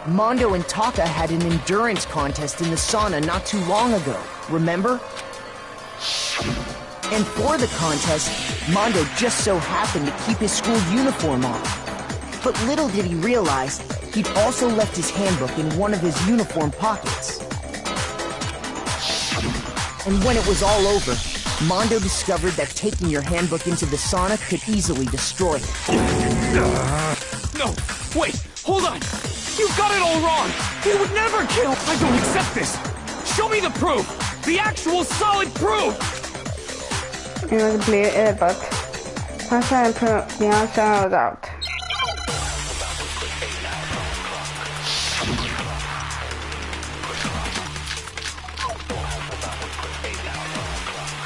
Mondo and Taka had an endurance contest in the sauna not too long ago, remember? And for the contest, Mondo just so happened to keep his school uniform on. But little did he realize, he'd also left his handbook in one of his uniform pockets. And when it was all over, Mondo discovered that taking your handbook into the sauna could easily destroy it. No, wait, hold on! You got it all wrong! He would never kill! I don't accept this! Show me the proof! The actual solid proof! It was clear, but once I proved the answer, I was out.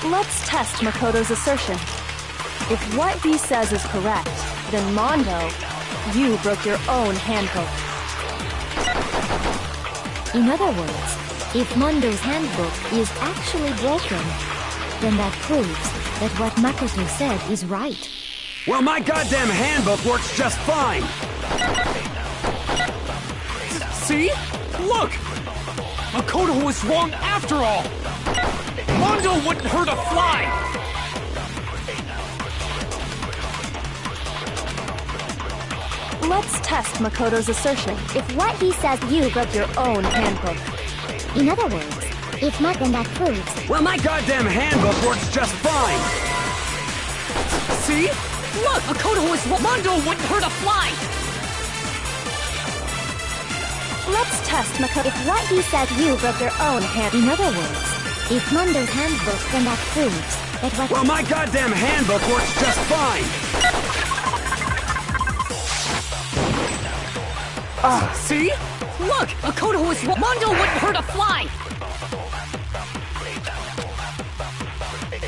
Let's test Makoto's assertion. If what he says is correct, then Mondo, you broke your own handbook. In other words, if Mondo's handbook is actually broken, then that proves that what Makoto said is right. Well, my goddamn handbook works just fine! See? Look! Makoto was wrong after all! Mondo wouldn't hurt a fly! Let's test Makoto's assertion. If what he says You broke your own handbook. In other words, if not, then that proves. Well, my goddamn handbook works just fine. See? Look, Makoto was Mondo wouldn't hurt a fly. Let's test Makoto. If what he says you broke your own hand. In other words, if Mondo's handbook, then that proves that what. Well, my goddamn handbook works just fine. See? Look, Makoto was Mondo wouldn't hurt a fly.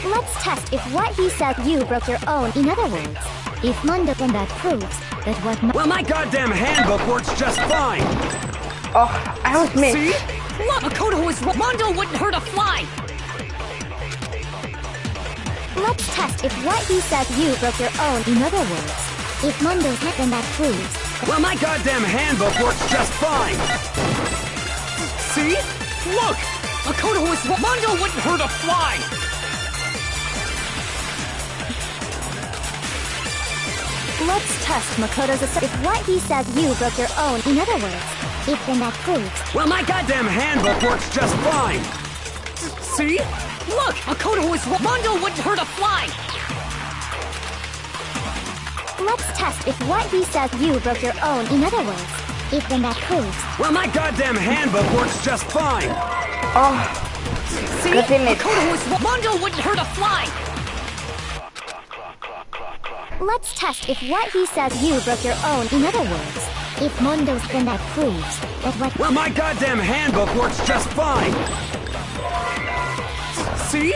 Let's test if what he said you broke your own. In other words, if Mondo, then that proves that what. Well, my goddamn handbook works just fine. Oh, I was missed. See? Look, Makoto was Mondo wouldn't hurt a fly. Let's test if what he said you broke your own. In other words, if Mondo's not, then that proves. Well, my goddamn handbook works just fine. See? Look, Makoto was Mondo wouldn't hurt a fly. Let's test Makoto's assertion. If what he says you broke your own. In other words, if then that proves. Well, my goddamn handbook works just fine. See? Look, Makoto was Mondo wouldn't hurt a fly. Let's test if what he says you broke your own. In other words, if then that proves. Well, my goddamn handbook works just fine. Oh, See? Makoto was Mondo wouldn't hurt a fly. Let's test if what he says you broke your own. In other words, if Mondo's, then that proves that what. Well, my goddamn handbook works just fine. See?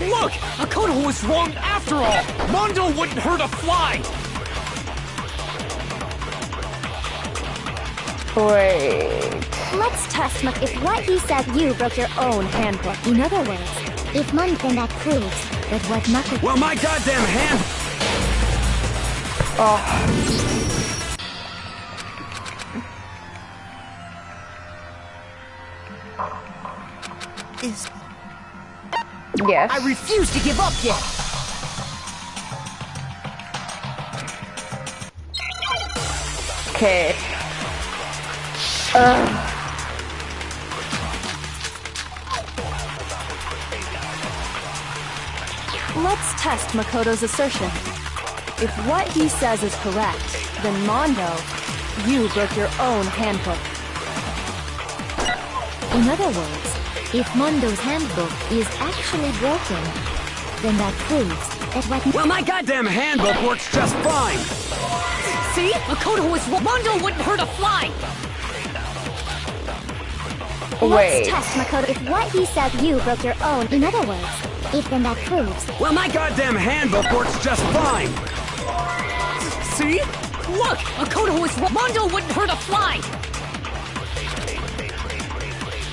Look, Makoto was wrong after all. Mondo wouldn't hurt a fly. wait. Let's test if what he said you broke your own handbook. In other words, if Mondo, then that proves that what Makoto. Well, my goddamn hand. Oh. Yes. I refuse to give up yet. Okay. Let's test Makoto's assertion. If what he says is correct, then Mondo, you broke your own handbook. In other words, if Mondo's handbook is actually broken, then that proves that what. Well, my goddamn handbook works just fine. See? Makoto was Mondo wouldn't hurt a fly. Wait. Let's test Makoto if what he said you broke your own. In other words, if then that proves. Well, my goddamn handbook works just fine. See? Look, Makoto was Mondo wouldn't hurt a fly.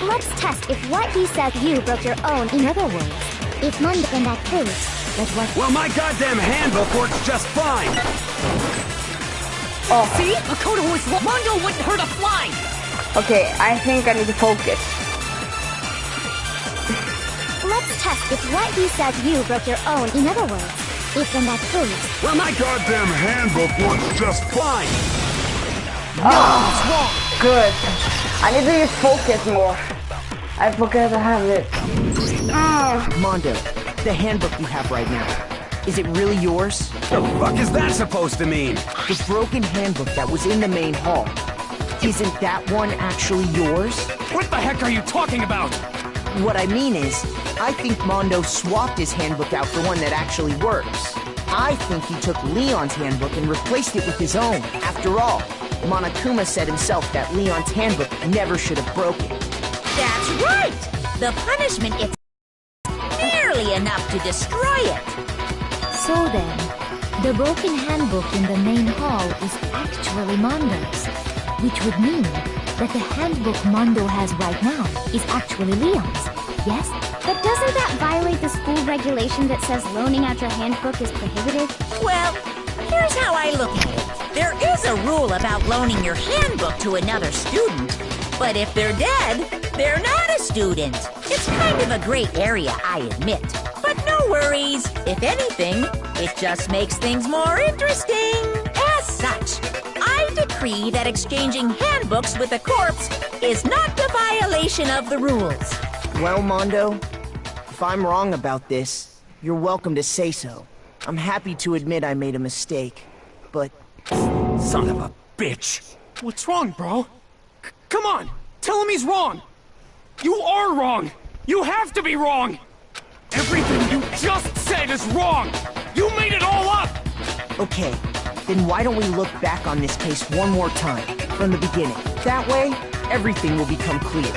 Let's test if what he said you broke your own. In other words, if Mondo, then that proves that what. Well, my goddamn handbook works just fine. Oh. See? Makoto was Mondo wouldn't hurt a fly. Okay, I think I need to focus. Let's test if what he said you broke your own. In other words, if then that proves. Well, my goddamn handbook works just fine. Oh, good. I need to just focus more. I forgot to have it. Mondo, the handbook you have right now, is it really yours? The fuck is that supposed to mean? The broken handbook that was in the main hall. Isn't that one actually yours? What the heck are you talking about? What I mean is, I think Mondo swapped his handbook out for one that actually works. I think he took Leon's handbook and replaced it with his own. After all, Monokuma said himself that Leon's handbook never should have broken. That's right! The punishment is nearly enough to destroy it. So then, the broken handbook in the main hall is actually Mondo's, which would mean that the handbook Mondo has right now is actually Leon's, yes? But doesn't that violate the school regulation that says loaning out your handbook is prohibited? Well, here's how I look at it. There is a rule about loaning your handbook to another student, but if they're dead, they're not a student. It's kind of a gray area, I admit. But no worries. If anything, it just makes things more interesting. As such, I decree that exchanging handbooks with a corpse is not a violation of the rules. Well, Mondo, if I'm wrong about this, you're welcome to say so. I'm happy to admit I made a mistake, but... Son of a bitch! What's wrong, bro? Come on! Tell him he's wrong! You are wrong! You have to be wrong! Everything you just said is wrong! You made it all up! Okay, then why don't we look back on this case one more time, from the beginning. That way, everything will become clear,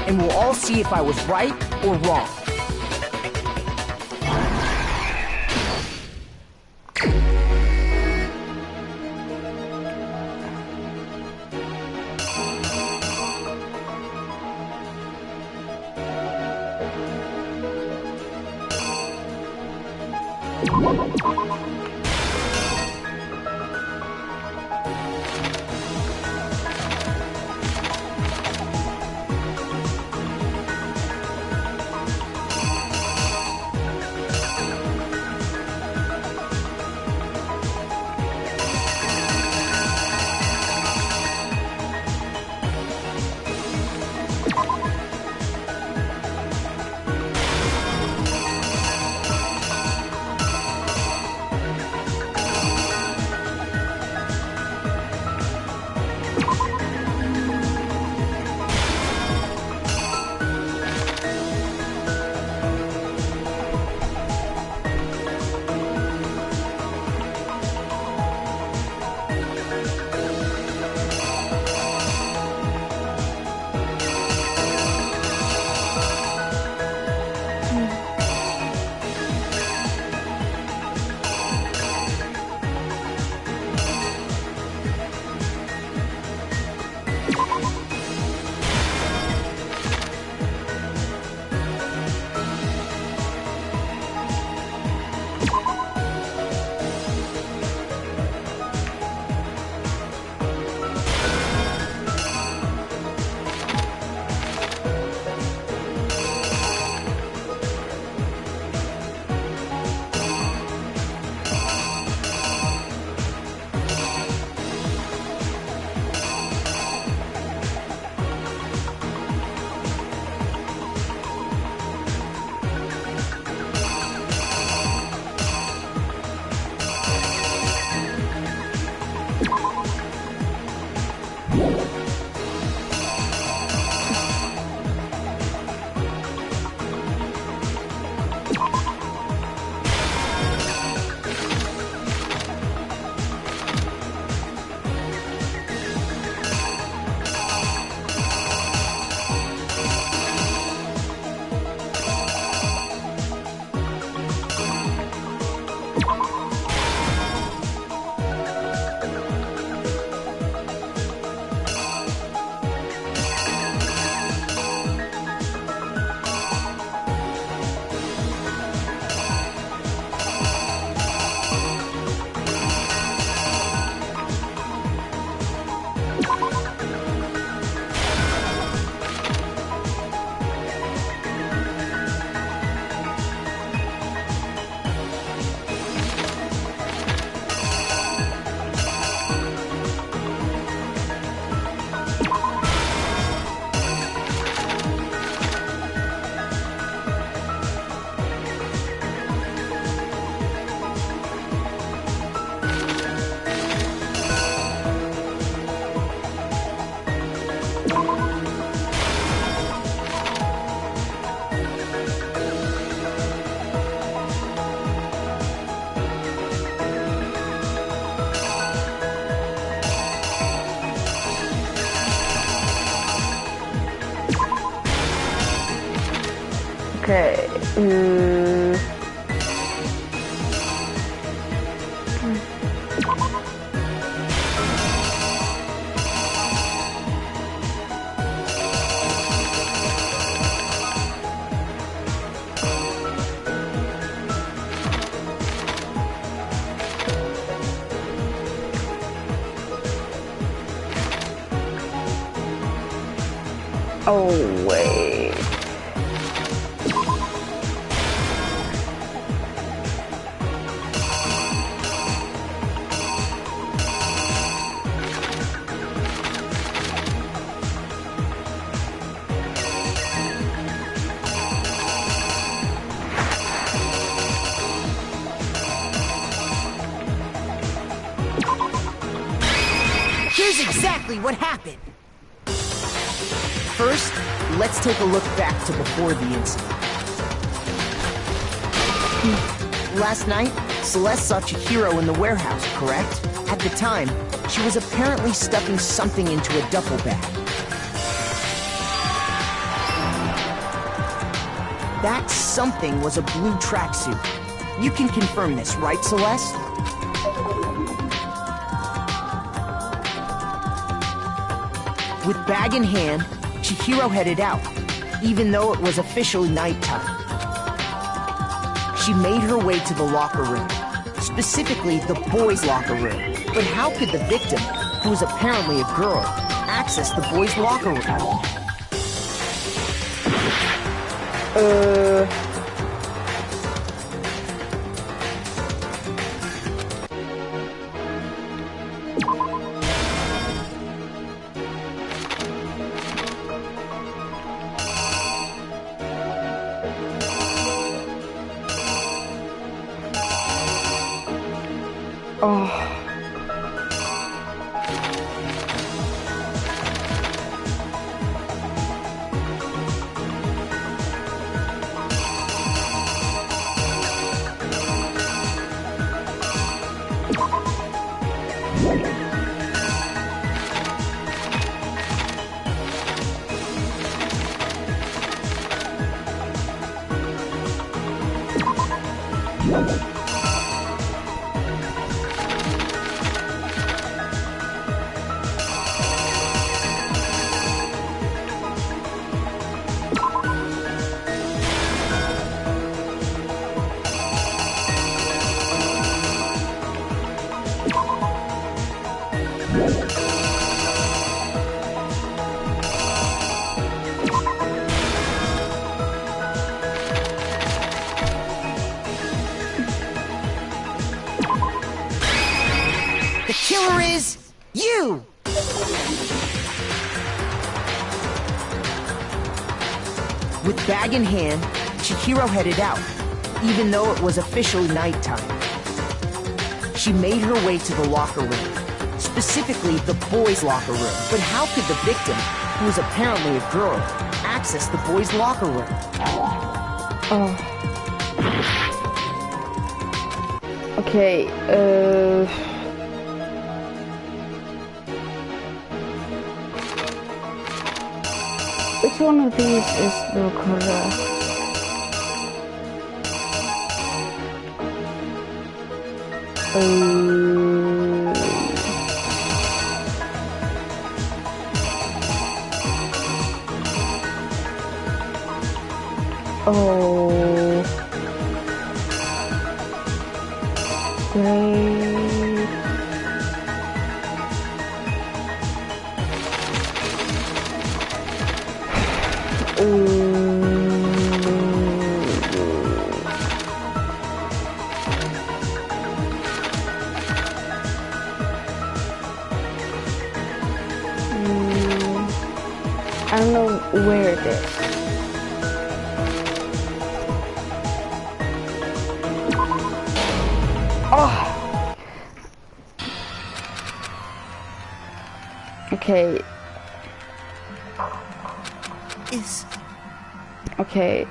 and we'll all see if I was right or wrong. Okay. Oh, wait. exactly what happened. First, let's take a look back to before the incident. Last night, Celeste saw Chihiro in the warehouse, correct? At the time, she was apparently stuffing something into a duffel bag. That something was a blue tracksuit. You can confirm this, right, Celeste? With bag in hand, Chihiro headed out, even though it was officially nighttime. She made her way to the locker room, specifically the boys' locker room. But how could the victim, who was apparently a girl, access the boys' locker room? The killer is you! With bag in hand, Chihiro headed out, even though it was officially nighttime. She made her way to the locker room, specifically the boys' locker room. But how could the victim, who was apparently a girl, access the boys' locker room? Okay, which one of these is the correct? I don't know where it is. Okay. Okay.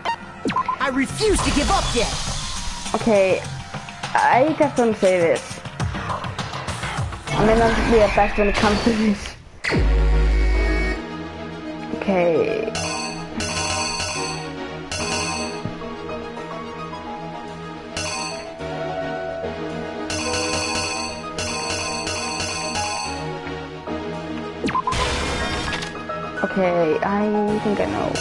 I refuse to give up yet! Okay, I definitely say this. I may not be a best when it comes to this. Okay. Okay, I think I know.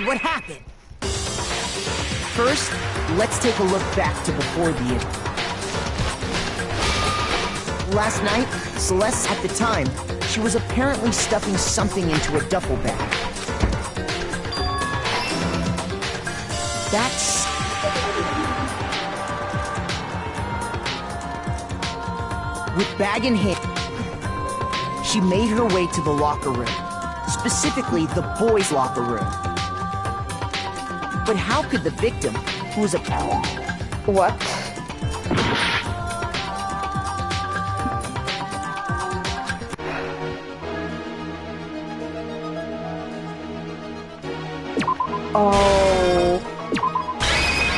What happened? First, let's take a look back to before the incident. Last night, Celeste, at the time, she was apparently stuffing something into a duffel bag. That's... With bag in hand, she made her way to the locker room. Specifically, the boys' locker room. But how could the victim, who was a... What? Oh.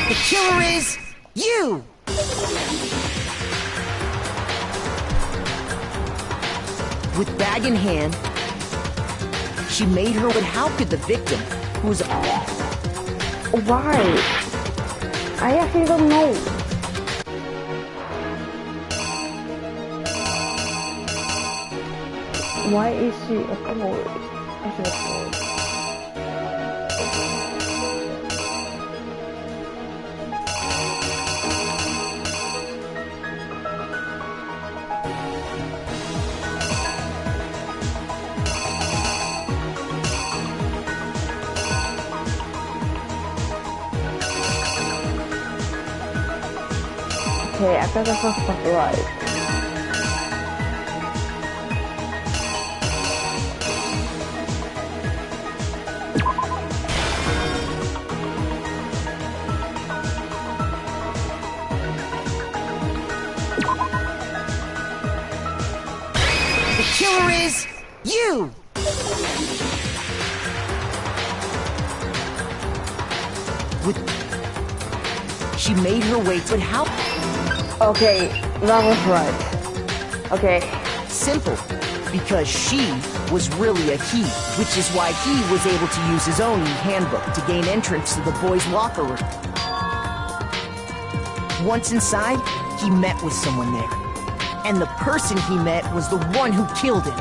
The killer is... you! With bag in hand, she made her... But how could the victim, who was a... Why? I actually don't know. Why is she a boy? Is she a boy? Okay, I got the first part right. The killer is... you! With... she made her way to... how... Okay, that was right. Okay. Simple. Because she was really a he, which is why he was able to use his own handbook to gain entrance to the boys' locker room. Once inside, he met with someone there. And the person he met was the one who killed him.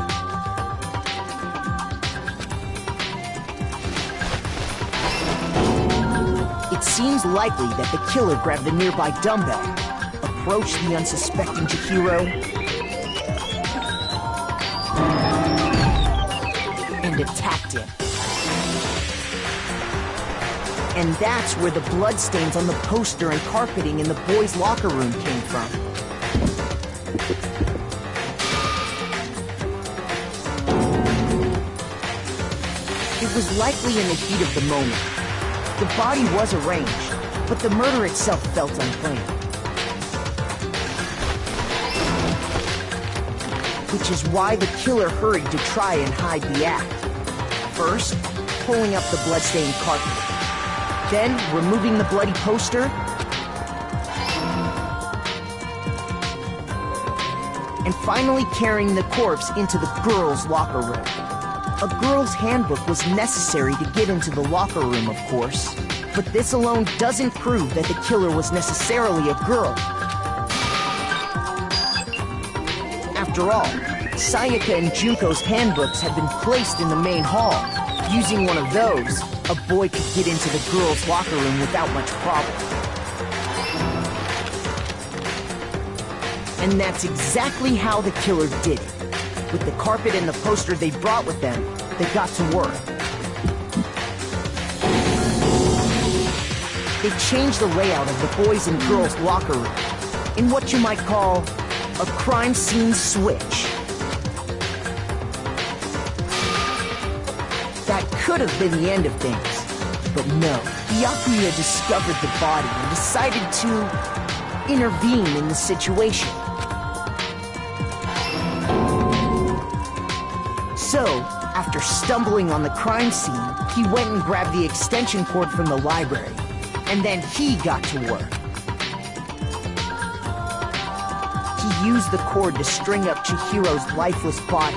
It seems likely that the killer grabbed the nearby dumbbell, approached the unsuspecting Chihiro, and attacked him. And that's where the bloodstains on the poster and carpeting in the boys' locker room came from. It was likely in the heat of the moment. The body was arranged, but the murder itself felt unplanned. Which is why the killer hurried to try and hide the act. First, pulling up the bloodstained carpet. Then, removing the bloody poster. And finally carrying the corpse into the girls' locker room. A girl's handbook was necessary to get into the locker room, of course. But this alone doesn't prove that the killer was necessarily a girl. After all, Sayaka and Junko's handbooks had been placed in the main hall. Using one of those, a boy could get into the girls' locker room without much problem. And that's exactly how the killer did it. With the carpet and the poster they brought with them, they got to work. They changed the layout of the boys' and girls' locker room in what you might call a crime scene switch. That could have been the end of things, but no. Byakuya discovered the body and decided to intervene in the situation. So, after stumbling on the crime scene, he went and grabbed the extension cord from the library, and then he got to work. He used the cord to string up Chihiro's lifeless body.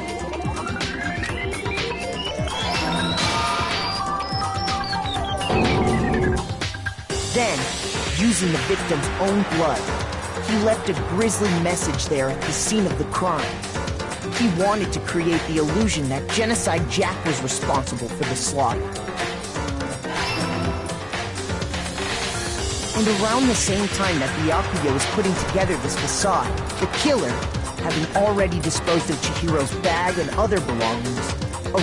Then, using the victim's own blood, he left a grisly message there at the scene of the crime. He wanted to create the illusion that Genocide Jack was responsible for the slaughter. And around the same time that Byakuya was putting together this facade, the killer, having already disposed of Chihiro's bag and other belongings,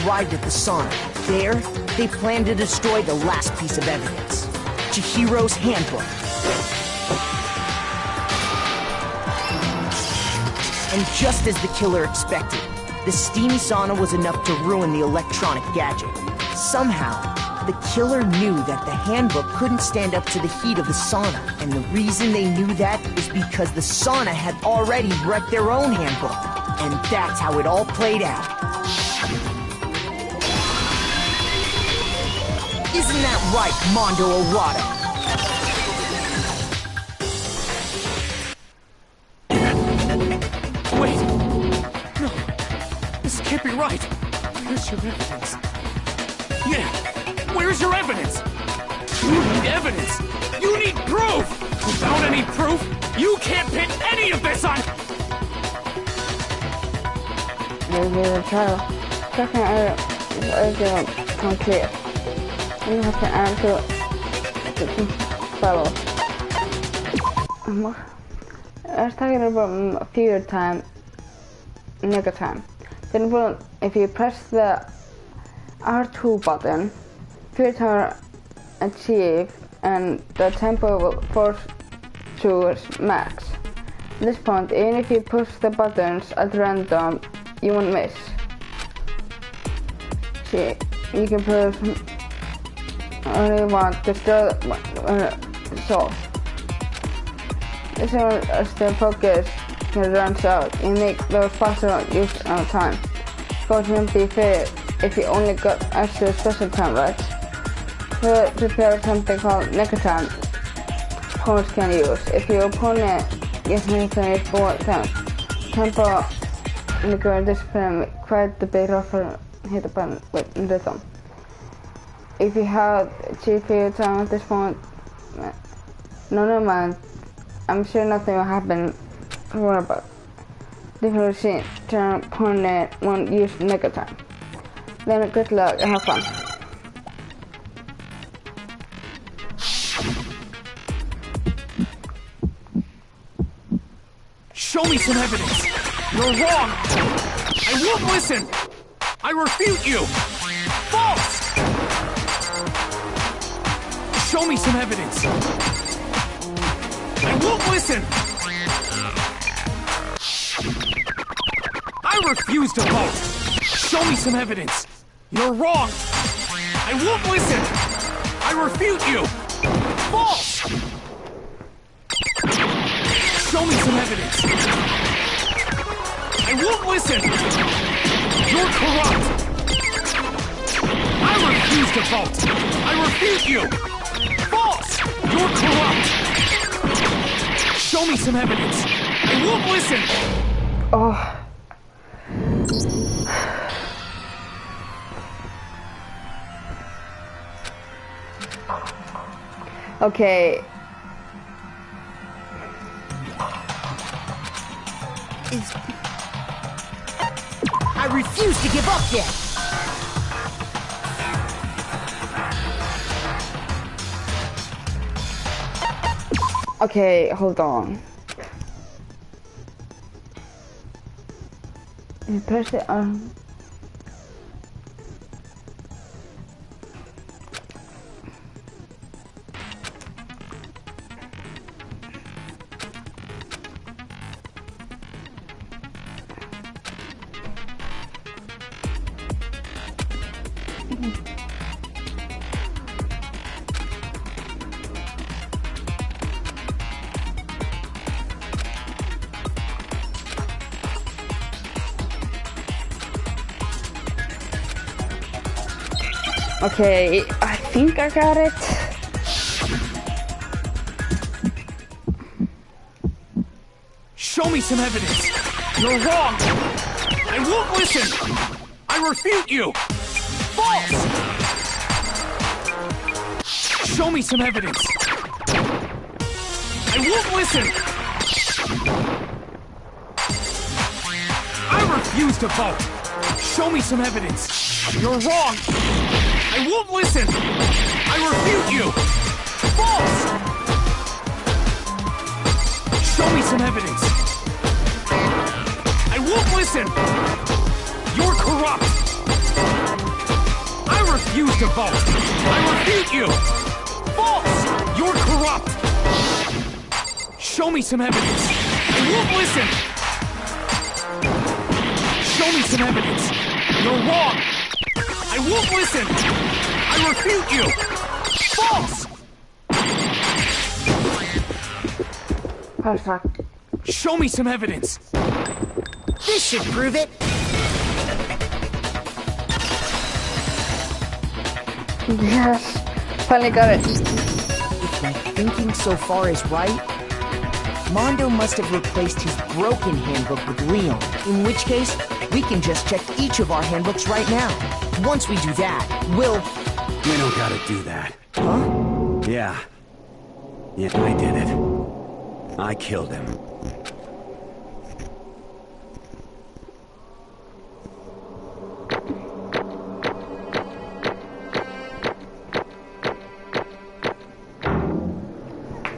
arrived at the sauna. There, they planned to destroy the last piece of evidence, Chihiro's handbook. And just as the killer expected, the steamy sauna was enough to ruin the electronic gadget. Somehow, the killer knew that the handbook couldn't stand up to the heat of the sauna. And the reason they knew that is because the sauna had already wrecked their own handbook. And that's how it all played out. Isn't that right, Mondo Arata? Can't be right. Where's your evidence? Yeah, where's your evidence? You need evidence. You need proof. Without any proof, you can't pin any of this on. The trial. Second argument complete. You have to answer the follow. I was talking about a few times, nigga time. Then if you press the R2 button, filter achieve, and the tempo will force to its max. At this point, even if you push the buttons at random, you won't miss. See, you can push only one to solve. This is as the focus runs out, you make those faster use of time. It wouldn't be fair if you only got extra special time, right? To prepare something called nigga time, opponents can use. If your opponent gets anything for time, tempo in the current discipline quite a bit rougher hit the button with rhythm. If you have cheap for your time at this point, no mind, I'm sure nothing will happen. What about different scene? Turn opponent won't use nigga time. Then good luck and have fun. Show me some evidence. You're wrong. I won't listen. I refute you. False. Show me some evidence. I won't listen. I refuse to vote. Show me some evidence. You're wrong. I won't listen. I refute you. False. Show me some evidence. I won't listen. You're corrupt. I refuse to vote. I refute you. False. You're corrupt. Show me some evidence. I won't listen. Oh. Okay. I refuse to give up yet! Okay, hold on. You press it on. Okay, I think I got it. Show me some evidence. You're wrong. I won't listen. I refute you. False. Show me some evidence. I won't listen. I refuse to vote. Show me some evidence. You're wrong. I won't listen! I refute you! False! Show me some evidence. I won't listen! You're corrupt! I refuse to vote! I refute you! False! You're corrupt! Show me some evidence. I won't listen! Show me some evidence. You're wrong! I won't listen! I refute you! False! Perfect. Show me some evidence! This should prove it! Yes! Finally got it. If my thinking so far is right, Mondo must have replaced his broken handbook with Leon, in which case, we can just check each of our handbooks right now. Once we do that, we'll... We don't gotta do that. Huh? Yeah. Yeah, I did it. I killed him.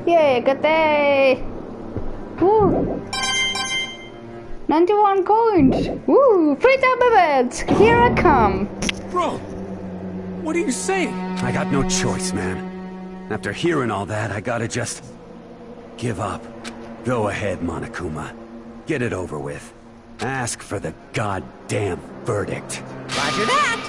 Yay, good day! Woo! 91 coins! Woo! Free beds! Here I come! Bro! What are you saying? I got no choice, man. After hearing all that, I gotta just... give up. Go ahead, Monokuma. Get it over with. Ask for the goddamn verdict. Roger that!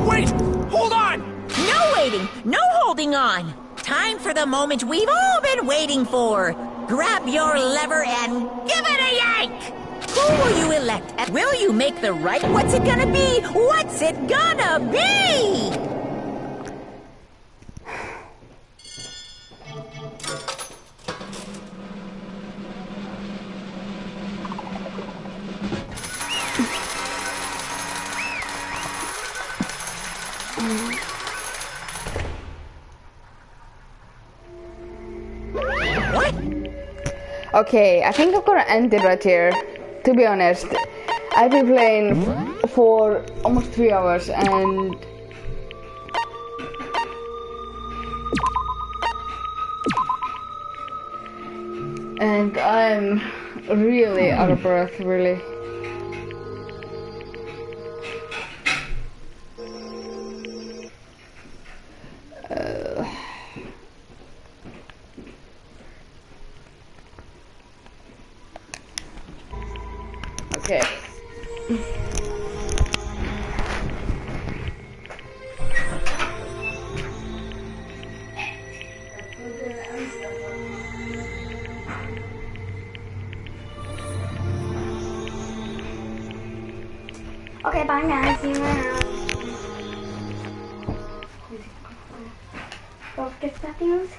Wait! Hold on! No waiting! No holding on! Time for the moment we've all been waiting for! Grab your lever and give it a yank! Who will you elect? Will you make the right? What's it gonna be? What's it gonna be? What? Okay, I think I'm gonna end it right here. To be honest, I've been playing for almost 3 hours and I'm really out of breath, really. Okay. Okay, bye guys. See you around. Don't forget that things.